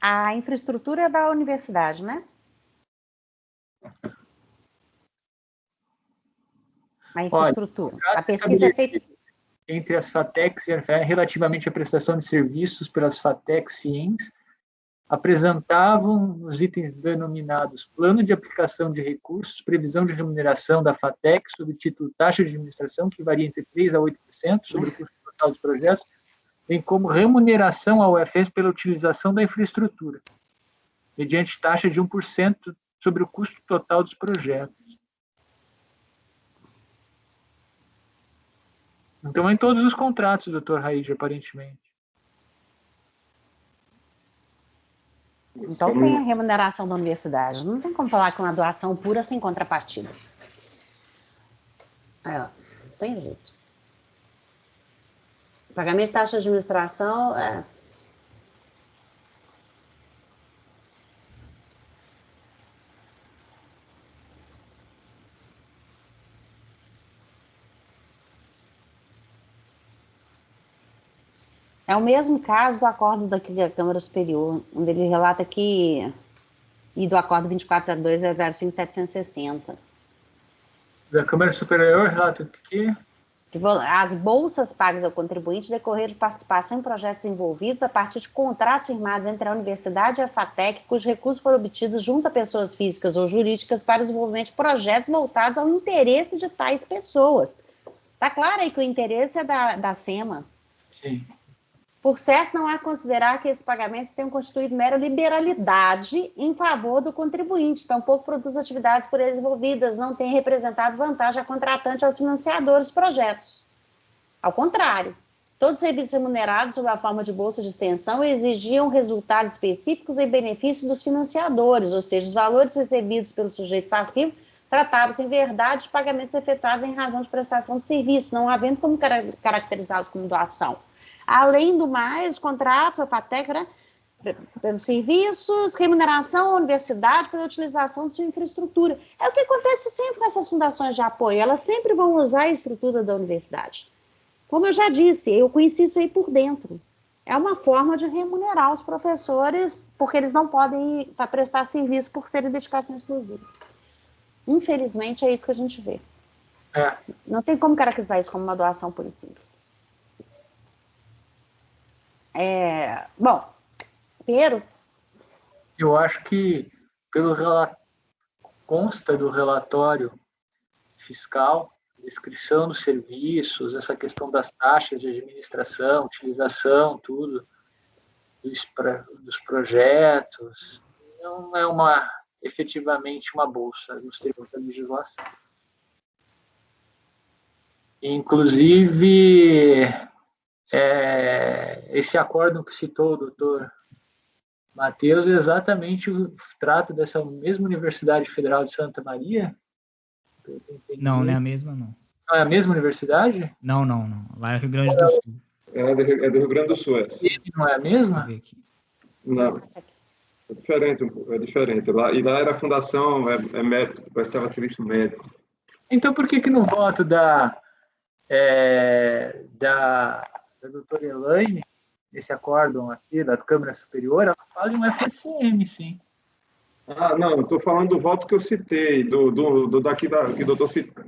A infraestrutura é da universidade, né? A infraestrutura.
Olha,
a pesquisa é feita
entre as FATECs e a FAE relativamente à prestação de serviços pelas FATECs cientes apresentavam os itens denominados plano de aplicação de recursos, previsão de remuneração da FATEC sob o título taxa de administração, que varia entre 3% a 8% sobre o custo total dos projetos, bem como remuneração ao UFS pela utilização da infraestrutura, mediante taxa de 1% sobre o custo total dos projetos. Então, em todos os contratos, doutor Raíde, aparentemente.
Então, tem a remuneração da universidade. Não tem como falar que é uma doação pura sem contrapartida. Não tem jeito. Pagamento de taxa de administração é o mesmo caso do acordo da Câmara Superior, onde ele relata que, e do acordo 2402 a 05760.
Da Câmara Superior relata que
as bolsas pagas ao contribuinte decorrer de participação em projetos envolvidos a partir de contratos firmados entre a universidade e a FATEC, cujos recursos foram obtidos junto a pessoas físicas ou jurídicas para o desenvolvimento de projetos voltados ao interesse de tais pessoas. Está claro aí que o interesse é da SEMA.
Sim.
Por certo, não há a considerar que esses pagamentos tenham constituído mera liberalidade em favor do contribuinte, tampouco produz atividades por eles envolvidas, não tem representado vantagem a contratante aos financiadores dos projetos. Ao contrário, todos os serviços remunerados sob a forma de bolsa de extensão exigiam resultados específicos em benefício dos financiadores, ou seja, os valores recebidos pelo sujeito passivo tratavam-se em verdade de pagamentos efetuados em razão de prestação de serviço, não havendo como caracterizá-los como doação. Além do mais, contratos, a FATEC, né, pelos serviços, remuneração à universidade pela utilização de sua infraestrutura. É o que acontece sempre com essas fundações de apoio, elas sempre vão usar a estrutura da universidade. Como eu já disse, eu conheci isso aí por dentro. É uma forma de remunerar os professores, porque eles não podem ir para prestar serviço por serem dedicação exclusiva. Infelizmente, é isso que a gente vê. Não tem como caracterizar isso como uma doação pura e simples. Bom, Pedro?
Eu acho que, consta do relatório fiscal, descrição dos serviços, essa questão das taxas de administração, utilização, tudo, dos projetos, não é efetivamente uma bolsa nos termos da legislação. Inclusive, esse acordo que citou o doutor Mateus exatamente trata dessa mesma Universidade Federal de Santa Maria?
Não, não é a mesma, não.
Não é a mesma universidade?
Não. Lá é Rio Grande do Sul.
É do Rio Grande do Sul, essa.
E não é a mesma?
Deixa eu ver aqui.
Não. É diferente. Lá era a fundação, médico, prestava serviço médico.
Então, por que no voto da doutora Elaine, esse acórdão aqui da Câmara Superior, ela fala em um FSM, sim.
Ah, não, estou falando do voto que eu citei, daqui que o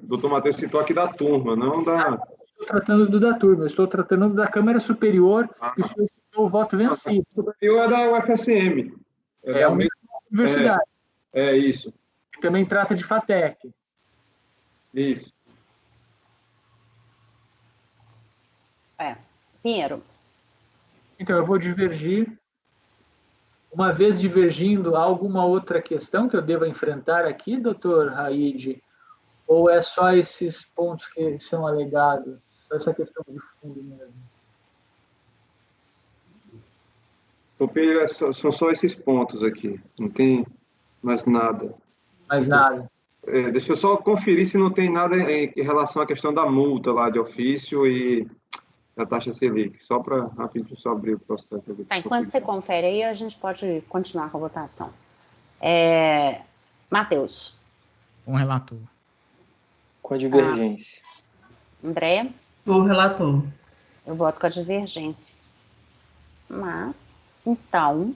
doutor Matheus citou aqui da turma, não da...
Estou tratando do da turma, estou tratando da Câmara Superior, que o senhor citou o voto vencido.
A Superior é da UFSM.
É uma universidade.
É isso.
Que também trata de FATEC.
Isso.
Pinheiro.
Então, eu vou divergir. Uma vez divergindo, há alguma outra questão que eu deva enfrentar aqui, doutor Raide? Ou é só esses pontos que são alegados? Só essa questão de fundo mesmo?
Topei, são só esses pontos aqui. Não tem mais nada.
Mais nada.
Deixa eu só conferir se não tem nada em relação à questão da multa lá de ofício e da taxa Selic. Só para rapidinho só abrir o processo.
Tá, enquanto você confere aí, a gente pode continuar com a votação. Matheus.
Com o relator.
Com a divergência.
André.
Com o relator.
Eu voto com a divergência. Mas, então,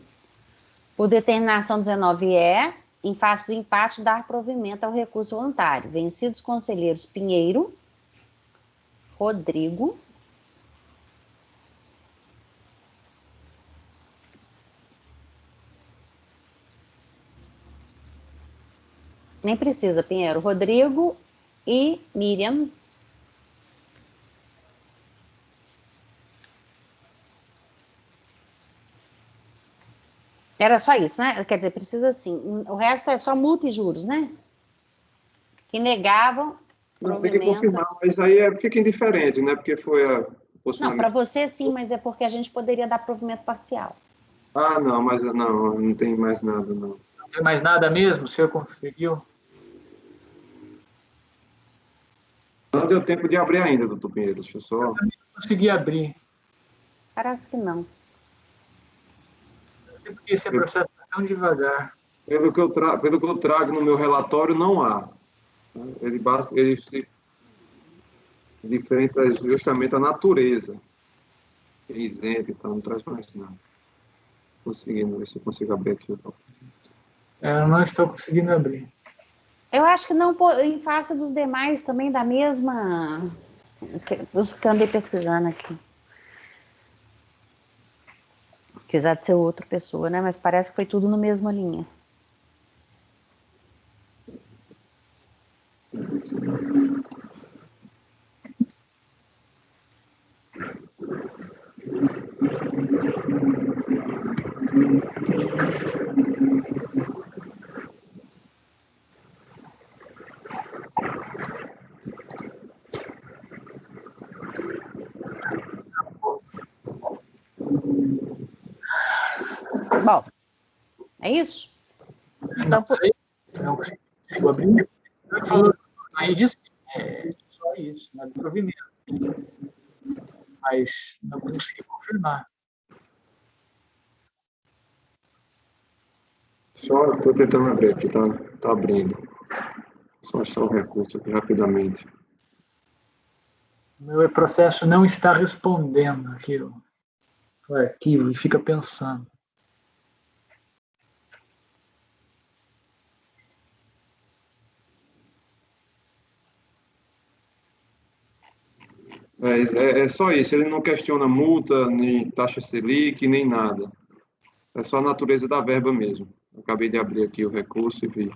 por determinação 19E, em face do empate, dar provimento ao recurso voluntário. Vencidos os conselheiros Pinheiro, Rodrigo, nem precisa, Pinheiro, Rodrigo e Miriam. Era só isso, né? Quer dizer, precisa sim. O resto é só multa e juros, né? Que negavam provimento.
Tem que confirmar, mas aí fica indiferente, né? Porque foi a...
Não, para você sim, mas é porque a gente poderia dar provimento parcial.
Ah, não, mas não tem mais nada, não.
Não tem mais nada mesmo? O senhor conseguiu?
Não deu tempo de abrir ainda, doutor Pinheiro. Deixa eu só...
Eu também não consegui abrir.
Parece que não.
Não sei porque esse processo é tão devagar.
Pelo que eu trago no meu relatório, não há. Ele se enfrenta justamente a natureza. É isento, então não traz mais nada. Conseguindo, ver se eu consigo abrir aqui.
Eu não estou conseguindo abrir.
Eu acho que não, em face dos demais também da mesma... Os que eu andei pesquisando aqui. Apesar de ser outra pessoa, né? Mas parece que foi tudo na mesma linha. Bom, é isso? Então,
Não consigo abrir. Ele falou, aí disse só isso, não é do provimento. Mas não consegui confirmar.
Só estou tentando abrir aqui, tá abrindo. Só achar o recurso aqui rapidamente.
O meu processo não está respondendo aqui o arquivo e fica pensando.
É só isso, ele não questiona multa, nem taxa Selic, nem nada. É só a natureza da verba mesmo. Eu acabei de abrir aqui o recurso e vi.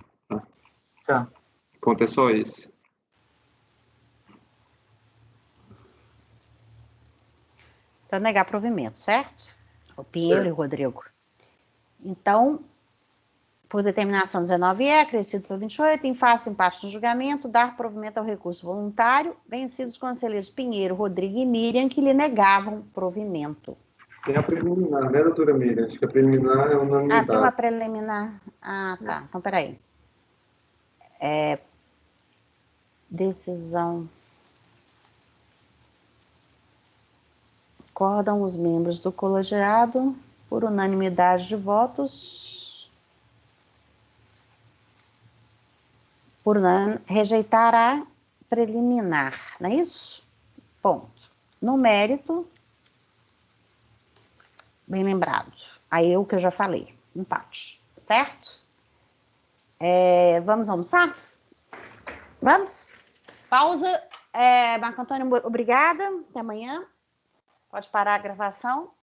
Tá.
O ponto é só esse.
Então, negar provimento, certo? O Pinheiro e o Rodrigo. Então, por determinação 19E, acrescido por 28, em face do empate no julgamento, dar provimento ao recurso voluntário, vencidos os conselheiros Pinheiro, Rodrigo e Miriam, que lhe negavam provimento.
Tem a preliminar, né, doutora Miriam? Acho que a preliminar é unanimidade.
Tem uma preliminar. Tá. Então, peraí. Decisão. Acordam os membros do colegiado, por unanimidade de votos, rejeitar a preliminar, não é isso? Ponto. No mérito, bem lembrado. Aí o que eu já falei, empate, certo? Vamos almoçar? Vamos? Pausa. Marco Antônio, obrigada. Até amanhã. Pode parar a gravação.